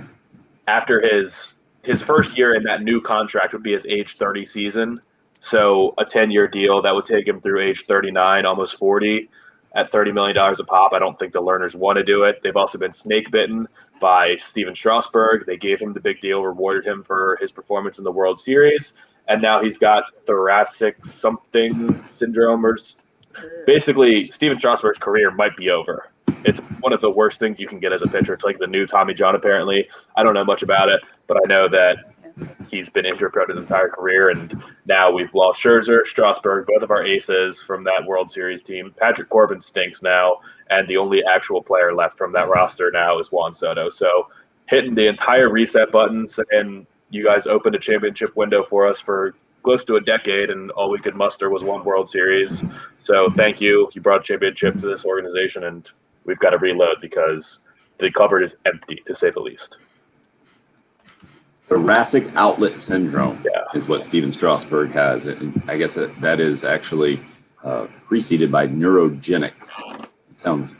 After his first year in that new contract would be his age 30 season. So a 10-year deal that would take him through age 39, almost 40, at $30 million a pop. I don't think the Lerners want to do it. They've also been snake bitten by Steven Strasburg. They gave him the big deal, rewarded him for his performance in the World Series, and now he's got thoracic something syndrome, or basically Steven Strasburg's career might be over. It's one of the worst things you can get as a pitcher. It's like the new Tommy John, apparently. I don't know much about it, but I know that he's been injured throughout his entire career, and now we've lost Scherzer, Strasburg, both of our aces from that World Series team. Patrick Corbin stinks now, and the only actual player left from that roster now is Juan Soto. So hitting the entire reset buttons, and you guys opened a championship window for us for close to a decade, and all we could muster was one World Series. So thank you. You brought a championship to this organization, and we've got to reload because the cupboard is empty, to say the least. Thoracic outlet syndrome is what Steven Strasburg has. And I guess that is actually preceded by neurogenic. It sounds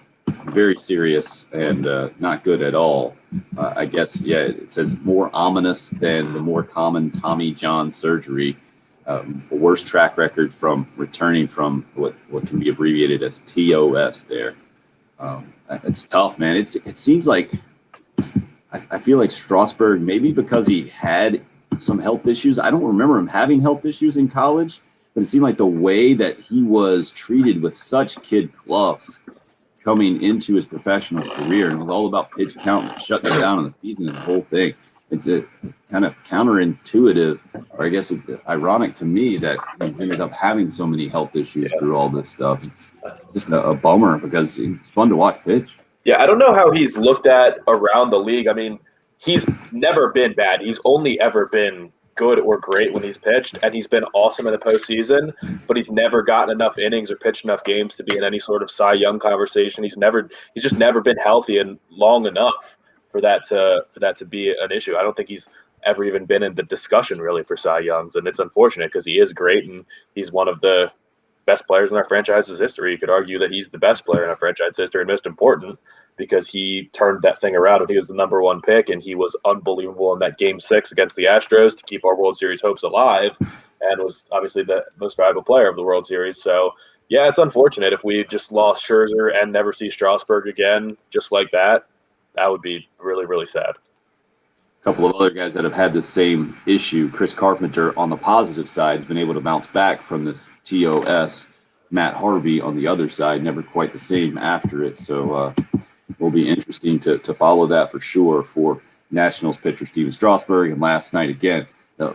very serious and not good at all. I guess, it says more ominous than the more common Tommy John surgery. Worst track record from returning from what can be abbreviated as TOS there. It's tough, man. It seems like I feel like Strasburg, maybe because he had some health issues. I don't remember him having health issues in college, but it seemed like the way that he was treated with such kid gloves coming into his professional career, and it was all about pitch count and shutting it down in the season and the whole thing. It's a kind of counterintuitive, or I guess it's ironic to me that he's ended up having so many health issues through all this stuff. It's just a bummer because it's fun to watch pitch. Yeah, I don't know how he's looked at around the league. I mean, he's never been bad. He's only ever been good or great when he's pitched, and he's been awesome in the postseason, but he's never gotten enough innings or pitched enough games to be in any sort of Cy Young conversation. He's just never been healthy and long enough for that to be an issue. I don't think he's ever even been in the discussion really for Cy Youngs, and it's unfortunate because he is great and he's one of the best players in our franchise's history. You could argue that he's the best player in our franchise history and most important because he turned that thing around and he was the number 1 pick, and he was unbelievable in that Game 6 against the Astros to keep our World Series hopes alive, and was obviously the most valuable player of the World Series. So, yeah, it's unfortunate if we just lost Scherzer and never see Strasburg again just like that. That would be really, really sad. A couple of other guys that have had the same issue. Chris Carpenter, on the positive side, has been able to bounce back from this TOS. Matt Harvey, on the other side, never quite the same after it. So it will be interesting to follow that for sure for Nationals pitcher Steven Strasburg. And last night, again,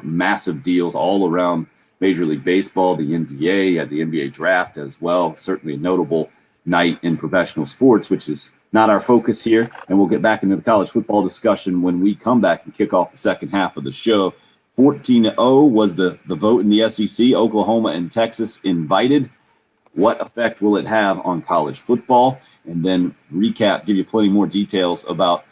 massive deals all around Major League Baseball, the NBA, the NBA draft as well. Certainly a notable night in professional sports, which is not our focus here. And we'll get back into the college football discussion when we come back and kick off the second half of the show. 14-0 was the vote in the SEC. Oklahoma and Texas invited. What effect will it have on college football? And then recap, give you plenty more details about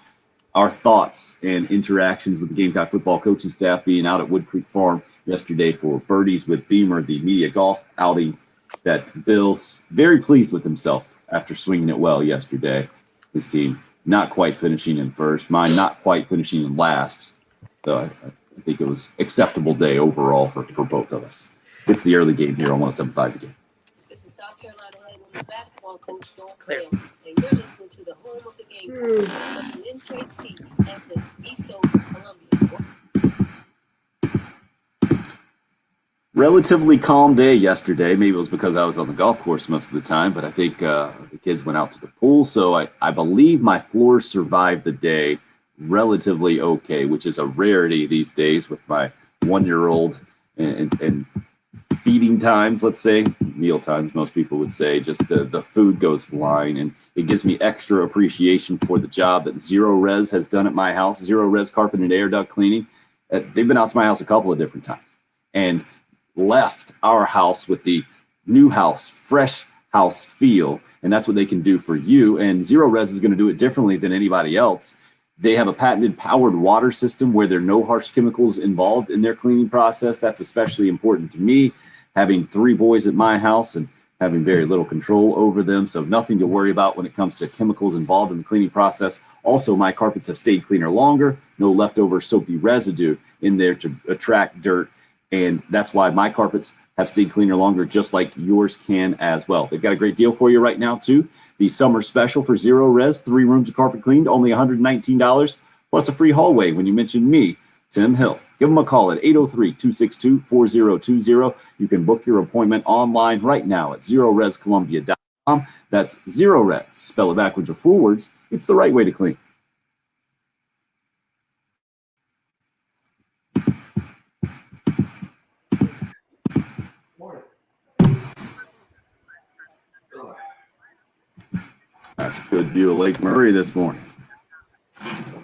our thoughts and interactions with the Gamecock football coaching staff being out at Wood Creek Farm yesterday for Birdies with Beamer, the media golf outing that Bill's very pleased with himself after swinging it well yesterday. His team not quite finishing in first, mine not quite finishing in last. So I think it was acceptable day overall for both of us. It's the early game here on 107.5 again. This is South Carolina head women's basketball coach Dawn Clear, and you're listening to the home of the game, WNKT at the East Coast, Columbia. Relatively calm day yesterday. Maybe it was because I was on the golf course most of the time, but I think the kids went out to the pool. So I believe my floor survived the day relatively okay, which is a rarity these days with my 1-year-old and feeding times, let's say, meal times, most people would say, just the food goes flying. And it gives me extra appreciation for the job that Zero Res has done at my house. Zero Res carpet and air duct cleaning. They've been out to my house a couple of different times. And left our house with the new house, fresh house feel, and that's what they can do for you. And Zero Res is going to do it differently than anybody else. They have a patented powered water system where there are no harsh chemicals involved in their cleaning process. That's especially important to me, having 3 boys at my house and having very little control over them. So nothing to worry about when it comes to chemicals involved in the cleaning process. Also, my carpets have stayed cleaner longer, no leftover soapy residue in there to attract dirt. And that's why my carpets have stayed cleaner longer, just like yours can as well. They've got a great deal for you right now, too. The summer special for Zero Res, 3 rooms of carpet cleaned, only $119, plus a free hallway when you mention me, Tim Hill. Give them a call at 803-262-4020. You can book your appointment online right now at ZeroResColumbia.com. That's Zero Res. Spell it backwards or forwards. It's the right way to clean. That's a good view of Lake Murray this morning.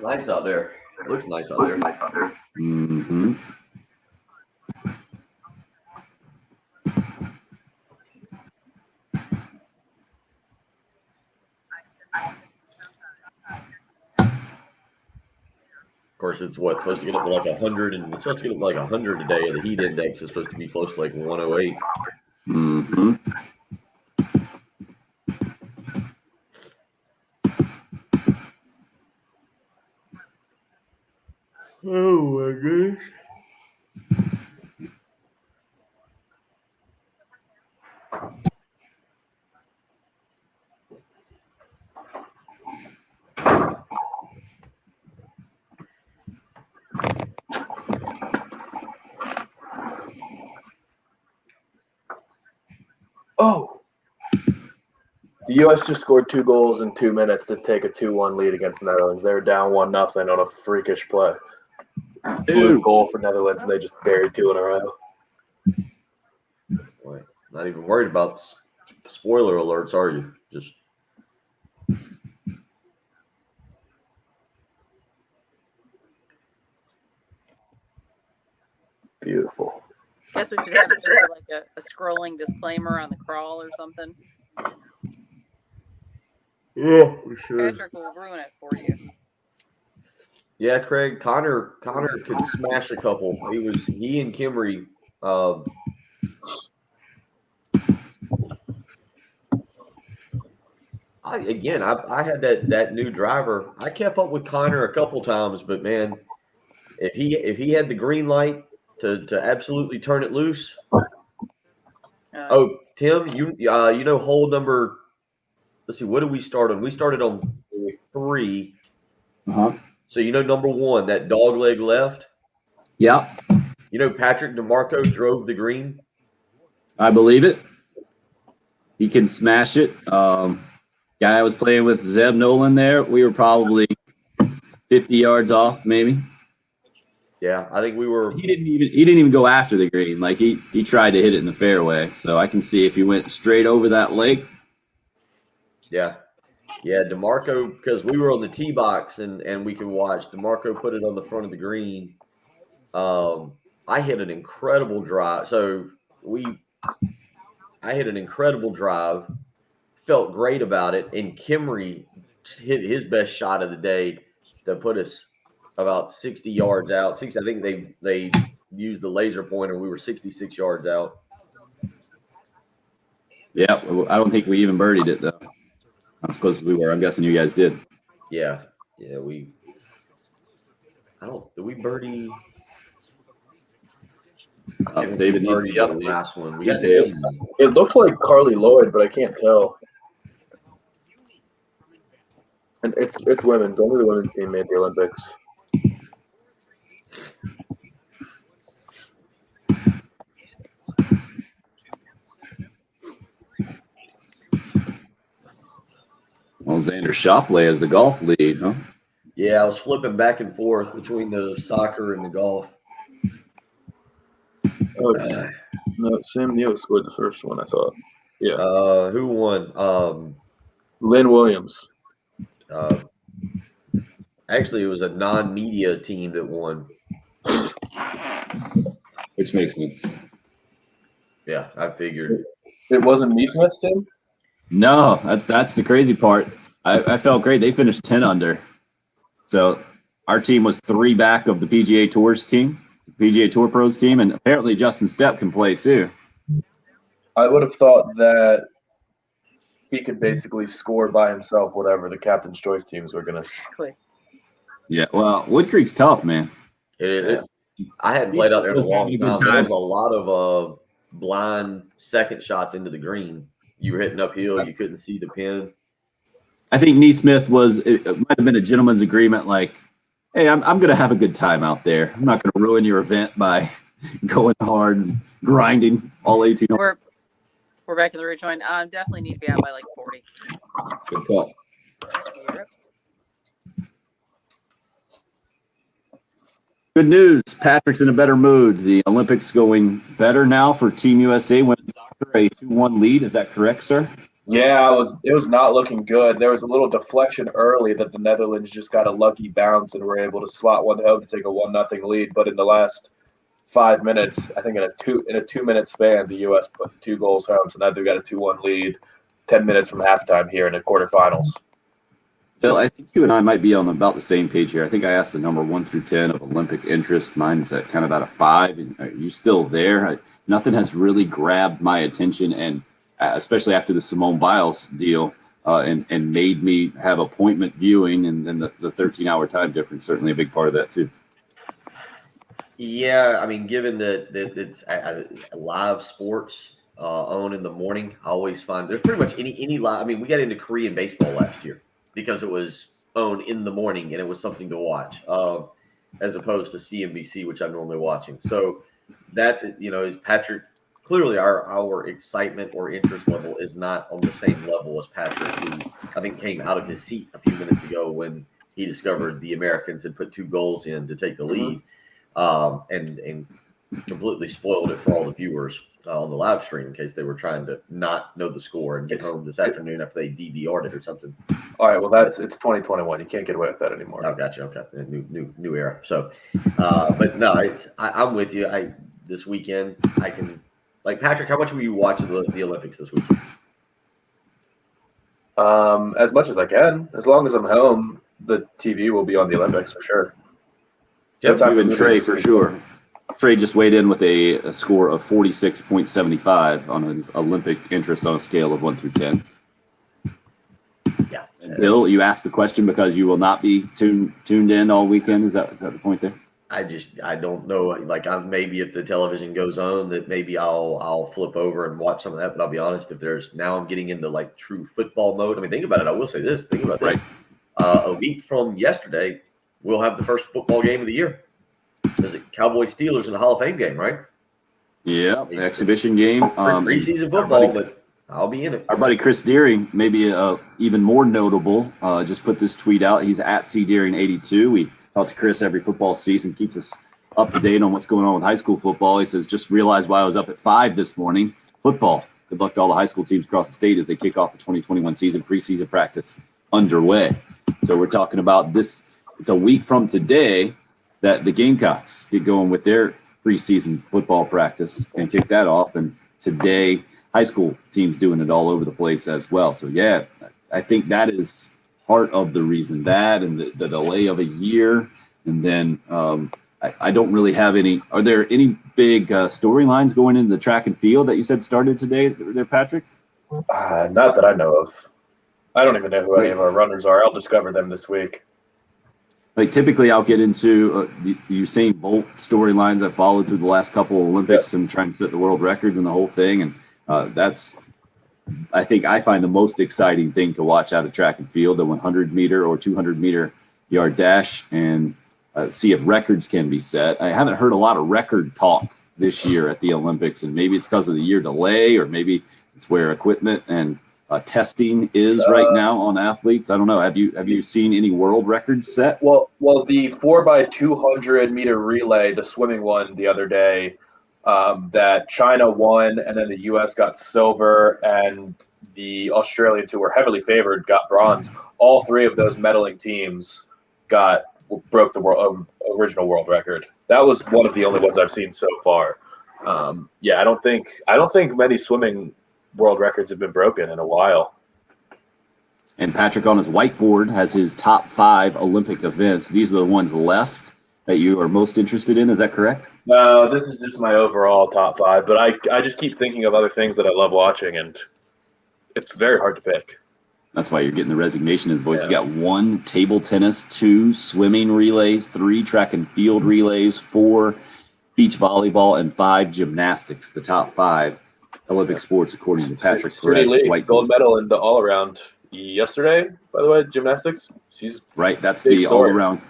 Nice out there. Looks nice out there. Mm-hmm. Of course, it's supposed to get up to like 100, and it's supposed to get up to like 100 today. The heat index is supposed to be close to like 108. Mm-hmm. Oh my goodness. Oh, the U.S. just scored 2 goals in 2 minutes to take a 2-1 lead against the Netherlands. They were down 1-0 on a freakish play. Fluke goal for Netherlands, and they just buried 2 in a row. Boy, not even worried about spoiler alerts, are you? Just Beautiful. Guess we should have just like a scrolling disclaimer on the crawl or something. yeah, we should. Patrick will ruin it for you. Yeah, Craig. Connor could smash a couple. He and Kimry. I had that new driver. I kept up with Connor a couple times, but man, if he had the green light to absolutely turn it loose. Oh, Tim, you know hole number. Let's see, what did we start on? We started on 3. Uh-huh. So you know number 1, that dog leg left. Yeah, You know Patrick DeMarco drove the green. I believe it. He can smash it. Guy I was playing with, Zeb Nolan there, we were probably 50 yards off, maybe. Yeah, I think we were. He didn't even go after the green. Like he tried to hit it in the fairway. So I can see if he went straight over that lake. Yeah, DeMarco, because we were on the tee box and we could watch. DeMarco put it on the front of the green. I hit an incredible drive. I hit an incredible drive. Felt great about it, and Kimry hit his best shot of the day to put us about 60 yards out. 60, I think they used the laser pointer. We were 66 yards out. Yeah, I don't think we even birdied it though. Not as close as we were. I'm guessing you guys did. Yeah, did we birdie? David needs Birdie the on the update. last one. We Details. It looks like Carly Lloyd, but I can't tell. And it's women's. Only the women's team made the Olympics. Well, Xander Schauffele has the golf lead, huh? Yeah, I was flipping back and forth between the soccer and the golf. Oh, no, Sam Neill scored the first one, I thought. Yeah. Who won? Lynn Williams. Actually, it was a non-media team that won. Which makes sense. Yeah, I figured. It wasn't Neesmith's team? No, that's the crazy part. I felt great. They finished 10 under. So our team was 3 back of the PGA Tours team, the PGA Tour Pros team, and apparently Justin Stepp can play too. I would have thought that he could basically score by himself whatever the captain's choice teams were going to. Exactly. Yeah, well, Wood Creek's tough, man. I hadn't played out there in a long He's having a time. good There time. was a lot of blind second shots into the green. You were hitting uphill. You couldn't see the pin. I think Neesmith it might have been a gentleman's agreement, like, hey, I'm going to have a good time out there. I'm not going to ruin your event by going hard and grinding all 18 holes. We're back in the rejoin. Definitely need to be out by like 40. Good call. Yep. Good news. Patrick's in a better mood. The Olympics going better now for Team USA women's soccer, a 2-1 lead. Is that correct, sir? Yeah, it was not looking good. There was a little deflection early that the Netherlands just got a lucky bounce and were able to slot one home to take a 1-0 lead. But in the last 5 minutes, I think in a 2-minute span, the U.S. put 2 goals home. So now they've got a 2-1 lead 10 minutes from halftime here in the quarterfinals. Bill, I think you and I might be on about the same page here. I think I asked the number 1 through 10 of Olympic interest. Mine's at kind of at a 5. And are you still there? Nothing has really grabbed my attention, and especially after the Simone Biles deal, and made me have appointment viewing, and then the 13-hour time difference, certainly a big part of that too. Yeah, I mean, given that it's live sports on in the morning, I always find there's pretty much any live. I mean, we got into Korean baseball last year because it was on in the morning and it was something to watch, as opposed to CNBC, which I'm normally watching. So that's it. Is Patrick clearly our excitement or interest level is not on the same level as Patrick, who I think came out of his seat a few minutes ago when he discovered the Americans had put 2 goals in to take the lead. And completely spoiled it for all the viewers on the live stream in case they were trying to not know the score and get home this afternoon after they DVR'd it or something. All right, well, it's 2021. You can't get away with that anymore. Oh, gotcha. Okay, new era. So, but no, I'm with you. This weekend I can, like, Patrick. How much will you watch the Olympics this weekend? As much as I can, as long as I'm home, the TV will be on the Olympics for sure. Yep, you and Trey for sure. Trey just weighed in with a score of 46.75 on his Olympic interest on a scale of 1 through 10. Yeah. And Bill, you asked the question because you will not be tuned in all weekend. Is that the point there? I don't know. Like, maybe if the television goes on, that maybe I'll flip over and watch some of that. But I'll be honest, now I'm getting into like true football mode. I mean, think about it. I will say this. Think about this. A week from yesterday, we'll have the first football game of the year. Is it Cowboys Steelers in the Hall of Fame game, right? Yeah, the exhibition game. Preseason football, but I'll be in it. Our buddy Chris Deering, maybe even more notable, just put this tweet out. He's at CDeering82. We talk to Chris every football season, keeps us up to date on what's going on with high school football. He says, just realized why I was up at 5 this morning. Football. Good luck to all the high school teams across the state as they kick off the 2021 season. Preseason practice underway. So we're talking about this. It's a week from today that the Gamecocks get going with their preseason football practice and kick that off. And today, high school teams doing it all over the place as well. So, yeah, I think that is part of the reason, that and the delay of a year. And then I don't really have any – are there any big storylines going into the track and field that you said started today there, Patrick? Not that I know of. I don't even know who any of our runners are. I'll discover them this week. Like typically, I'll get into the Usain Bolt storylines I followed through the last couple of Olympics and trying to set the world records and the whole thing. And I think I find the most exciting thing to watch out of track and field, the 100-meter or 200-meter yard dash, and see if records can be set. I haven't heard a lot of record talk this year at the Olympics, and maybe it's because of the year delay, or maybe it's where equipment and testing is right now on athletes. I don't know. Have you seen any world records set? Well, the 4x200 meter relay, the swimming one the other day, that China won, and then the U.S. got silver, and the Australians, who were heavily favored, got bronze. All three of those medaling teams broke the original world record. That was one of the only ones I've seen so far. I don't think many swimming world records have been broken in a while. And Patrick on his whiteboard has his top 5 Olympic events. These are the ones left that you are most interested in. Is that correct? No, this is just my overall top 5. But I just keep thinking of other things that I love watching, and it's very hard to pick. That's why you're getting the resignation in his voice. Yeah. You got 1 table tennis, 2 swimming relays, 3 track and field relays, 4 beach volleyball, and 5 gymnastics. The top 5 Olympic sports, according to Patrick Perez. Gold medal in the all-around yesterday, by the way, gymnastics. She's right. That's the all-around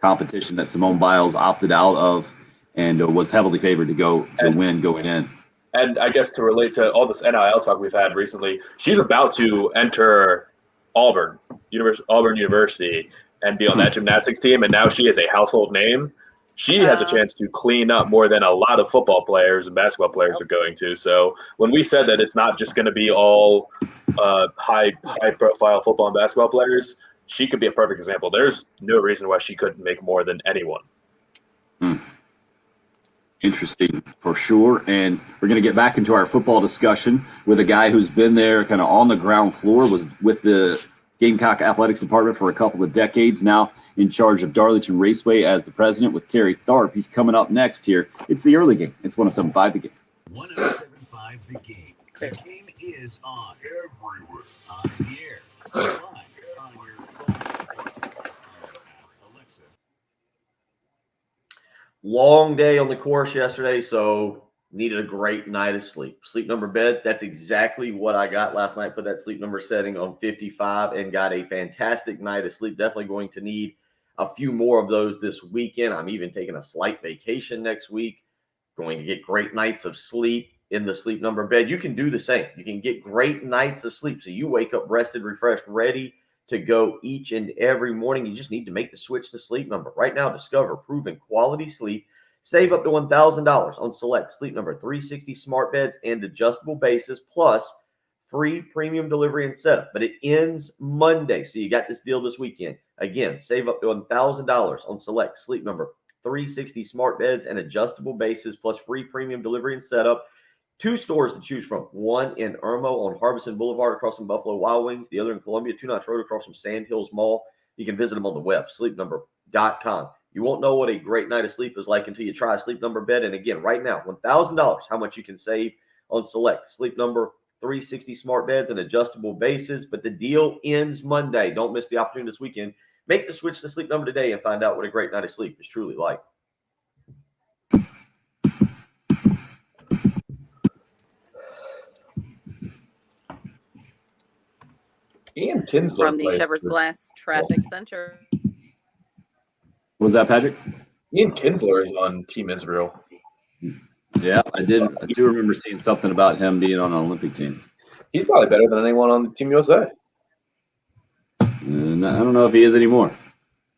competition that Simone Biles opted out of and was heavily favored to win going in. And I guess to relate to all this NIL talk we've had recently, she's about to enter Auburn University and be on that gymnastics team, and now she is a household name. She has a chance to clean up more than a lot of football players and basketball players are going to. So when we said that it's not just going to be all high-profile football and basketball players, she could be a perfect example. There's no reason why she couldn't make more than anyone. Interesting for sure. And we're going to get back into our football discussion with a guy who's been there kind of on the ground floor, was with the Gamecock Athletics Department for a couple of decades, now in charge of Darlington Raceway as the president with Kerry Tharp. He's coming up next here. It's the early game. It's 107.5 The Game. 107.5 The Game. The game is on everywhere. On the air. Live on your phone. Alexa. Long day on the course yesterday, so needed a great night of sleep. Sleep Number bed, that's exactly what I got last night. Put that Sleep Number setting on 55 and got a fantastic night of sleep. Definitely going to need a few more of those this weekend. I'm even taking a slight vacation next week. Going to get great nights of sleep in the Sleep Number bed. You can do the same. You can get great nights of sleep. So you wake up rested, refreshed, ready to go each and every morning. You just need to make the switch to Sleep Number. Right now, discover proven quality sleep. Save up to $1,000 on select Sleep Number 360 smart beds and adjustable bases, plus free premium delivery and setup. But it ends Monday, so you got this deal this weekend. Again, save up to $1,000 on select Sleep Number 360 smart beds and adjustable bases, plus free premium delivery and setup. 2 stores to choose from. One in Irmo on Harbison Boulevard across from Buffalo Wild Wings. The other in Columbia, 2 Notch Road across from Sand Hills Mall. You can visit them on the web, sleepnumber.com. You won't know what a great night of sleep is like until you try a Sleep Number bed. And again, right now, $1,000, how much you can save on select Sleep Number 360 smart beds and adjustable bases. But the deal ends Monday. Don't miss the opportunity this weekend. Make the switch to Sleep Number today and find out what a great night of sleep is truly like. Ian Kinsler From the Shepherd's Glass Traffic Center. What was that, Patrick? Ian Kinsler is on Team Israel. Yeah, I do remember seeing something about him being on an Olympic team. He's probably better than anyone on Team USA. And I don't know if he is anymore.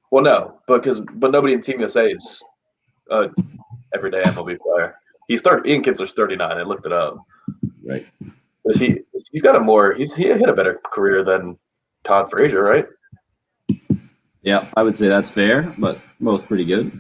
Well, no, but nobody in Team USA is everyday MLB player. Ian Kinsler's 39. I looked it up. Right. He's got he hit a better career than Todd Frazier, right? Yeah, I would say that's fair, but both pretty good.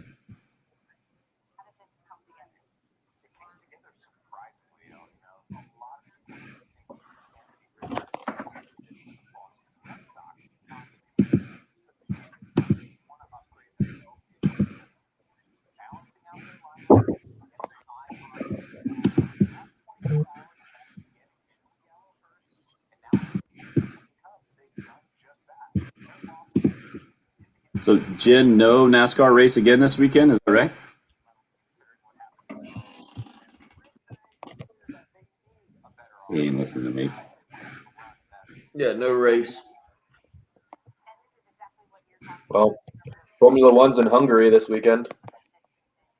So, Jen, no NASCAR race again this weekend, is that right? He ain't listening to me. Yeah, no race. Well, Formula One's in Hungary this weekend.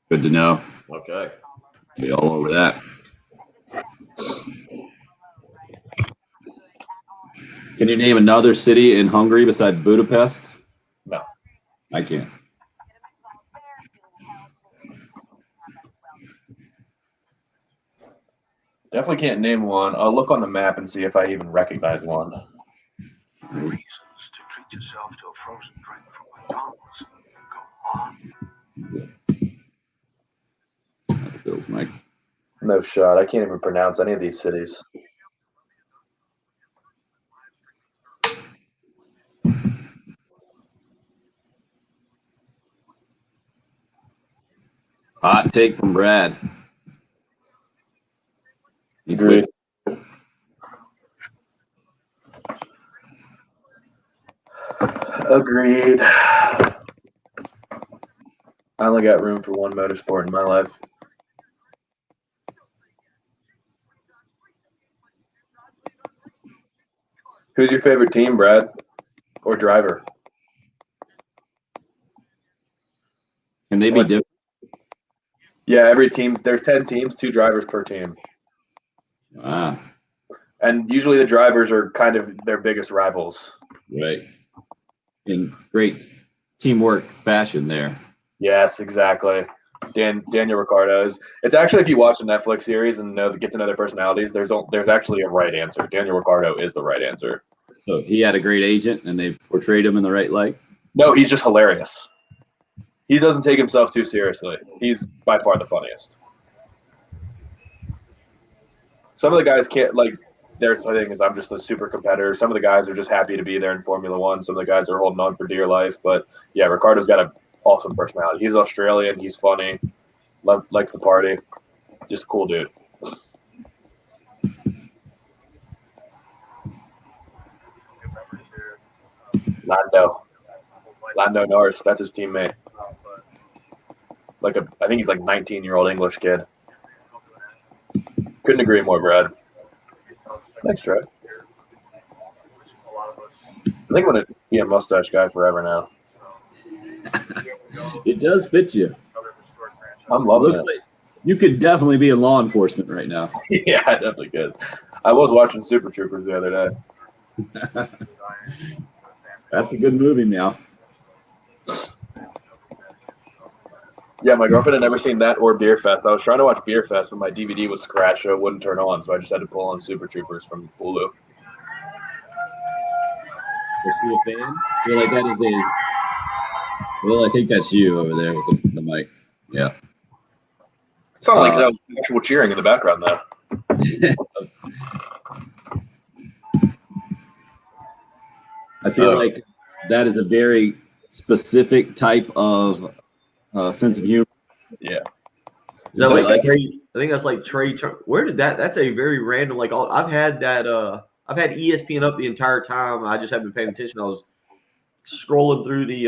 Good to know. Okay. Be all over that. Can you name another city in Hungary besides Budapest? No. I can't. Definitely can't name one. I'll look on the map and see if I even recognize one. Reasons to treat yourself to a frozen drink from McDonald's. Go on. That's Bill's mic. No shot. I can't even pronounce any of these cities. Hot take from Brad. He's Agreed. with Agreed. I only got room for one motorsport in my life. Who's your favorite team, Brad? Or driver? Can they be different? Yeah, every team. There's 10 teams, 2 drivers per team. Ah, And usually the drivers are kind of their biggest rivals. right. In great teamwork fashion there. Yes, exactly. Daniel Ricciardo is. It's actually, if you watch the Netflix series and get to know their personalities, there's actually a right answer. Daniel Ricciardo is the right answer. So he had a great agent and they portrayed him in the right light. No, he's just hilarious. He doesn't take himself too seriously. He's by far the funniest. Some of the guys can't, like, their thing is I'm just a super competitor. Some of the guys are just happy to be there in Formula One. Some of the guys are holding on for dear life. But yeah, Ricardo's got an awesome personality. He's Australian. He's funny. Likes to party. Just a cool dude. Lando Norris. That's his teammate. I think he's like 19-year-old English kid. Couldn't agree more, Brad. Thanks, Trev. I think I'm going to be a mustache guy forever now. It does fit you. I'm loving Looks it. like you could definitely be in law enforcement right now. Yeah, I definitely could. I was watching Super Troopers the other day. That's a good movie now. Yeah, my girlfriend had never seen that or Beer Fest. I was trying to watch Beer Fest, but my DVD was scratched, so it wouldn't turn on. So I just had to pull on Super Troopers from Hulu. Is she a fan? I feel like that is a. Well, I think that's you over there with the mic. Yeah. It sounded like that was actual cheering in the background, though. I feel like that is a very specific type of sense of humor. Yeah. Is that So like like it? Trey? I think that's like Trey. Where did that? That's a very random. Like I've had that. I've had ESPN up the entire time. I just haven't been paying attention. I was scrolling through the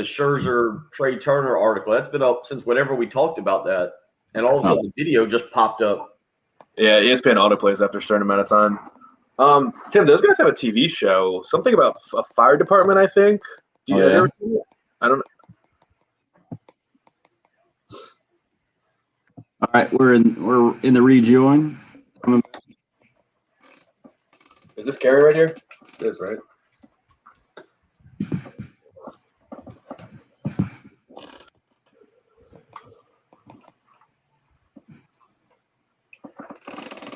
Scherzer Trey Turner article. That's been up since whenever we talked about that, and all of a sudden the video just popped up. Yeah, ESPN autoplays after a certain amount of time. Tim, those guys have a TV show. Something about a fire department, I think. Do you ever see it? I don't know. All right, we're in the rejoin. Is this Carrie right here? It is, right?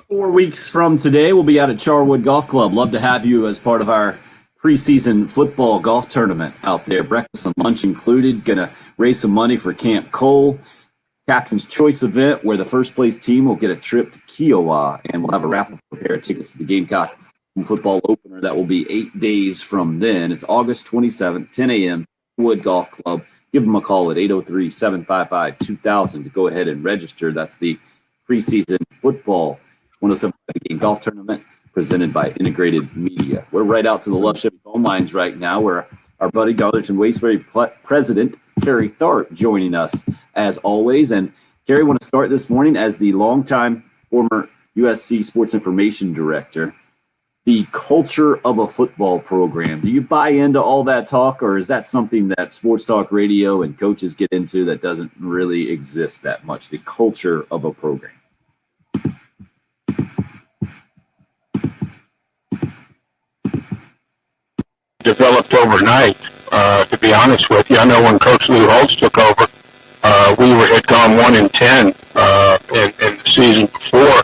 Four weeks from today, we'll be out at Charwood Golf Club. Love to have you as part of our preseason football golf tournament out there. Breakfast and lunch included. Gonna raise some money for Camp Cole. Captain's Choice event where the first place team will get a trip to Kiowa, and we'll have a raffle for a pair of tickets to the Gamecock football opener. That will be 8 days from then. It's August 27th, 10 a.m. Wood Golf Club. Give them a call at 803-755-2000 to go ahead and register. That's the preseason football 107 Game Golf Tournament presented by Integrated Media. We're right out to the Love Chevy phone lines right now where our buddy Darlington Wastebury President Kerry Tharp joining us as always. And Kerry, I want to start this morning as the longtime former USC Sports Information Director. The culture of a football program. Do you buy into all that talk, or is that something that sports talk radio and coaches get into that doesn't really exist that much? The culture of a program. Developed overnight, to be honest with you. I know when Coach Lou Holtz took over, we had gone 1-10 in the season before.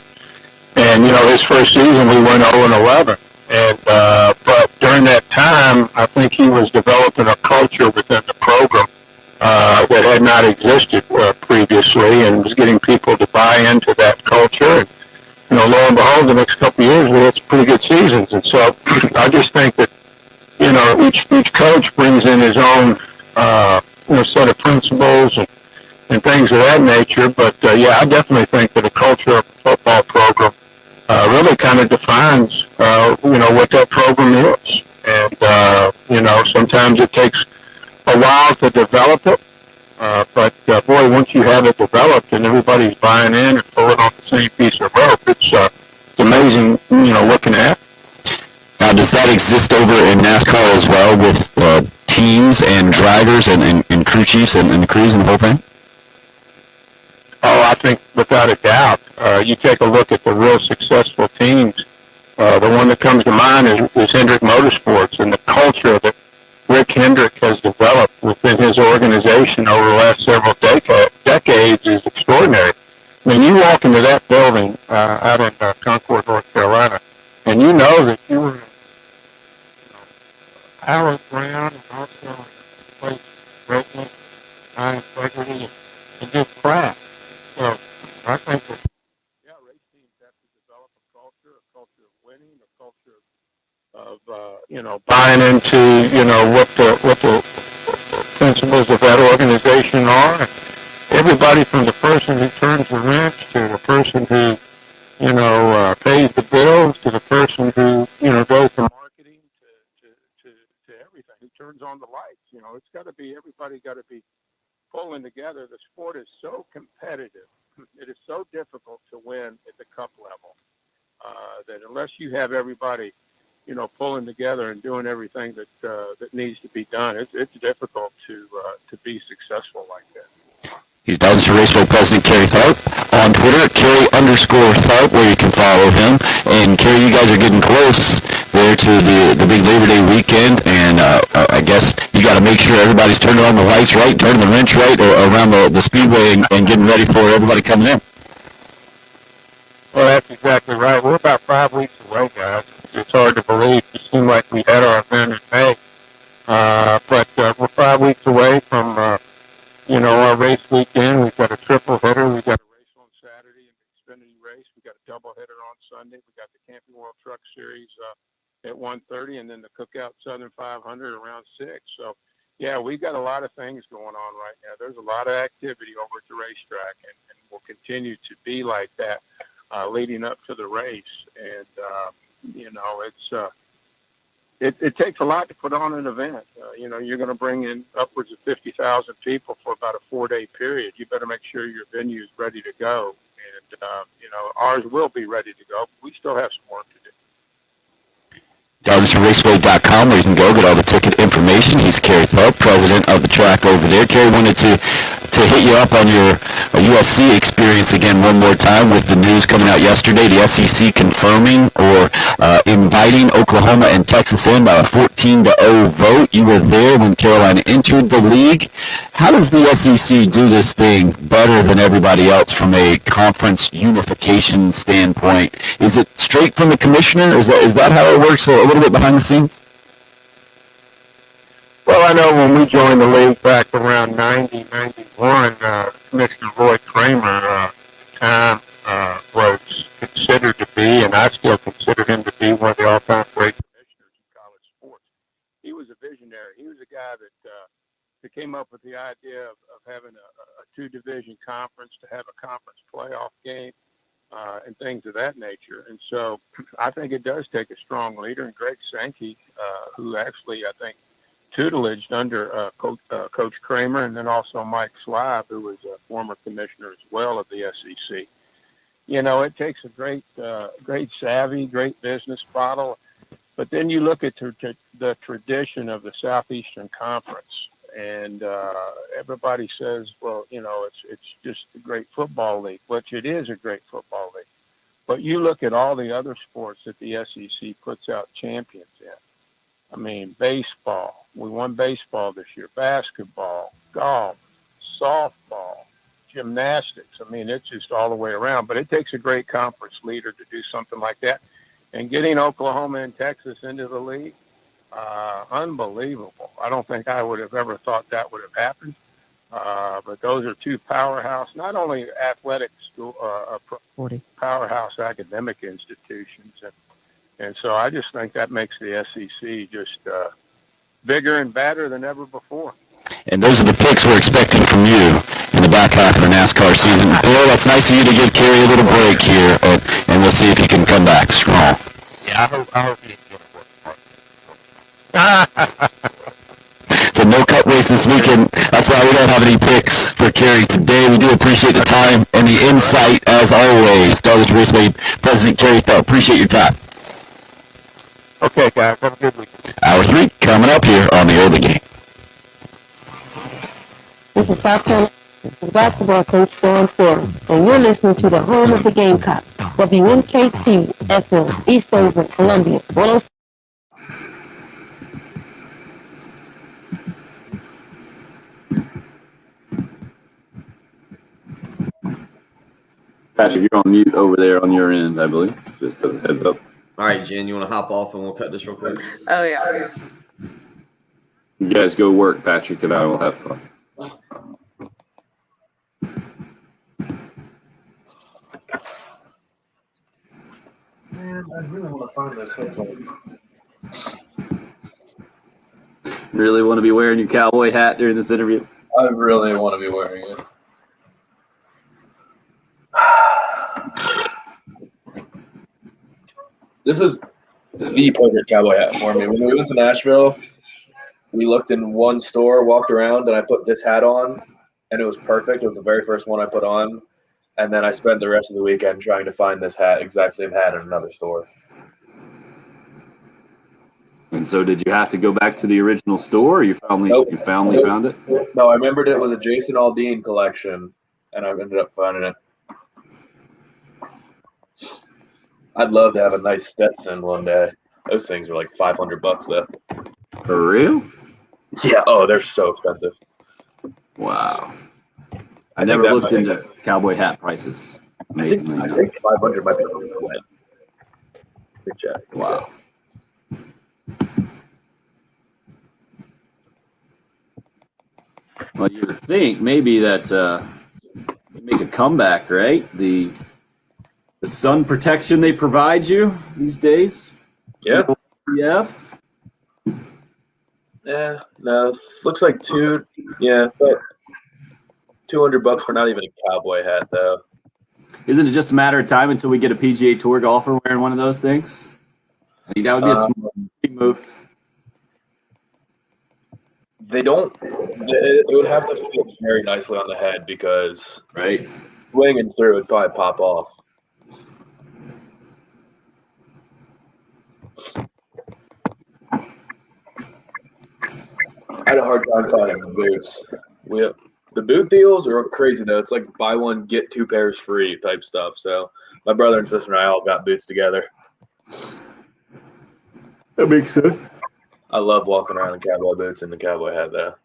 And, his first season, we went 0-11. And, but during that time, I think he was developing a culture within the program that had not existed previously, and was getting people to buy into that culture. And, lo and behold, the next couple of years, we had some pretty good seasons. And so I just think that, each coach brings in his own, set of principles and things of that nature. But, I definitely think that a culture of a football program really kind of defines, what that program is. And, sometimes it takes a while to develop it. But boy, once you have it developed and everybody's buying in and pulling on the same piece of rope, it's amazing, what can happen. Now, does that exist over in NASCAR as well with teams and drivers and crew chiefs and the crews and the whole thing? Oh, I think without a doubt. You take a look at the real successful teams. The one that comes to mind is Hendrick Motorsports, and the culture that Rick Hendrick has developed within his organization over the last several decades is extraordinary. I mean, you walk into that building out in Concord, North Carolina, and you know that you were Harold Brown and also in place greatness, high integrity, and just craft. So I think that race teams have to develop a culture of winning, a culture of buying into what the principles of that organization are. And everybody from the person who turns the wrench to the person who pays the bills to the person who goes to marketing to everything, who turns on the lights. It's got to be, everybody got to be pulling together. The sport is so competitive. It is so difficult to win at the cup level that unless you have everybody, pulling together and doing everything that needs to be done, it's difficult to be successful like that. He's Darlington Raceway President Kerry Tharp. On Twitter, Kerry_Tharp, where you can follow him. And Kerry, you guys are getting close there to the big Labor Day weekend, and I guess you got to make sure everybody's turning on the lights right, turning the wrench right around the speedway, and getting ready for everybody coming in. Well, that's exactly right. We're about 5 weeks away, guys. It's hard to believe. It seemed like we had our event in May. But we're 5 weeks away from, our race weekend. We've got a triple header. We've got a race on Saturday, an Xfinity race. We've got a double header on Sunday. We've got the Camping World Truck Series at 1:30, and then the Cookout Southern 500 around 6. So, yeah, we've got a lot of things going on right now. There's a lot of activity over at the racetrack, and will continue to be like that leading up to the race. And, it takes a lot to put on an event. You're going to bring in upwards of 50,000 people for about a 4-day period. You better make sure your venue is ready to go. And, ours will be ready to go. But we still have some work to do. DarlingtonRaceway.com, where you can go get all the ticket information. He's Kerry Tharp, president of the track over there. Kerry, wanted to hit you up on your USC experience again one more time with the news coming out yesterday. The SEC confirming or inviting Oklahoma and Texas in by a 14-0 vote. You were there when Carolina entered the league. How does the SEC do this thing better than everybody else from a conference unification standpoint? Is it straight from the commissioner? Is that how it works a little bit behind the scenes? Well, I know when we joined the league back around 90, 91, Commissioner Roy Kramer at the time was considered to be, and I still consider him to be, one of the all-time great commissioners in college sports. He was a visionary. He was a guy that came up with the idea of having a two-division conference, to have a conference playoff game, and things of that nature. And so I think it does take a strong leader, and Greg Sankey, who actually, I think, tutelage under Coach Kramer, and then also Mike Slav, who was a former commissioner as well of the SEC. You know, it takes a great savvy, great business model. But then you look at the tradition of the Southeastern Conference, and everybody says, well, you know, it's just a great football league, which it is a great football league. But you look at all the other sports that the SEC puts out champions in. I mean, baseball. We won baseball this year. Basketball, golf, softball, gymnastics. I mean, it's just all the way around. But it takes a great conference leader to do something like that. And getting Oklahoma and Texas into the league, unbelievable. I don't think I would have ever thought that would have happened. But those are two powerhouse, not only athletic school, powerhouse academic institutions. And so I just think that makes the SEC just bigger and badder than ever before. And those are the picks we're expecting from you in the back half of the NASCAR season. Bill, that's nice of you to give Kerry a little break here, and we'll see if he can come back strong. Yeah, I hope he can get a So no cut race this weekend. That's why we don't have any picks for Kerry today. We do appreciate the time and the insight as always. Starlage Raceway President Kerry Thel, appreciate your time. Okay, guys, have a good weekend. Hour 3 coming up here on the Early Game. This is South Carolina basketball coach Dawn Ford, and you're listening to the home of the Gamecocks, WNKT FM, Eastover, Columbia. 106. Patrick, you're on mute over there on your end, I believe. Just as a heads up. All right, Jen, you want to hop off and we'll cut this real quick? Oh, yeah. You guys go work, Patrick, and I will have fun. Man, I really want to find this headphone. Really want to be wearing your cowboy hat during this interview? I really want to be wearing it. This is the perfect cowboy hat for me. When we went to Nashville, we looked in one store, walked around, and I put this hat on, and it was perfect. It was the very first one I put on, and then I spent the rest of the weekend trying to find this hat, exact same hat, in another store. And so did you have to go back to the original store, or you finally found it? No, I remembered it was a Jason Aldean collection, and I ended up finding it. I'd love to have a nice Stetson one day. Those things are like $500 though. For real? Yeah. Oh, they're so expensive. Wow. I never looked into cowboy hat prices. I think 500 might be a little bit. Good check. Wow. Well, you would think maybe that they make a comeback, right? The sun protection they provide you these days. Yeah. Yeah. Yeah. No. Looks like but $200 for not even a cowboy hat though. Isn't it just a matter of time until we get a PGA Tour golfer wearing one of those things? I think that would be a smart move. They don't. It would have to fit very nicely on the head because swinging through would probably pop off. I had a hard time finding the boots. The boot deals are crazy though. It's like buy one get 2 pairs free type stuff. So my brother and sister and I all got boots together. That makes sense. I love walking around in cowboy boots and the cowboy hat though.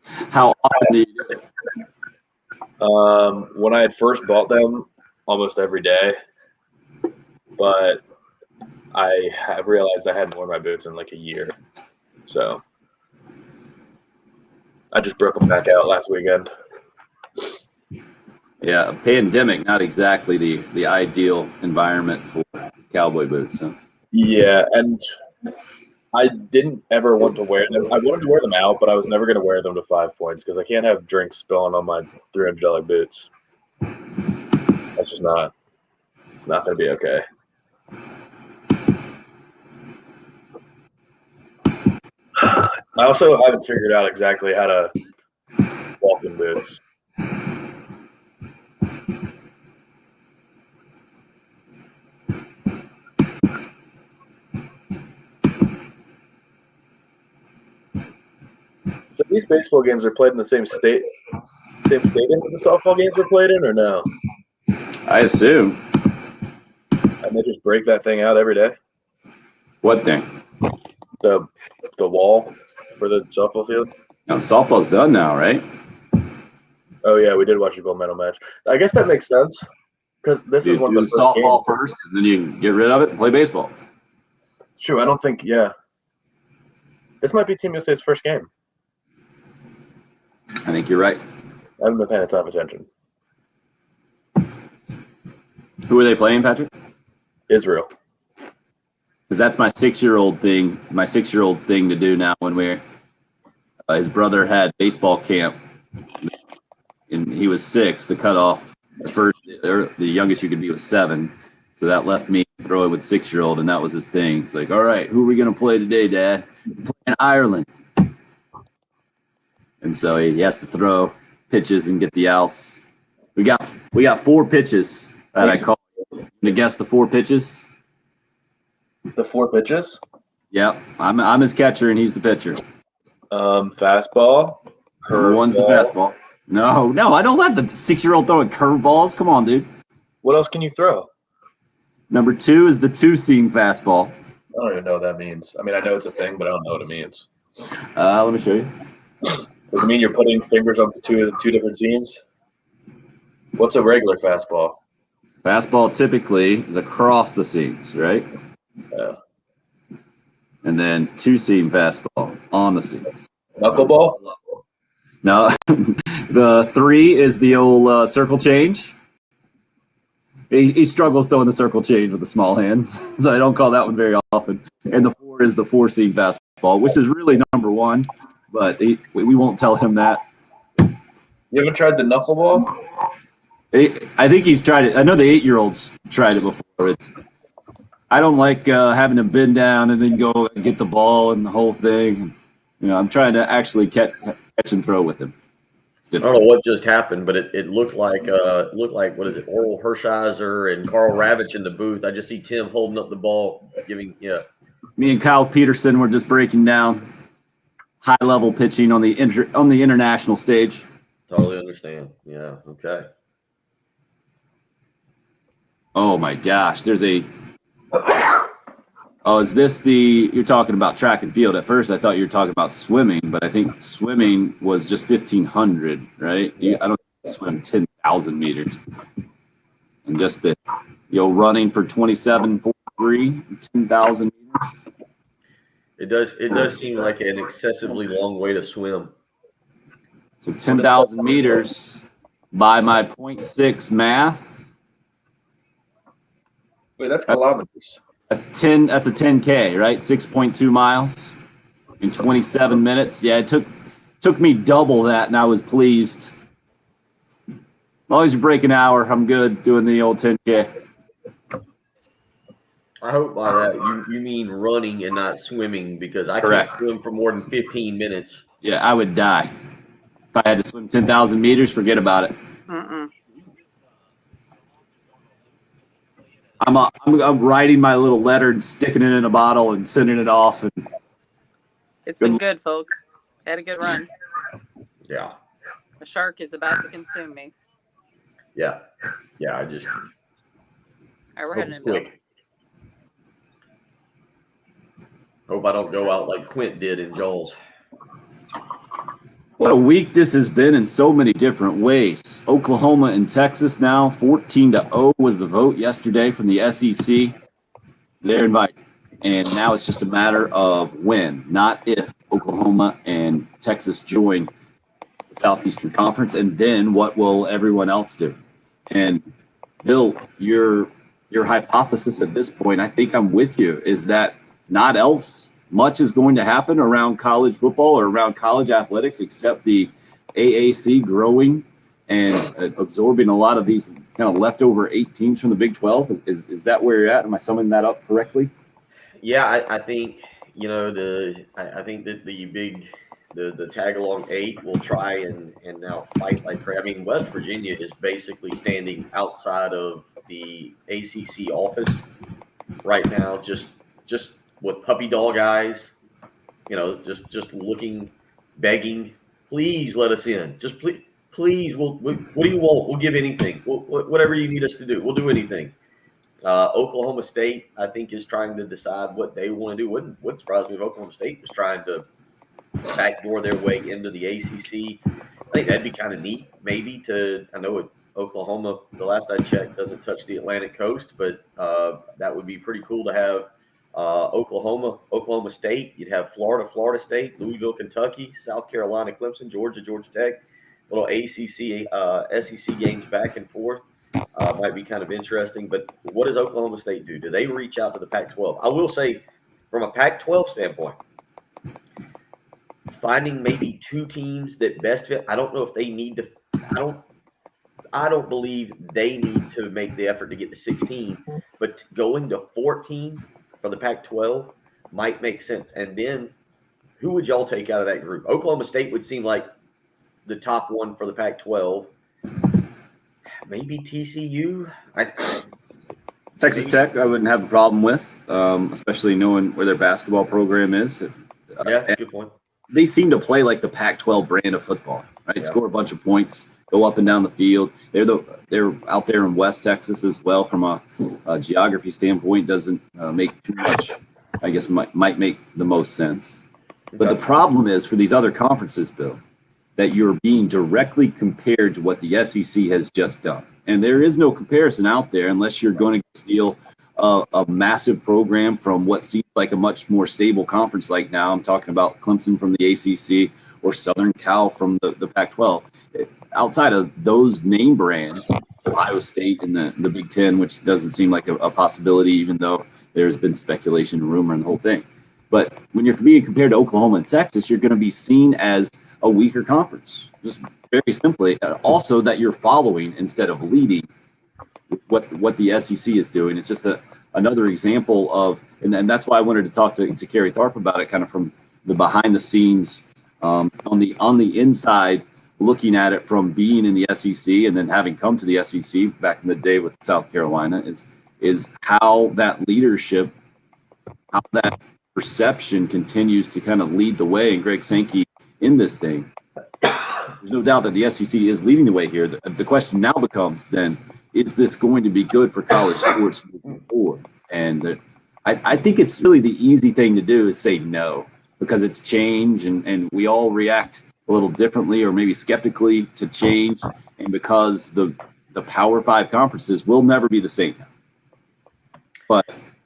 How often do you do it? When I had first bought them, almost every day. But I have realized I hadn't worn my boots in like a year. So I just broke them back out last weekend. Yeah, a pandemic, not exactly the ideal environment for cowboy boots. Huh? Yeah, and I didn't ever want to wear them. I wanted to wear them out, but I was never going to wear them to 5 Points because I can't have drinks spilling on my $300 boots. That's just not. It's not going to be okay. I also haven't figured out exactly how to walk in boots. So these baseball games are played in the same stadium that the softball games were played in, or no? I assume. And they just break that thing out every day. What thing? The wall for the softball field. Now, softball's done now, right? Oh yeah, we did watch a gold medal match. I guess that makes sense because this is one Do of the the first softball games. first, and then you can get rid of it and play baseball. True, I don't think. Yeah, this might be Team USA's first game. I think you're right. I haven't been paying a ton of attention. Who are they playing, Patrick? Israel. Because that's my 6-year-old thing. My 6-year-old's thing to do now. When we're his brother had baseball camp, and he was 6. The cutoff, the youngest you could be was 7. So that left me throwing with 6-year-old, and that was his thing. It's like, all right, who are we gonna play today, Dad? We're playing Ireland. And so he has to throw pitches and get the outs. We got 4 pitches that I call. To guess the 4 pitches. The 4 pitches. Yep, I'm his catcher and he's the pitcher. Fastball. Number 1's the fastball. No, I don't let the 6-year-old throw curveballs. Come on, dude. What else can you throw? Number 2 is the 2-seam fastball. I don't even know what that means. I mean, I know it's a thing, but I don't know what it means. Let me show you. Does it mean you're putting fingers on two different seams? What's a regular fastball? Fastball typically is across the seams, right? Yeah. And then 2-seam fastball on the seams. Knuckleball? No, the 3 is the old circle change. He struggles throwing the circle change with the small hands, so I don't call that one very often. And the 4 is the 4-seam fastball, which is really number 1, but we won't tell him that. You ever tried the knuckleball? I think he's tried it. I know the 8-year-olds tried it before. I don't like having to bend down and then go and get the ball and the whole thing. You know, I'm trying to actually catch and throw with him. I don't know what just happened, but it looked like what is it, Oral Hershiser and Carl Ravitch in the booth. I just see Tim holding up the ball, Me and Kyle Peterson were just breaking down high level pitching on the international stage. Totally understand. Yeah. Okay. Oh my gosh, there's a. Oh, is this you're talking about track and field? At first, I thought you were talking about swimming, but I think swimming was just 1,500, right? I don't swim 10,000 meters. And just running for 27.43, 10,000 meters. It does seem like an excessively long way to swim. So 10,000 meters by my 0.6 math. Wait, that's kilometers. That's a 10K, right? 6.2 miles in 27 minutes. Yeah, it took me double that, and I was pleased. As long as you break an hour, I'm good doing the old 10K. I hope by that you mean running and not swimming, because I can't swim for more than 15 minutes. Yeah, I would die. If I had to swim 10,000 meters, forget about it. I'm writing my little letter and sticking it in a bottle and sending it off. And it's been good, folks. Had a good run. Yeah. A shark is about to consume me. Yeah. All right, we're heading in quick. Hope I don't go out like Quint did in Joel's. What a week this has been in so many different ways. Oklahoma and Texas now 14-0 was the vote yesterday from the SEC. They're invited. And now it's just a matter of when, not if, Oklahoma and Texas join the Southeastern Conference. And then what will everyone else do? And Bill, your hypothesis at this point, I think I'm with you, is that not else much is going to happen around college football or around college athletics, except the AAC growing and absorbing a lot of these kind of leftover 8 teams from the Big 12. Is that where you're at? Am I summing that up correctly? Yeah, I think I think that the tag along 8 will try and now fight like crazy. I mean, West Virginia is basically standing outside of the ACC office right now, just with puppy dog eyes, just looking, begging, please let us in. Just please. What do you want? We'll give anything. Whatever you need us to do, we'll do anything. Oklahoma State, I think, is trying to decide what they want to do. Wouldn't surprise me if Oklahoma State was trying to backdoor their way into the ACC. I think that'd be kind of neat, maybe. I know Oklahoma, the last I checked, doesn't touch the Atlantic coast, but that would be pretty cool to have. Oklahoma State. You'd have Florida State, Louisville, Kentucky, South Carolina, Clemson, Georgia Tech. Little ACC, SEC games back and forth. Might be kind of interesting. But what does Oklahoma State do? Do they reach out to the Pac-12? I will say, from a Pac-12 standpoint, finding maybe 2 teams that best fit. I don't know if they need to. I don't believe they need to make the effort to get to 16, but going to 14 for the Pac-12 might make sense. And then, who would y'all take out of that group? Oklahoma State would seem like the top one for the Pac-12. Maybe TCU. Texas Tech, I wouldn't have a problem with, especially knowing where their basketball program is. Yeah, good point. They seem to play like the Pac-12 brand of football, right? Yeah. Score a bunch of points, go up and down the field. They're out there in West Texas as well. From a geography standpoint, doesn't make too much. I guess might make the most sense. But the problem is for these other conferences, Bill, that you're being directly compared to what the SEC has just done. And there is no comparison out there unless you're going to steal a massive program from what seems like a much more stable conference like now. I'm talking about Clemson from the ACC or Southern Cal from the Pac-12. Outside of those name brands, Ohio State in the Big Ten, which doesn't seem like a possibility, even though there's been speculation and rumor and the whole thing. But when you're being compared to Oklahoma and Texas, you're going to be seen as a weaker conference, just very simply. Also, that you're following instead of leading what the SEC is doing. It's just another example of, and that's why I wanted to talk to Kerry Tharp about it, kind of from the behind the scenes, on the inside, looking at it from being in the SEC and then having come to the SEC back in the day with South Carolina, is how that leadership, how that perception continues to kind of lead the way. And Greg Sankey in this thing, there's no doubt that the SEC is leading the way here. The question now becomes then, is this going to be good for college sports moving forward? And I think it's really the easy thing to do is say no, because it's change and we all react a little differently or maybe skeptically to change. And because the Power 5 conferences will never be the same. But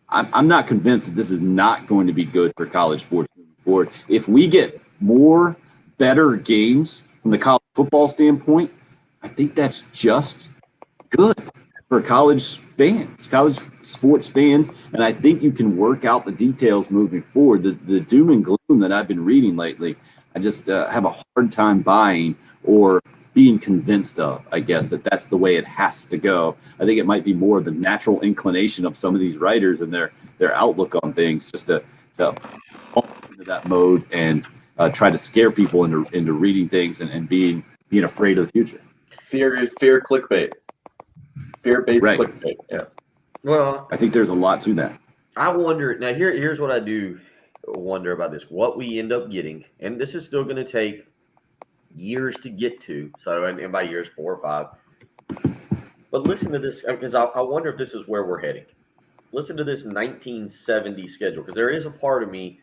I'm not convinced that this is not going to be good for college sports moving forward. If we get more better games from the college football standpoint, I think that's just good for college fans, college sports fans. And I think you can work out the details moving forward. The doom and gloom that I've been reading lately, I just have a hard time buying or being convinced of, I guess, that's the way it has to go. I think it might be more of the natural inclination of some of these writers and their outlook on things, just to fall into that mode and try to scare people into reading things and being afraid of the future. Fear clickbait. Fear-based clickbait. Yeah. Well, I think there's a lot to that. I wonder now. Here's what I do wonder about this. What we end up getting, and this is still going to take years to get to. So, and by years, 4 or 5. But listen to this, because I wonder if this is where we're heading. Listen to this 1970 schedule, because there is a part of me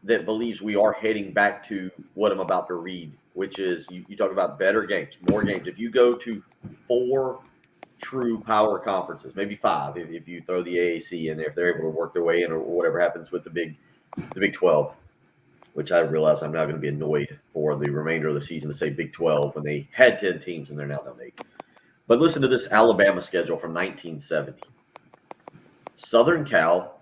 that believes we are heading back to what I'm about to read, which is you talk about better games, more games. If you go to 4 true power conferences, maybe 5, if you throw the AAC in there, if they're able to work their way in, or whatever happens with the Big 12, which I realize I'm now going to be annoyed for the remainder of the season to say Big 12 when they had 10 teams and they're now down to 8. But listen to this Alabama schedule from 1970. Southern Cal,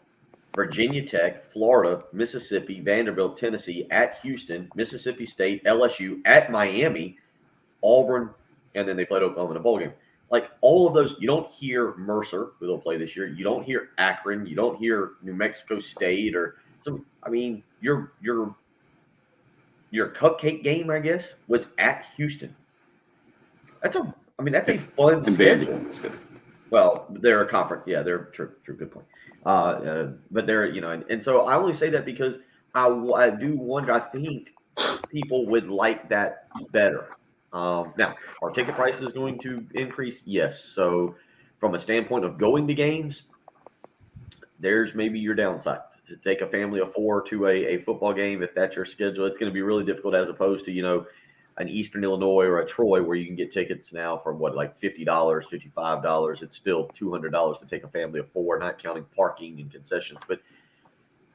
Virginia Tech, Florida, Mississippi, Vanderbilt, Tennessee, at Houston, Mississippi State, LSU, at Miami, Auburn, and then they played Oklahoma in a bowl game. Like all of those, you don't hear Mercer, who they'll play this year. You don't hear Akron. You don't hear New Mexico State or So I mean, your cupcake game, I guess, was at Houston. That's a fun And schedule. Vandy. That's good. Well, they're a conference. Yeah, they're true. Good point. But they're, and so I only say that because I do wonder. I think people would like that better. Now, are ticket prices going to increase? Yes. So, from a standpoint of going to games, there's maybe your downside. To take a family of four to a football game, if that's your schedule, it's going to be really difficult as opposed to, an Eastern Illinois or a Troy where you can get tickets now for like $50, $55. It's still $200 to take a family of four, not counting parking and concessions. But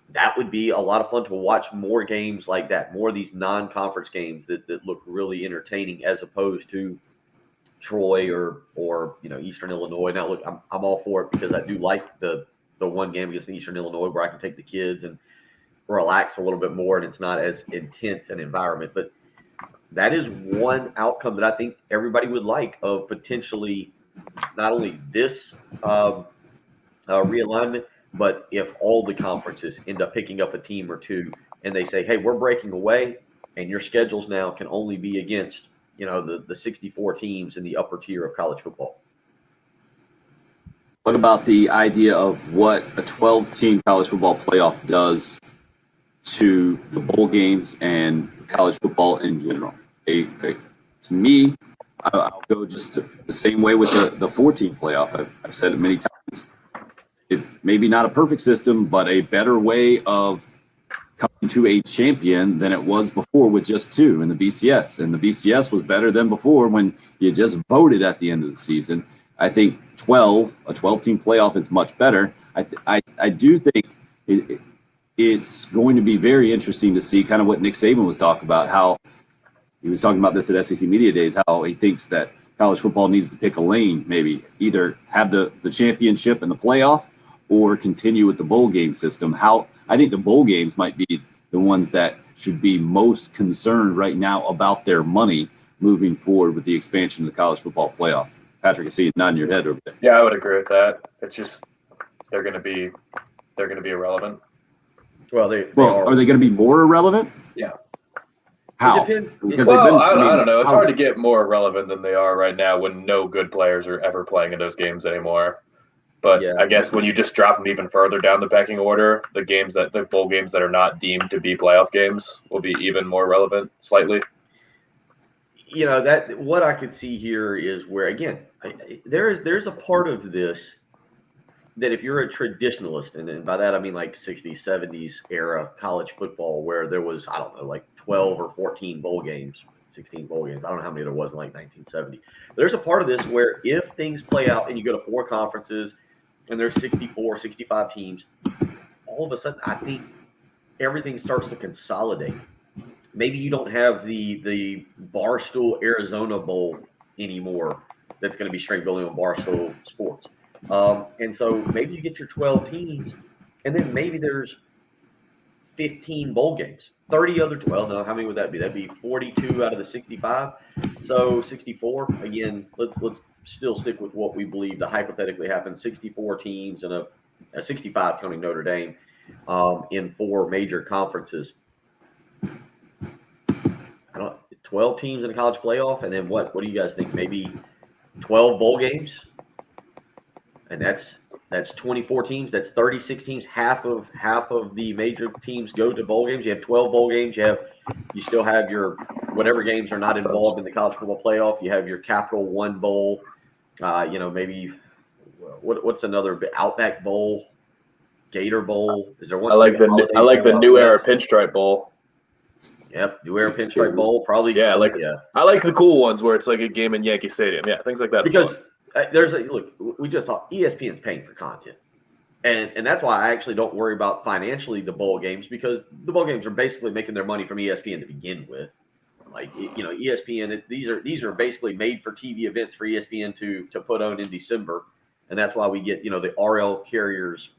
that would be a lot of fun to watch more games like that, more of these non-conference games that look really entertaining as opposed to Troy or Eastern Illinois. Now, look, I'm all for it because I do like the one game against Eastern Illinois where I can take the kids and relax a little bit more, and it's not as intense an environment. But that is one outcome that I think everybody would like of potentially not only this realignment, but if all the conferences end up picking up a team or two and they say, hey, we're breaking away and your schedules now can only be against, the 64 teams in the upper tier of college football. What about the idea of what a 12-team college football playoff does to the bowl games and college football in general? To me, I'll go just the same way with the 14 playoff. I've said it many times. It maybe not a perfect system, but a better way of coming to a champion than it was before with just two in the BCS. And the BCS was better than before when you just voted at the end of the season. I think a 12-team playoff is much better. I do think it's going to be very interesting to see kind of what Nick Saban was talking about, how he was talking about this at SEC Media Days, how he thinks that college football needs to pick a lane, maybe either have the championship and the playoff or continue with the bowl game system. I think the bowl games might be the ones that should be most concerned right now about their money moving forward with the expansion of the college football playoff. Patrick, I see you nodding your head over there. Yeah, I would agree with that. It's just they're going to be irrelevant. Well, are they going to be more irrelevant? Yeah. How? Because I don't know. It's hard to get more irrelevant than they are right now when no good players are ever playing in those games anymore. But yeah. I guess when you just drop them even further down the pecking order, the bowl games that are not deemed to be playoff games will be even more relevant slightly. That what I could see here is where, again, there's a part of this that if you're a traditionalist, and by that I mean like 60s, 70s era college football where there was, I don't know, like 12 or 14 bowl games, 16 bowl games. I don't know how many there was in like 1970. There's a part of this where if things play out and you go to four conferences and there's 64, 65 teams, all of a sudden I think everything starts to consolidate. Maybe you don't have the Barstool Arizona Bowl anymore that's going to be straight building on Barstool Sports. And so maybe you get your 12 teams, and then maybe there's 15 bowl games, 30 other. Well, no, how many would that be? That'd be 42 out of the 65. So 64. Again, let's still stick with what we believe to hypothetically happen. 64 teams and a 65 counting Notre Dame in four major conferences. 12 teams in a college playoff, and then what do you guys think? Maybe 12 bowl games, and that's 24 teams. That's 36 teams. Half of the major teams go to bowl games. You have 12 bowl games. You still have your whatever games are not involved in the college football playoff. You have your Capital One Bowl. Maybe what's another Outback Bowl, Gator Bowl? Is there one? I like the New Era Pinstripe Bowl. Yep, New Era Pinstripe Bowl, probably. Yeah, I like the cool ones where it's like a game in Yankee Stadium. Yeah, things like that. Because we just saw ESPN's paying for content, and that's why I actually don't worry about financially the bowl games, because the bowl games are basically making their money from ESPN to begin with. Like ESPN, these are basically made for TV events for ESPN to put on in December, and that's why we get the RL Carriers.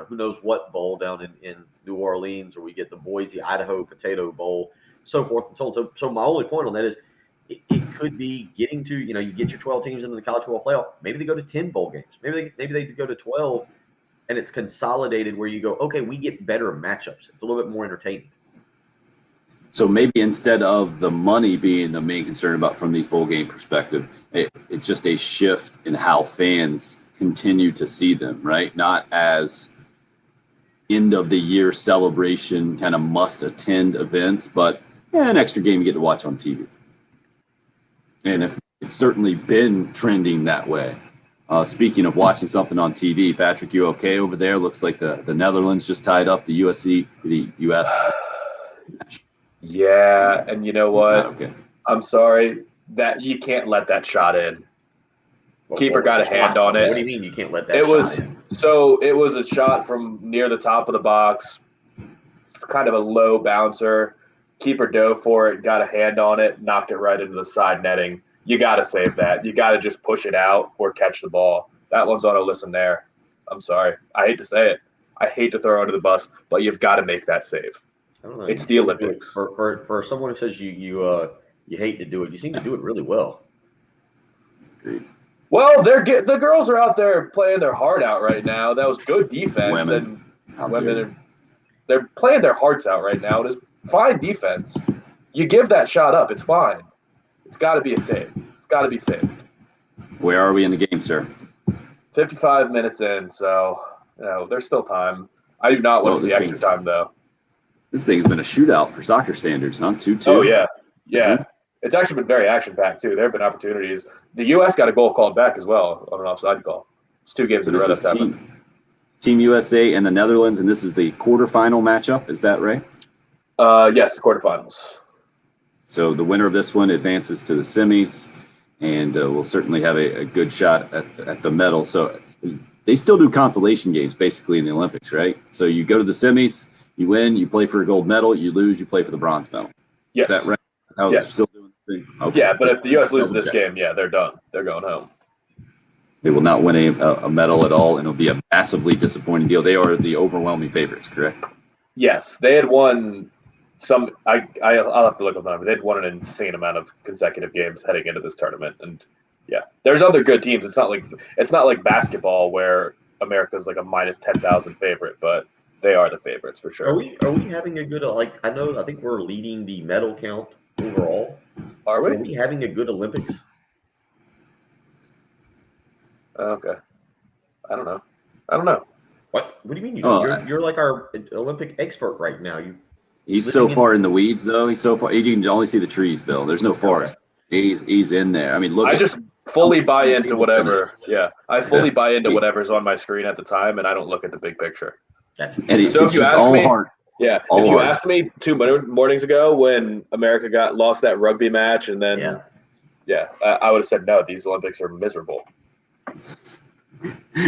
Who knows what bowl down in New Orleans, or we get the Boise, Idaho Potato Bowl, so forth and so on. So my only point on that is it could be getting to, you get your 12 teams into the college football playoff. Maybe they go to 10 bowl games. Maybe they go to 12, and it's consolidated where you go, okay, we get better matchups. It's a little bit more entertaining. So maybe instead of the money being the main concern about from these bowl game perspective, it's just a shift in how fans continue to see them, right? Not as end of the year celebration kind of must attend events, but an extra game you get to watch on TV. And if it's certainly been trending that way. Speaking of watching something on TV, Patrick, you okay over there? Looks like the Netherlands just tied up the US. Yeah, and you know what? Okay. I'm sorry that you can't let that shot in. Keeper got a hand on it. What do you mean you can't let that It shot was in? so it was a shot from near the top of the box, kind of a low bouncer. Keeper dove for it, got a hand on it, knocked it right into the side netting. You got to save that. You got to just push it out or catch the ball. That one's on a listen there. I'm sorry. I hate to say it. I hate to throw it under the bus, but you've got to make that save. I don't know. It's the Olympics. For someone who says you hate to do it, you seem to do it really well. Well, the girls are out there playing their heart out right now. That was good defense, they're playing their hearts out right now. It is fine defense. You give that shot up, it's fine. It's got to be a save. It's got to be saved. Where are we in the game, sir? 55 minutes in, so there's still time. I do not want to see extra time though. This thing's been a shootout for soccer standards, huh? 2-2. Oh, yeah. It's actually been very action-packed, too. There have been opportunities. The U.S. got a goal called back as well on an offside call. It's 2 games in a row that's happened. Team USA and the Netherlands, and this is the quarterfinal matchup. Is that right? Yes, the quarterfinals. So the winner of this one advances to the semis, and will certainly have a good shot at the medal. So they still do consolation games, basically, in the Olympics, right? So you go to the semis, you win, you play for a gold medal, you lose, you play for the bronze medal. Yes. Is that right? They're still doing the thing? Okay. Yeah, but if the U.S. loses this game, they're done. They're going home. They will not win a medal at all, and it'll be a massively disappointing deal. They are the overwhelming favorites, correct? Yes, they had won some. I'll have to look up the number. They'd won an insane amount of consecutive games heading into this tournament, and there's other good teams. It's not like basketball where America's like a minus 10,000 favorite, but they are the favorites for sure. Are we having a good I think we're leading the medal count overall. Are we? Are we having a good Olympics? Okay. I don't know. What do you mean? You're like our Olympic expert right now. He's so far in the weeds, though. He's so far. You can only see the trees, Bill. There's no forest. He's in there. I mean, look. I just fully buy into whatever. Yeah, I fully buy into whatever's on my screen at the time, and I don't look at the big picture. So if you ask me, if you asked me 2 mornings ago when America lost that rugby match, and then I would have said no. These Olympics are miserable.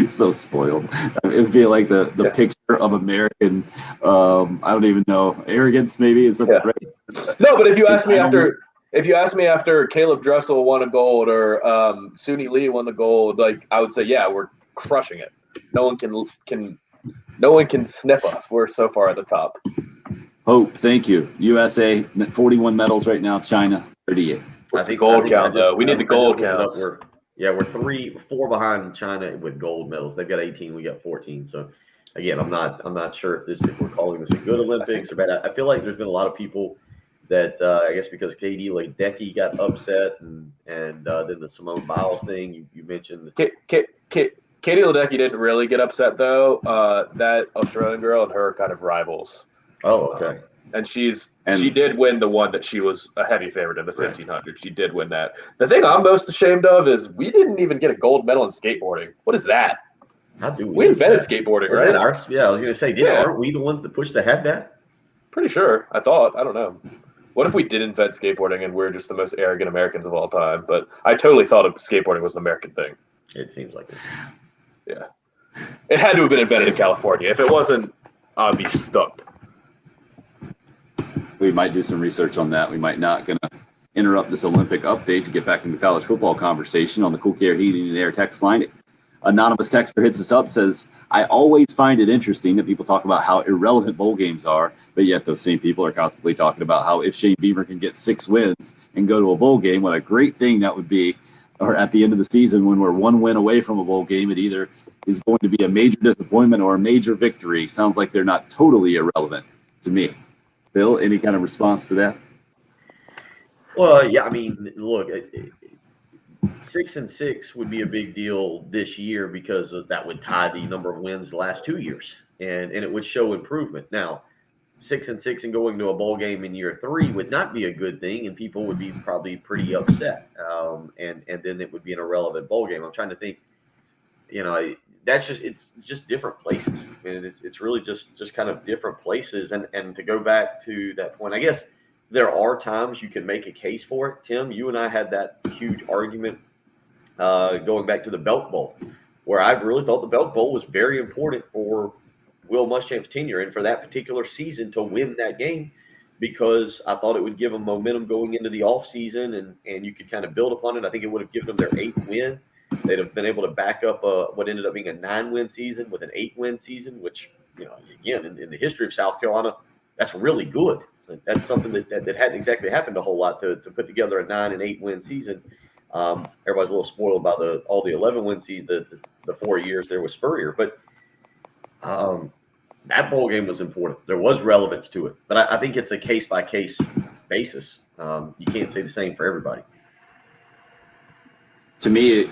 So spoiled. It would be like the picture of American. I don't even know, arrogance. Maybe is that right? No, but if you ask me after Caleb Dressel won a gold or Suni Lee won the gold, like I would say, we're crushing it. No one can sniff us. We're so far at the top. Hope, thank you. USA 41 medals right now. China 38. What's the gold count though? We need the gold count. We're 4 behind China with gold medals. They've got 18, we got 14. So again, I'm not sure if we're calling this a good Olympics or bad. I feel like there's been a lot of people that I guess because Katie Ledecky got upset and then the Simone Biles thing you mentioned. Katie Ledecky didn't really get upset though. That Australian girl and her are kind of rivals. Oh, okay. And she did win the one that she was a heavy favorite in the 1500. She did win that. The thing I'm most ashamed of is we didn't even get a gold medal in skateboarding. What is that? How do we invented skateboarding, right? I was going to say, aren't we the ones that pushed to have that? Pretty sure. I thought. I don't know. What if we did invent skateboarding and we're just the most arrogant Americans of all time? But I totally thought skateboarding was an American thing. It seems like it. Yeah. It had to have been invented in California. If it wasn't, I'd be stumped. We might do some research on that. We might not. Going to interrupt this Olympic update to get back into college football conversation on the Cool Care Heating and Air text line. Anonymous texter hits us up, says, I always find it interesting that people talk about how irrelevant bowl games are, but yet those same people are constantly talking about how if Shane Beamer can get 6 wins and go to a bowl game, what a great thing that would be. Or at the end of the season when we're 1 win away from a bowl game, it either is going to be a major disappointment or a major victory. Sounds like they're not totally irrelevant to me. Bill, any kind of response to that? Well, yeah, I mean, look, 6-6 would be a big deal this year because that would tie the number of wins the last 2 years, and it would show improvement. Now, 6-6 and going to a bowl game in year 3 would not be a good thing, and people would be probably pretty upset. And then it would be an irrelevant bowl game. I'm trying to think. It's just different places. I mean, it's really just kind of different places. And to go back to that point, I guess there are times you can make a case for it. Tim, you and I had that huge argument going back to the Belk Bowl, where I really thought the Belk Bowl was very important for Will Muschamp's tenure and for that particular season to win that game, because I thought it would give them momentum going into the offseason, and you could kind of build upon it. I think it would have given them their 8th win. They'd have been able to back up what ended up being a 9-win season with an 8-win season, which, again, in the history of South Carolina, that's really good. That's something that hadn't exactly happened a whole lot to put together a 9 and 8-win season. Everybody's a little spoiled by all the 11-win season, the 4 years there with Spurrier. But that bowl game was important. There was relevance to it. But I think it's a case-by-case basis. You can't say the same for everybody. To me,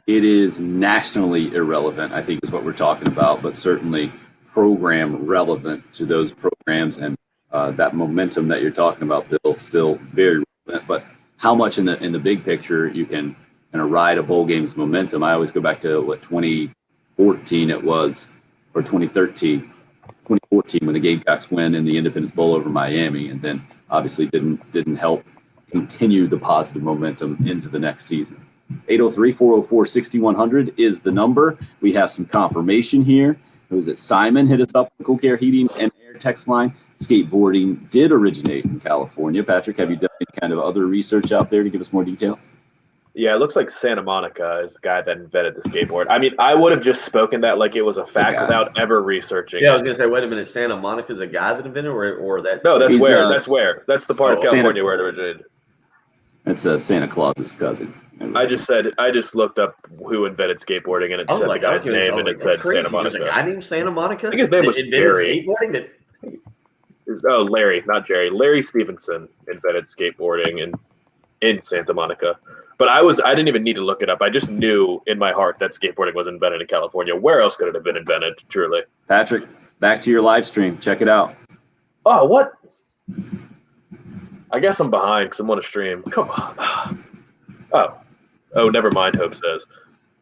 it is nationally irrelevant, I think is what we're talking about, but certainly program relevant to those programs, and that momentum that you're talking about, Bill, still very relevant. But how much in the big picture you can kind of ride a bowl game's momentum? I always go back to what 2014 it was, or 2013, 2014 when the Gamecocks win in the Independence Bowl over Miami, and then obviously didn't help continue the positive momentum into the next season. 803-404-6100 is the number. We have some confirmation here. It was that Simon hit us up with Cool Care Heating and Air text line. Skateboarding did originate in California. Patrick, have you done any kind of other research out there to give us more details? Yeah, it looks like Santa Monica is the guy that invented the skateboard. I mean, I would have just spoken that like it was a fact without ever researching. Yeah, I was going to say, wait a minute, Santa Monica's a guy that invented, or that? No, that's where. That's the part of California where it originated. It's Santa Claus's cousin. I just looked up who invented skateboarding, and it said the guy's name, and it said Santa Monica. There's a guy named Santa Monica? I think his name was Jerry. Oh, Larry, not Jerry. Larry Stevenson invented skateboarding in Santa Monica. But I didn't even need to look it up. I just knew in my heart that skateboarding was invented in California. Where else could it have been invented, truly? Patrick, back to your live stream. Check it out. Oh, what? I guess I'm behind because I'm on a stream. Come on. Oh, never mind, Hope says.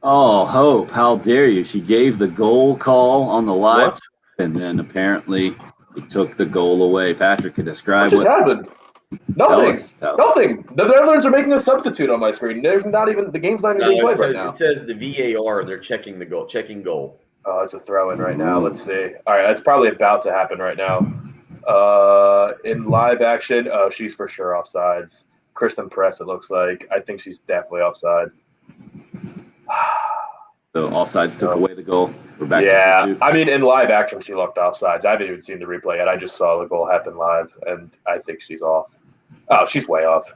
Oh, Hope, how dare you? She gave the goal call on the live, and then apparently he took the goal away. Patrick could describe what just happened. Nothing. Nothing. The Netherlands are making a substitute on my screen. There's not even the game's not even being played right now. It says the VAR. They're checking the goal. Checking goal. Oh, it's a throw in right now. Let's see. All right, that's probably about to happen right now. In live action, she's for sure offsides. Kristen Press, it looks like. I think she's definitely offside. So offsides took away the goal. We're back to 2-2. I mean, in live action, she looked offsides. I haven't even seen the replay yet. I just saw the goal happen live, and I think she's off. Oh, she's way off.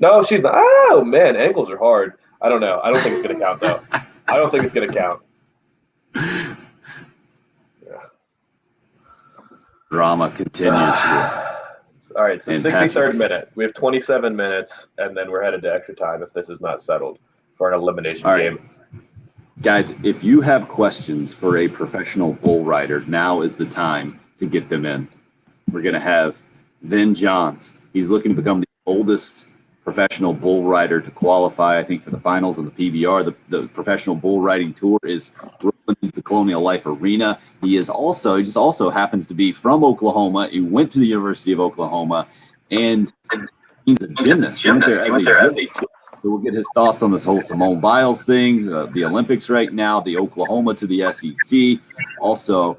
No, she's not. Oh, man, ankles are hard. I don't know. I don't think it's going to count, though. I don't think it's going to count. Yeah. Drama continues here. All right, so 63rd minute. We have 27 minutes, and then we're headed to extra time if this is not settled for an elimination game. Guys, if you have questions for a professional bull rider, now is the time to get them in. We're going to have Vin Johns. He's looking to become the oldest professional bull rider to qualify, I think, for the finals of the PBR. The professional bull riding tour is rolling into the Colonial Life Arena. He just also happens to be from Oklahoma. He went to the University of Oklahoma, and he's a gymnast. He went there as a gymnast. So we'll get his thoughts on this whole Simone Biles thing, the Olympics right now, the Oklahoma to the SEC. Also,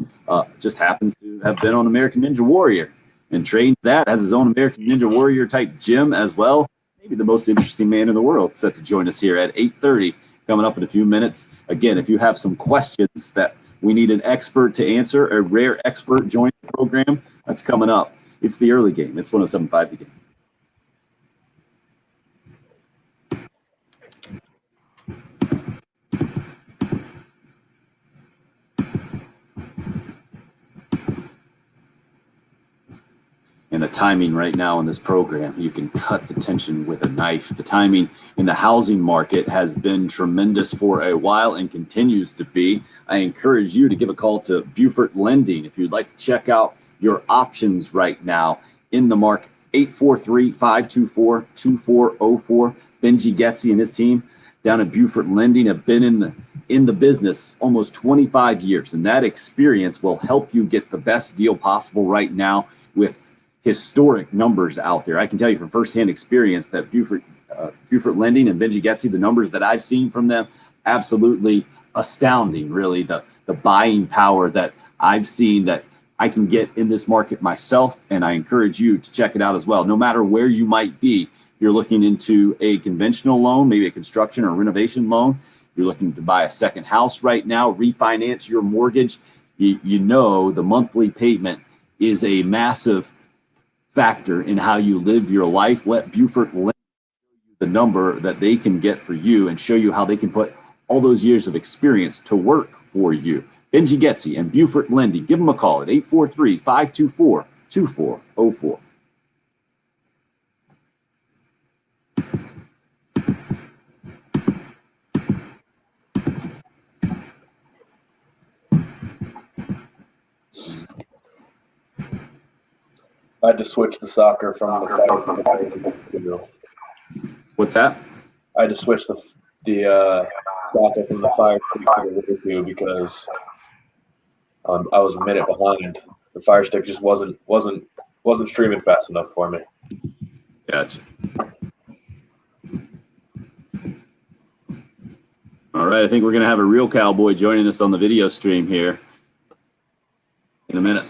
just happens to have been on American Ninja Warrior and trained that, has his own American Ninja Warrior type gym as well. Maybe the most interesting man in the world set to join us here at 8:30, coming up in a few minutes. Again, if you have some questions that we need an expert to answer, a rare expert join the program, that's coming up. It's the early game. It's 107.5 The Game. the timing right now in this program. You can cut the tension with a knife. The timing in the housing market has been tremendous for a while and continues to be. I encourage you to give a call to Beaufort Lending if you'd like to check out your options right now in the market. 843-524-2404. Benji Getzy and his team down at Beaufort Lending have been in the business almost 25 years, and that experience will help you get the best deal possible right now with historic numbers out there. I can tell you from firsthand experience that Beaufort Lending and Benji Getzy, the numbers that I've seen from them, absolutely astounding, really, the buying power that I've seen that I can get in this market myself, and I encourage you to check it out as well. No matter where you might be, if you're looking into a conventional loan, maybe a construction or renovation loan, you're looking to buy a second house right now, refinance your mortgage, you know the monthly payment is a massive factor in how you live your life. Let Beaufort lend you the number that they can get for you and show you how they can put all those years of experience to work for you. Benji Getzy and Beaufort Lending. Give them a call at 843-524-2404. I had to switch the soccer from the fire. What's that? I had to switch the soccer from the fire stick to the video because I was a minute behind. The fire stick just wasn't streaming fast enough for me. Gotcha. All right, I think we're going to have a real cowboy joining us on the video stream here in a minute.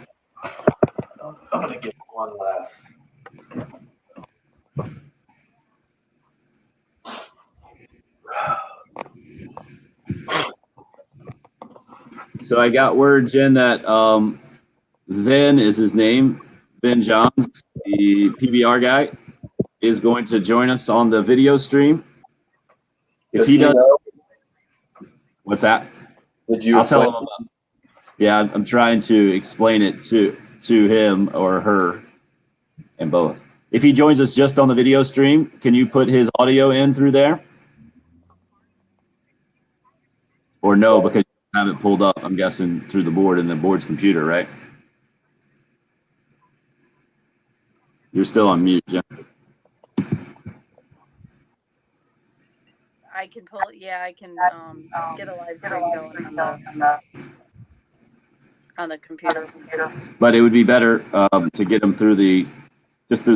I'm going to get one last. So I got word, Jen, that Ben is his name. Ben Johns, the PBR guy, is going to join us on the video stream. If he does, what's that? Did you? I'll tell him about. Yeah, I'm trying to explain it to him or her, and both. If he joins us just on the video stream, can you put his audio in through there? Or no, because you have it pulled up, I'm guessing, through the board in the board's computer, right? You're still on mute, Jen. I can pull. Yeah, I can get a live stream going on the computer. But it would be better to get him through the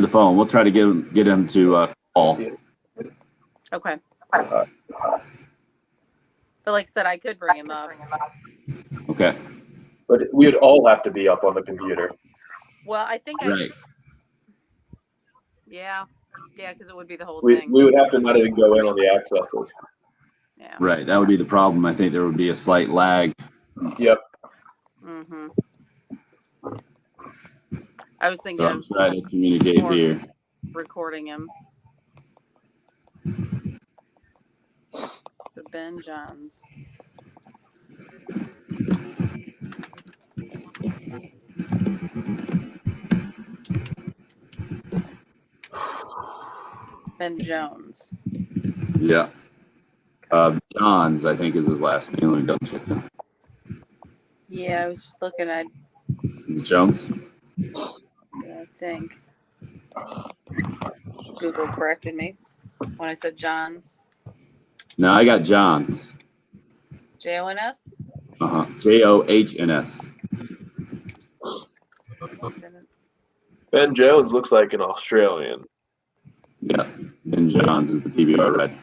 phone. We'll try to get him to call. Okay. But like I said, I could bring him up. Okay. But we'd all have to be up on the computer. Well, I think Right. Yeah, because it would be the whole We thing. would have to not even go in on the accesses. Yeah. Right. That would be the problem. I think there would be a slight lag. Yep. Mm-hmm. I was thinking So I'm trying to communicate here. recording him. So Ben Johns. Ben Jones. Yeah. Johns, I think, is his last name. Let me double check that. Yeah, I was just looking at. Is it Jones? Yeah, I think. Google corrected me when I said Johns. No, I got Johns. J-O-N-S? Johns. Ben Jones looks like an Australian. Yeah. Ben Johns is the PBR red.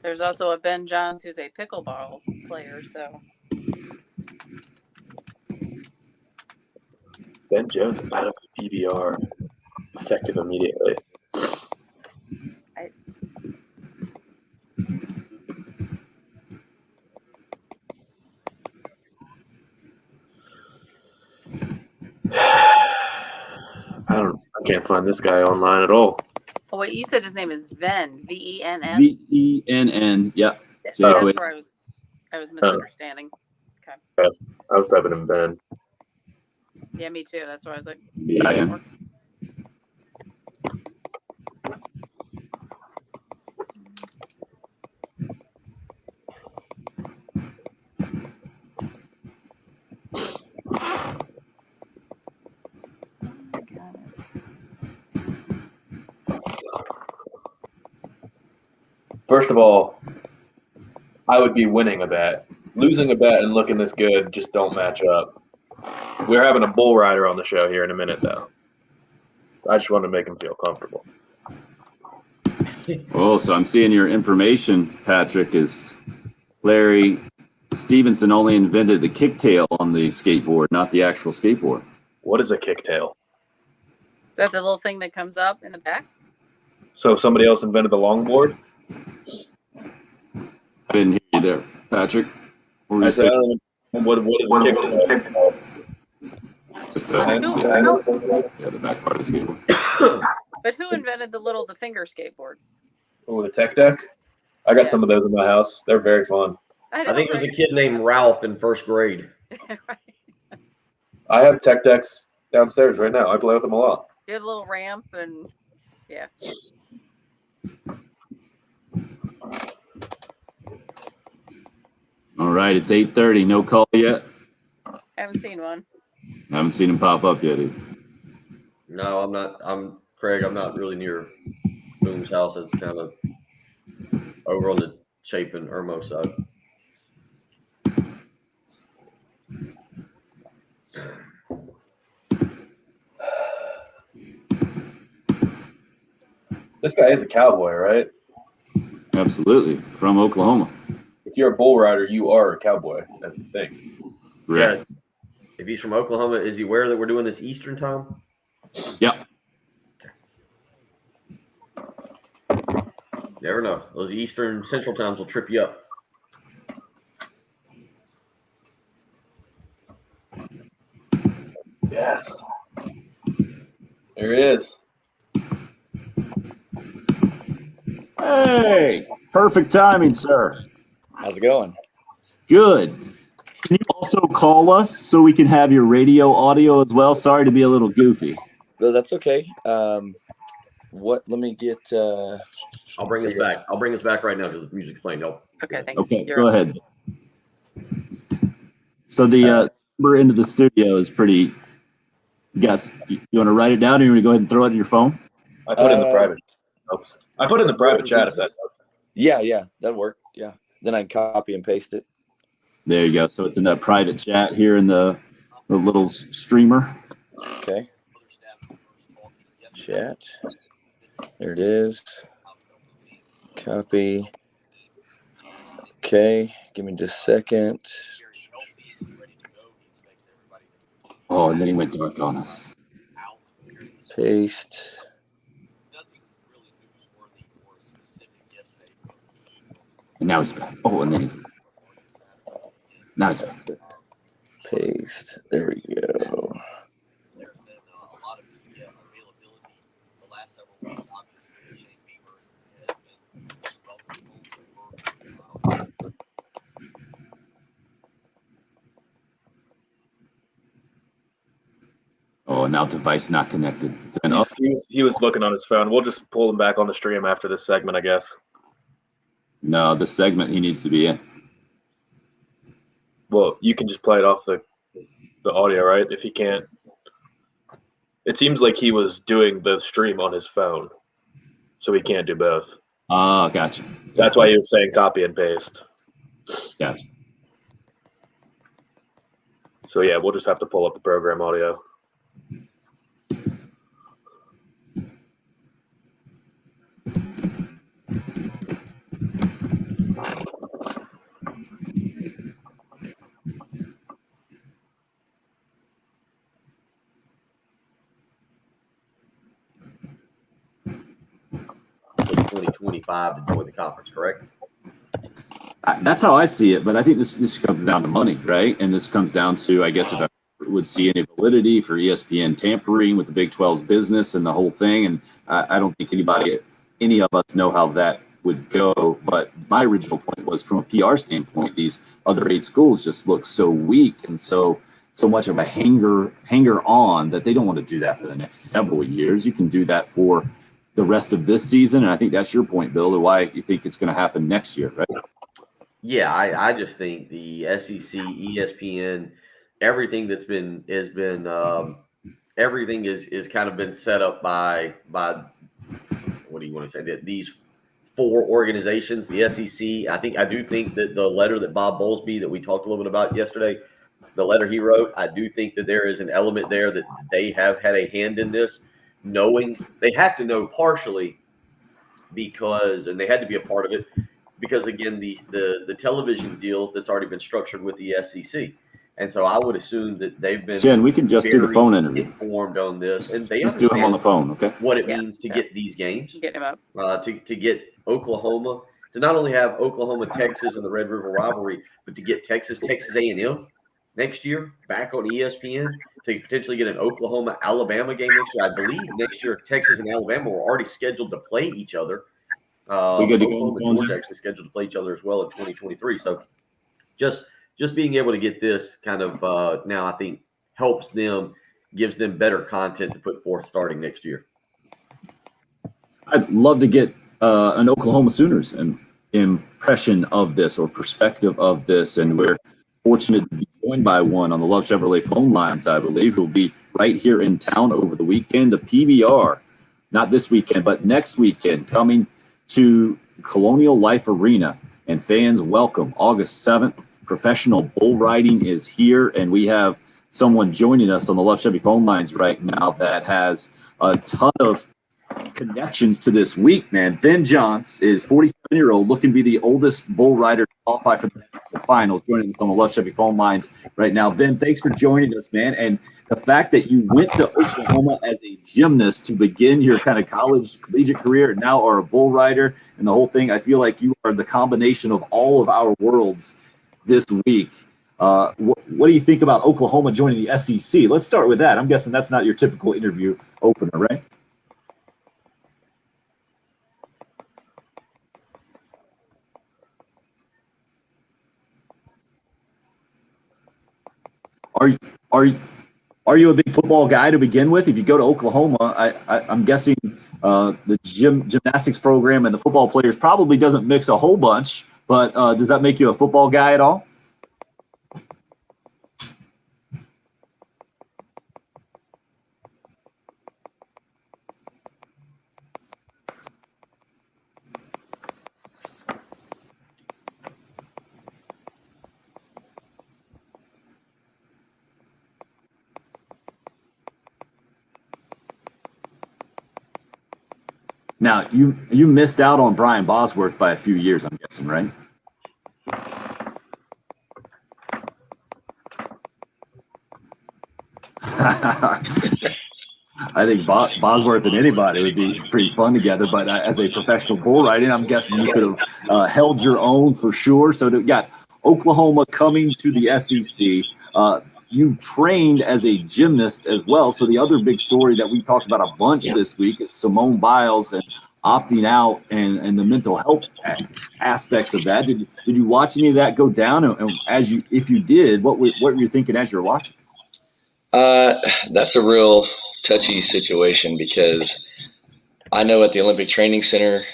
There's also a Ben Johns who's a pickleball player, so. Ben Jones out of the PBR, effective immediately. I can't find this guy online at all. Oh wait, you said his name is Venn, V-E-N-N. V-E-N-N. Yep. That's where I was misunderstanding Okay. I was having him Ben. Yeah, me too. That's why I was like, Yeah. First of all, I would be winning a bet. Losing a bet and looking this good just don't match up. We're having a bull rider on the show here in a minute, though. I just want to make him feel comfortable. Oh, so I'm seeing your information, Patrick, is Larry Stevenson only invented the kicktail on the skateboard, not the actual skateboard. What is a kicktail? is that the little thing that comes up in the back? So somebody else invented the longboard? I didn't hear you there, Patrick. What were I you said, saying? what is a kicktail? Just Who- the back part of the skateboard. But who invented the finger skateboard? Oh, the tech deck? I got Yeah. some of those in my house. They're very fun. I I think it was a kid named Ralph in first grade. Right. I have tech decks downstairs right now. I play with them a lot. Did a little ramp and yeah. All right, it's 8:30. No call yet. Haven't seen one. I haven't seen him pop up yet. Either. No, I'm not. I'm Craig. I'm not really near Boom's house. It's kind of over on the Chapin Irmo side. This guy is a cowboy, right? Absolutely, from Oklahoma. If you're a bull rider, you are a cowboy. That's the thing. Right. Yeah. If he's from Oklahoma, is he aware that we're doing this Eastern time? Yep. Never know. Those Eastern Central times will trip you up. Yes. There it is. Hey, perfect timing, sir. How's it going? Good. Can you also call us so we can have your radio audio as well? Sorry to be a little goofy. Well, that's okay. Let me get. I'll bring us back. I'll bring us back right now because the music's playing. Y'all. Okay, thanks. Okay, You're go up. ahead. So the number into the studio is pretty. Guys, you want to write it down, or you want to go ahead and throw it in your phone? I put in the private. Oops. I put in the private chat if that helps. Yeah, that'll work. Yeah. Then I can copy and paste it. There you go. So it's in that private chat here in the little streamer. Okay. Chat. There it is. Copy. Okay. Give me just a second. Oh, and then he went dark on us. Paste. And now he's back. Oh, and then he's now he's back. Paste. There we go. Oh, now device not connected. Then He was looking on his phone. We'll just pull him back on the stream after this segment, I guess. No, the segment he needs to be in. Well, you can just play it off the audio, right? If he can't. It seems like he was doing the stream on his phone, so he can't do both. Oh, gotcha. That's why he was saying copy and paste. Gotcha. So yeah, we'll just have to pull up the program audio. In 2025 to join the conference, correct? That's how I see it, but I think this comes down to money, right? And this comes down to, I guess, if I would see any validity for ESPN tampering with the Big 12's business and the whole thing. And I don't think any of us know how that would go. But my original point was, from a PR standpoint, these other 8 schools just look so weak and so much of a hanger on that they don't want to do that for the next several years. You can do that for the rest of this season, and I think that's your point, Bill, to why you think it's going to happen next year, right? Yeah, I just think the SEC, ESPN, everything that's been everything is kind of been set up by what do you want to say? These 4 organizations, the SEC. I do think that the letter that Bob Bowlesby, that we talked a little bit about yesterday, the letter he wrote, I do think that there is an element there that they have had a hand in this, knowing they have to know partially because, and they had to be a part of it because, again, the television deal that's already been structured with the SEC. And so I would assume that they've been Jen, we can just do the phone interview. Informed on this, and they just do them on the phone, okay? What it means to get these games, Get him up. to get Oklahoma, to not only have Oklahoma, Texas, and the Red River rivalry, but to get Texas A&M next year back on ESPN, to potentially get an Oklahoma Alabama game next year. I believe next year Texas and Alabama were already scheduled to play each other. We good to go? Oklahoma and Georgia actually scheduled to play each other as well in 2023. So just being able to get this kind of now, I think helps them, gives them better content to put forth starting next year. I'd love to get an Oklahoma Sooners impression of this or perspective of this, and we're fortunate to be joined by one on the Love Chevrolet phone lines, I believe, who'll be right here in town over the weekend. The PBR, not this weekend, but next weekend, coming to Colonial Life Arena, and fans welcome August 7th. Professional bull riding is here, and we have someone joining us on the Love Chevy phone lines right now that has a ton of connections to this week, man. Vin Johns is 47-year-old, looking to be the oldest bull rider to qualify for the finals, joining us on the Love Chevy phone lines right now. Vin, thanks for joining us, man. And the fact that you went to Oklahoma as a gymnast to begin your kind of collegiate career and now are a bull rider and the whole thing, I feel like you are the combination of all of our worlds this week. What do you think about Oklahoma joining the SEC? Let's start with that. I'm guessing that's not your typical interview opener, right? Are you a big football guy to begin with? If you go to Oklahoma, I'm guessing the gymnastics program and the football players probably doesn't mix a whole bunch, but does that make you a football guy at all? Now, you missed out on Brian Bosworth by a few years, I'm guessing, right? I think Bosworth and anybody would be pretty fun together, but as a professional bull riding, I'm guessing you could have held your own for sure. So we've got Oklahoma coming to the SEC. You trained as a gymnast as well. So the other big story that we talked about a bunch this week is Simone Biles and opting out and the mental health aspects of that. Did you watch any of that go down? And if you did, what were you thinking as you were watching? That's a real touchy situation because I know at the Olympic Training Center,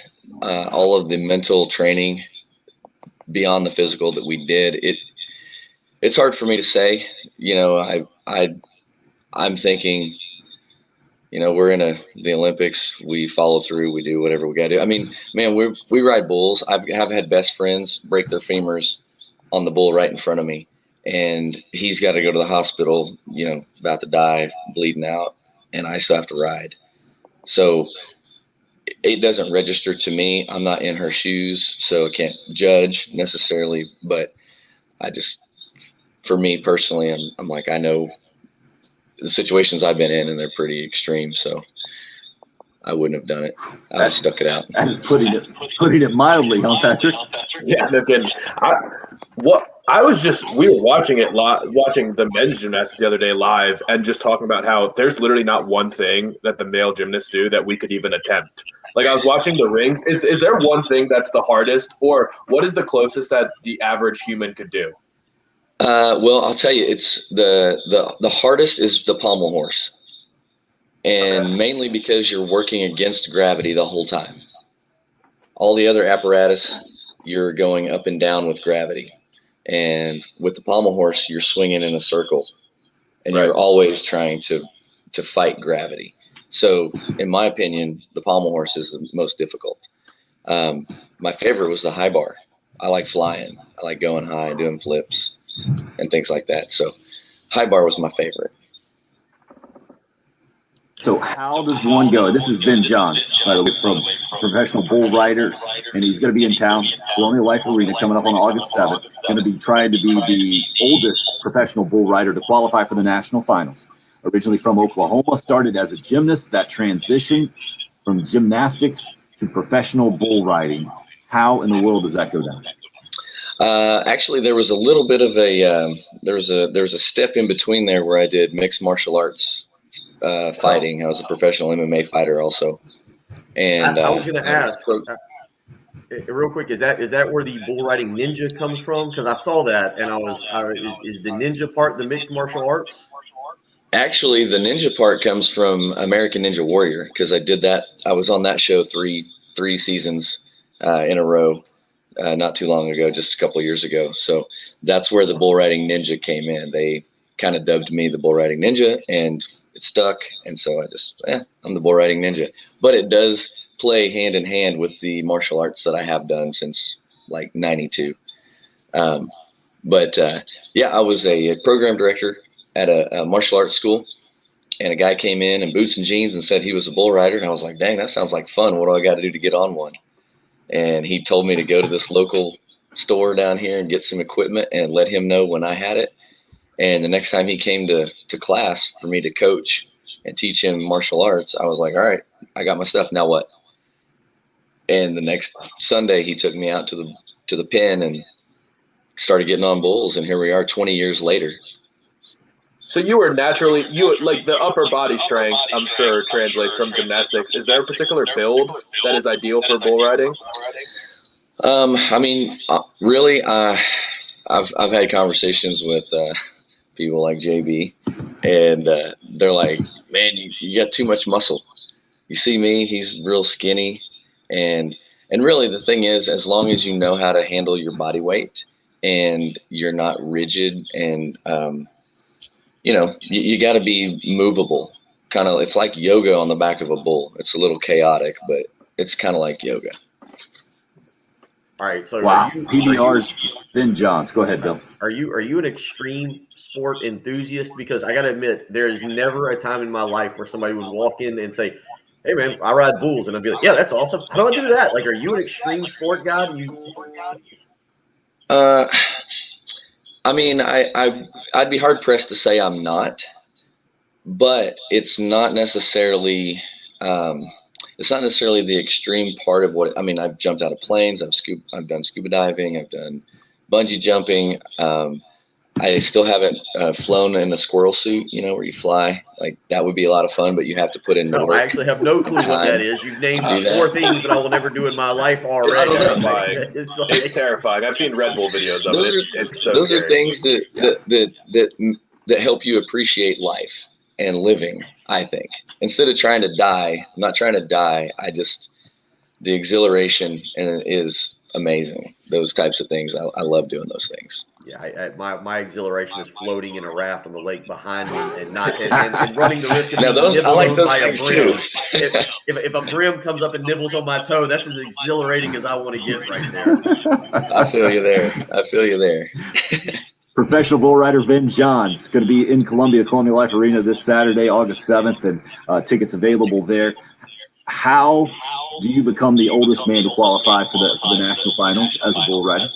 all of the mental training beyond the physical that we did, it's hard for me to say. You know, I'm thinking, you know, we're in the Olympics. We follow through. We do whatever we got to do. I mean, man, we ride bulls. I've had best friends break their femurs on the bull right in front of me, and he's got to go to the hospital, you know, about to die, bleeding out, and I still have to ride. So it doesn't register to me. I'm not in her shoes, so I can't judge necessarily, but for me personally, I'm like, I know the situations I've been in, and they're pretty extreme. So I wouldn't have done it. I just stuck it out. That is putting it mildly, huh, Patrick? Yeah, no kidding. We were watching the men's gymnastics the other day live, and just talking about how there's literally not one thing that the male gymnasts do that we could even attempt. Like I was watching the rings. Is there one thing that's the hardest, or what is the closest that the average human could do? Well, I'll tell you, it's the hardest is the pommel horse, and mainly because you're working against gravity the whole time. All the other apparatus, you're going up and down with gravity, and with the pommel horse, you're swinging in a circle, and Right. you're always trying to fight gravity. So, in my opinion, the pommel horse is the most difficult. My favorite was the high bar. I like flying. I like going high, doing flips, and things like that. So, high bar was my favorite. So how does one go? This is Ben Johns, by the way, from Professional Bull Riders, and he's going to be in town, Colonial Life Arena, coming up on August 7th. Going to be trying to be the oldest professional bull rider to qualify for the national finals. Originally from Oklahoma, started as a gymnast, that transition from gymnastics to professional bull riding. How in the world does that go down? Actually, there was a little bit of a there was a step in between there where I did mixed martial arts fighting. I was a professional MMA fighter also. And I was going to ask, real quick, is that where the bull riding ninja comes from? Because I saw that, and is the ninja part the mixed martial arts? Actually, the ninja part comes from American Ninja Warrior, because I did that. I was on that show three seasons in a row, not too long ago, just a couple of years ago. So that's where the bull riding ninja came in. They kind of dubbed me the bull riding ninja, and it stuck. And so I just, I'm the bull riding ninja. But it does play hand in hand with the martial arts that I have done since like 92. I was a program director at a martial arts school, and a guy came in boots and jeans and said he was a bull rider. And I was like, dang, that sounds like fun. What do I got to do to get on one? And he told me to go to this local store down here and get some equipment and let him know when I had it. And the next time he came to class for me to coach and teach him martial arts, I was like, all right, I got my stuff. Now what? And the next Sunday, he took me out to the pen and started getting on bulls. And here we are 20 years later. So you were naturally, like the upper body strength, I'm sure translates from gymnastics. Is there a particular build that is ideal for bull riding? Really, I've had conversations with people like JB, and they're like, man, you got too much muscle. You see me, he's real skinny. And really the thing is, as long as you know how to handle your body weight and you're not rigid and, you got to be movable. Kind of, it's like yoga on the back of a bull. It's a little chaotic, but it's kind of like yoga. All right. So wow. PBR's Ben Johns. Go ahead, Bill. Are you an extreme sport enthusiast? Because I got to admit, there is never a time in my life where somebody would walk in and say, hey, man, I ride bulls. And I'd be like, yeah, that's awesome. How do I do that? Like, are you an extreme sport guy? I'd be hard pressed to say I'm not, but it's not necessarily the extreme part of what. I've jumped out of planes. I've done scuba diving. I've done bungee jumping. I still haven't flown in a squirrel suit, where you fly. Like, that would be a lot of fun, but you have to put in work. I actually have no clue what that is. You've named 4 things that I will never do in my life already. It's terrifying. I've seen Red Bull videos of it. It's so those scary. are things that help you appreciate life and living, I think. Instead of trying to die, I'm not trying to die. The exhilaration is amazing. Those types of things. I love doing those things. Yeah, my exhilaration is floating in a raft on the lake behind me and running the risk of now those I like those things too. If a brim comes up and nibbles on my toe, that's as exhilarating as I want to get right there. I feel you there. Professional bull rider Ben Johns going to be in Columbia, Colonial Life Arena this Saturday, August 7th, and tickets available there. How do you become the oldest man to qualify for the national finals as a bull rider?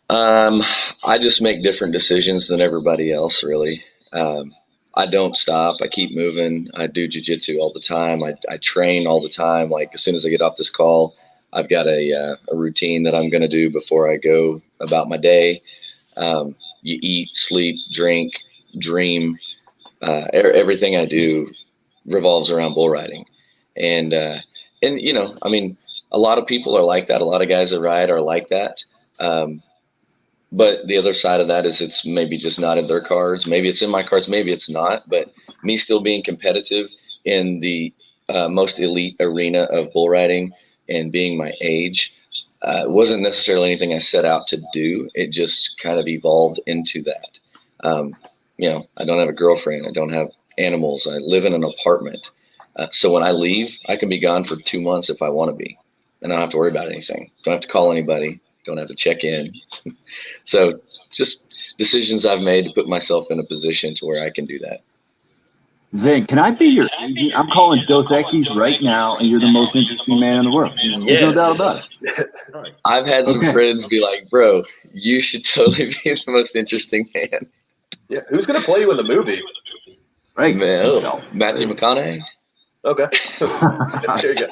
I just make different decisions than everybody else, really. I don't stop. I keep moving. I do jiu-jitsu all the time. I train all the time. Like, as soon as I get off this call, I've got a routine that I'm going to do before I go about my day. You eat, sleep, drink, dream. Everything I do revolves around bull riding. And And, I mean, a lot of people are like that. A lot of guys that ride are like that. But the other side of that is it's maybe just not in their cards. Maybe it's in my cards. Maybe it's not. But me still being competitive in the most elite arena of bull riding and being my age wasn't necessarily anything I set out to do. It just kind of evolved into that. I don't have a girlfriend. I don't have animals. I live in an apartment. So when I leave, I can be gone for 2 months if I want to be. And I don't have to worry about anything. Don't have to call anybody. Don't have to check in. So just decisions I've made to put myself in a position to where I can do that. Vin, can I be your agent? I'm calling Dos Equis right now, and you're the most interesting man in the world. There's no doubt about it. I've had some friends be like, bro, you should totally be the most interesting man. Yeah, who's going to play you in the movie? Right, Matthew McConaughey. Okay. There you go.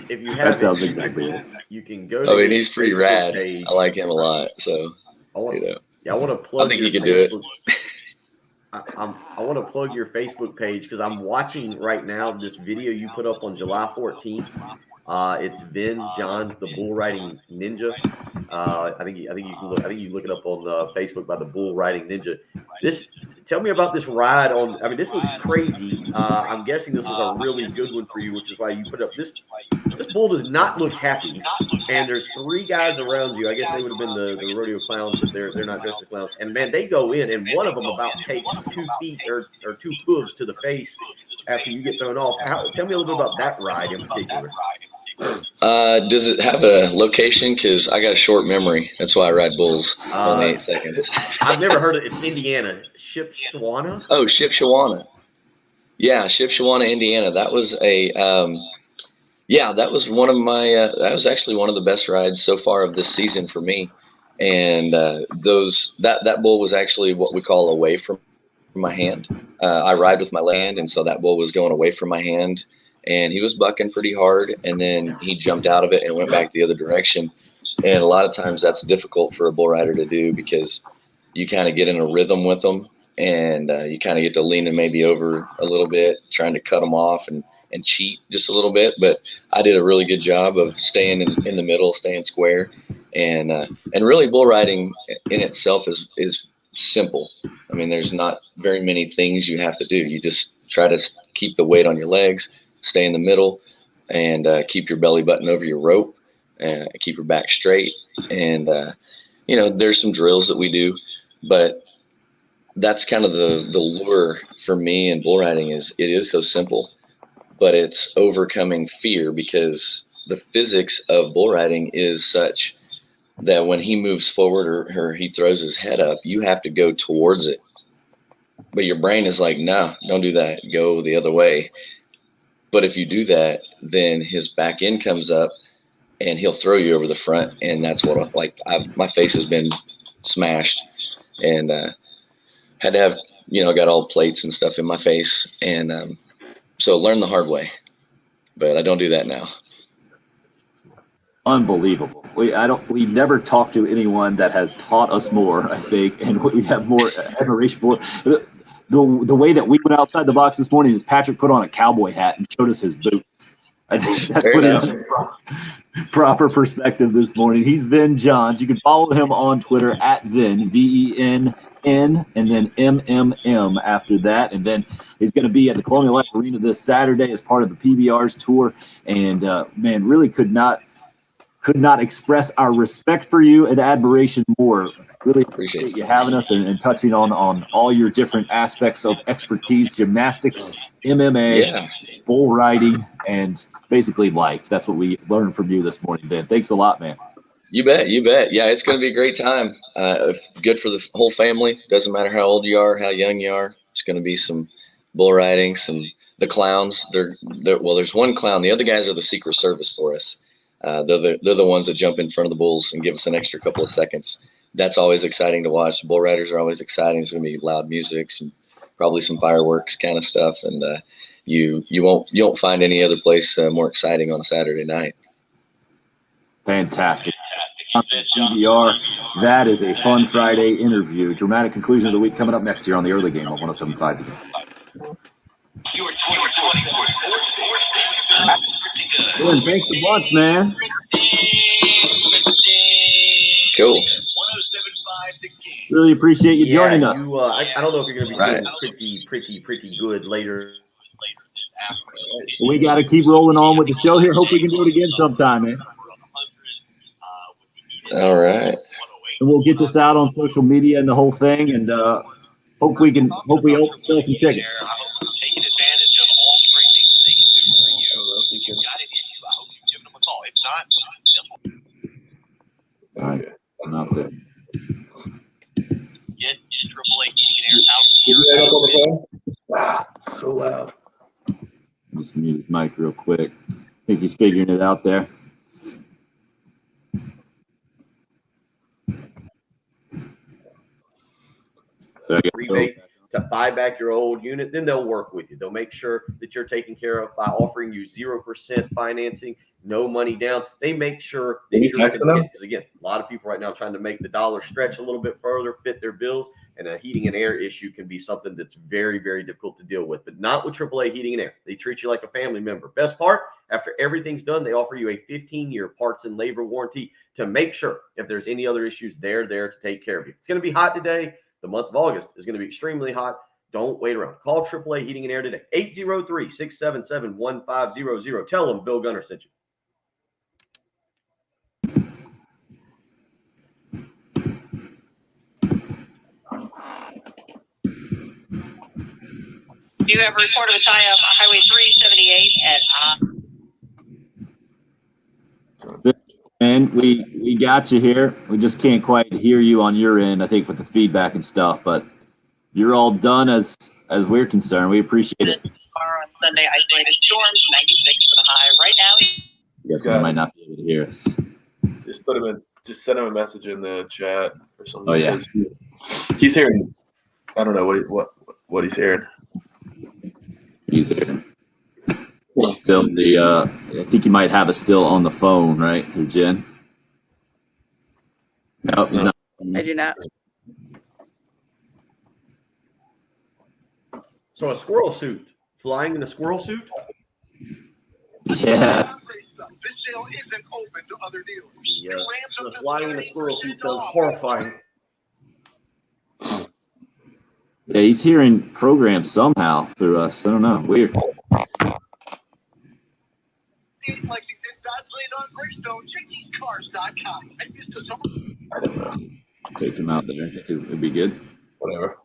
If you have that sounds exactly it. You can go to he's pretty Facebook rad. page. I like him a lot. So, I want to plug. I think your he could do it. I want to plug your Facebook page because I'm watching right now this video you put up on July 14th. It's Vin Johns, the bull riding ninja. I think you can look. I think you look it up on Facebook by the bull riding ninja. Tell me about this ride on. I mean, this looks crazy. I'm guessing this was a really good one for you, which is why you put up this. This bull does not look happy, and there's 3 guys around you. I guess they would have been the rodeo clowns, but they're not dressed as clowns. And man, they go in, and one of them about takes 2 feet or 2 hooves to the face after you get thrown off. Tell me a little bit about that ride in particular. Does it have a location? Because I got a short memory. That's why I ride bulls. Only 8 seconds. I've never heard of it. It's Indiana. Shipshewana? Oh, Shipshewana. Yeah, Shipshewana, Indiana. That was that was one of my, that was actually one of the best rides so far of this season for me. And that bull was actually what we call away from my hand. I ride with my land, and so that bull was going away from my hand. And he was bucking pretty hard, and then he jumped out of it and went back the other direction. And a lot of times that's difficult for a bull rider to do because you kind of get in a rhythm with them, and you kind of get to lean him maybe over a little bit, trying to cut him off and cheat just a little bit. But I did a really good job of staying in the middle, staying square. And really bull riding in itself is simple. I mean, there's not very many things you have to do. You just try to keep the weight on your legs, stay in the middle, and keep your belly button over your rope, and keep your back straight. And, there's some drills that we do, but that's kind of the lure for me in bull riding it is so simple, but it's overcoming fear because the physics of bull riding is such that when he moves forward or he throws his head up, you have to go towards it. But your brain is like, no, don't do that. Go the other way. But if you do that, then his back end comes up and he'll throw you over the front. And that's what my face has been smashed and had to have, got all plates and stuff in my face. And so learn the hard way, but I don't do that now. Unbelievable. We've never talked to anyone that has taught us more, I think, and we have more admiration for. The way that we went outside the box this morning is Patrick put on a cowboy hat and showed us his boots. I think that put it in proper perspective this morning. He's Vin Johns. You can follow him on Twitter at Vin, VENN, and then MMM after that. And then he's going to be at the Colonial Life Arena this Saturday as part of the PBR's tour. And, man, really could not express our respect for you and admiration more. Really appreciate you having us and touching on all your different aspects of expertise, gymnastics, MMA, bull riding, and basically life. That's what we learned from you this morning, Ben. Thanks a lot, man. You bet. Yeah, it's going to be a great time. Good for the whole family. Doesn't matter how old you are, how young you are. It's going to be some bull riding, the clowns. There's one clown. The other guys are the Secret Service for us. They're the ones that jump in front of the bulls and give us an extra couple of seconds. That's always exciting to watch. The bull riders are always exciting. There's going to be loud music, probably some fireworks kind of stuff, and you won't find any other place more exciting on a Saturday night. Fantastic. PBR, that is a fun Friday interview. Dramatic conclusion of the week coming up next year on the early game of 107.5. Glenn, thanks a bunch, man. Cool. Really appreciate you joining us. I don't know if you're going to be Right. feeling pretty good later. We got to keep rolling on with the show here. Hope we can do it again sometime, man. All right. And we'll get this out on social media and the whole thing, and hope we sell some tickets. All right, I'm out there. So loud. Just mute his mic real quick. I think he's figuring it out there. So I guess Rebate to buy back your old unit, then they'll work with you. They'll make sure that you're taken care of by offering you 0% financing, no money down. They make sure that you're because again, a lot of people right now trying to make the dollar stretch a little bit further, fit their bills, and a heating and air issue can be something that's very, very difficult to deal with, but not with AAA Heating and Air. They treat you like a family member. Best part, after everything's done, they offer you a 15-year parts and labor warranty to make sure if there's any other issues, they're there to take care of you. It's going to be hot today. The month of August is going to be extremely hot. Don't wait around. Call AAA Heating and Air today. 803-677-1500. Tell them Bill Gunner sent you. Do you have a report of a tie-up on Highway 378 at And we got you here. We just can't quite hear you on your end, I think, with the feedback and stuff, but you're all done as we're concerned. We appreciate it. Tomorrow on Sunday, isolated storms, 96 for the high. Right now, I guess we might not be able to hear us. Just send him a message in the chat or something. Oh, yeah. He's hearing, I don't know what he's hearing. He's hearing. Still I think you might have us still on the phone, right, through Jen? No, he's not. I do not. So a squirrel suit, flying in a squirrel suit? Yeah. Yeah, so flying in a squirrel suit sounds horrifying. Yeah, he's hearing programs somehow through us. I don't know. Weird. I don't know. Take him out there. I think it'd be good. Whatever.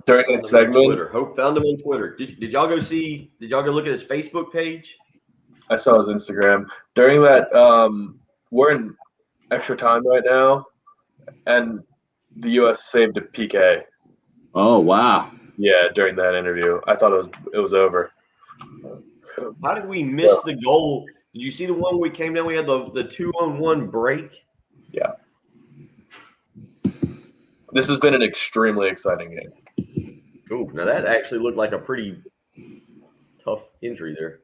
During that segment, Hope found him on Twitter. Did y'all go look at his Facebook page? I saw his Instagram. During that, we're in extra time right now, and the U.S. saved a PK. Oh wow! Yeah, during that interview, I thought it was over. How did we miss the goal? Did you see the one we came down? We had the 2-on-1 break. Yeah. This has been an extremely exciting game. Cool. Now that actually looked like a pretty tough injury there.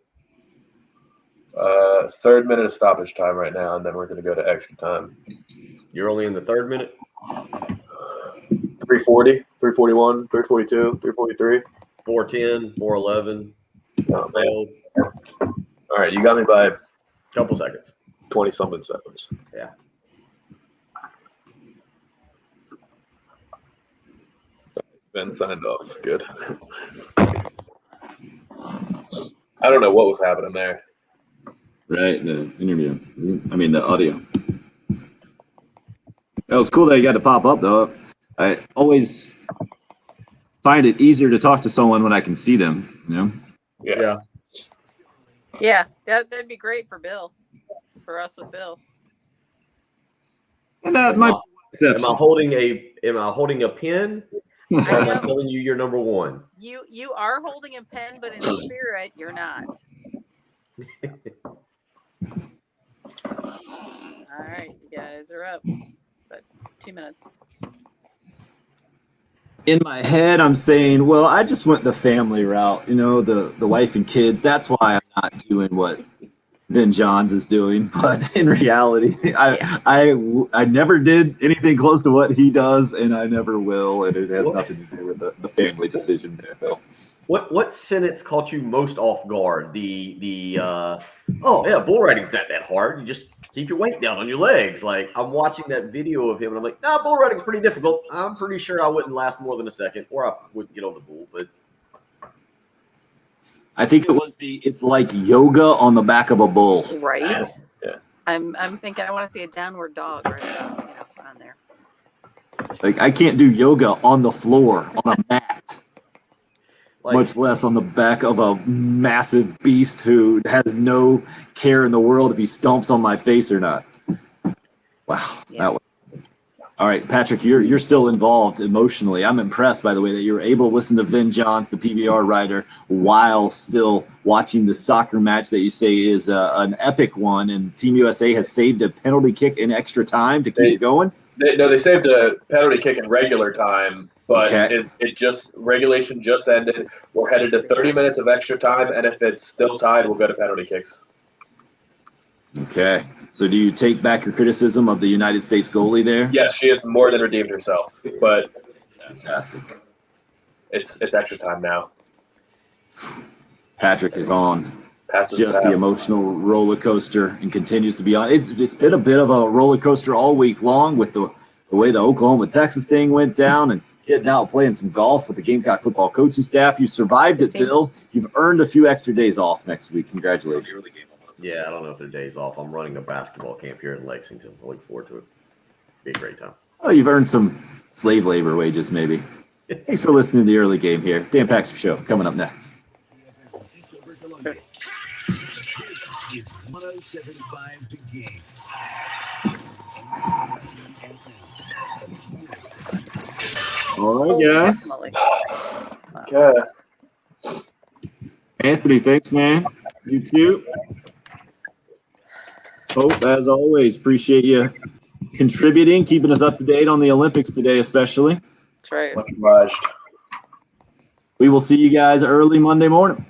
3rd minute of stoppage time right now, and then we're going to go to extra time. You're only in the 3rd minute? 340, 341, 342, 343. 410, 411. Oh, man. All right, you got me by a couple seconds. 20-something seconds. Yeah. Ben signed off. Good. I don't know what was happening there. Right, the interview. I mean, the audio. It was cool that you got to pop up, though. I always find it easier to talk to someone when I can see them, you know? Yeah. Yeah, that'd be great for Bill, for us with Bill. And that might be Am I holding a pen? Or am I telling you you're number one? You are holding a pen, but in spirit, you're not. All right, you guys are up. But 2 minutes. In my head, I'm saying, well, I just went the family route, you know, the wife and kids. That's why I'm not doing what Ben Johns is doing, but in reality, I never did anything close to what he does, and I never will, and it has nothing to do with the family decision there, Bill. What sentence caught you most off guard? Oh yeah, bull riding's not that hard. You just keep your weight down on your legs. Like, I'm watching that video of him, and I'm like, nah, bull riding's pretty difficult. I'm pretty sure I wouldn't last more than a second, or I wouldn't get on the bull. But I think it's like yoga on the back of a bull. Right. Yeah. I'm thinking I want to see a downward dog right about, on there. Like, I can't do yoga on the floor, on a mat. like, Much less on the back of a massive beast who has no care in the world if he stomps on my face or not. Wow, that was all right, Patrick. You're still involved emotionally. I'm impressed, by the way, that you were able to listen to Vin Johns, the PBR writer, while still watching the soccer match that you say is an epic one. And Team USA has saved a penalty kick in extra time to keep it going. They saved a penalty kick in regular time. But regulation just ended. We're headed to 30 minutes of extra time, and if it's still tied, we'll go to penalty kicks. Okay. So do you take back your criticism of the United States goalie there? Yes, she has more than redeemed herself, but fantastic. It's extra time now. Patrick is on Passes just fast. the emotional roller coaster and continues to be on. It's been a bit of a roller coaster all week long with the way the Oklahoma-Texas thing went down and getting out playing some golf with the Gamecock football coaching staff. You survived it, Bill. You've earned a few extra days off next week. Congratulations. yeah, I don't know if they're days off. I'm running a basketball camp here in Lexington. I look forward to it. Be a great time. Oh, you've earned some slave labor wages, maybe. Thanks for listening to the early game here. Dan Paxton Show coming up next. It's 107.5 The Game. All right, guys. Okay. Anthony, thanks, man. You too. Hope, as always, appreciate you contributing, keeping us up to date on the Olympics today, especially. That's right. Much obliged. We will see you guys early Monday morning.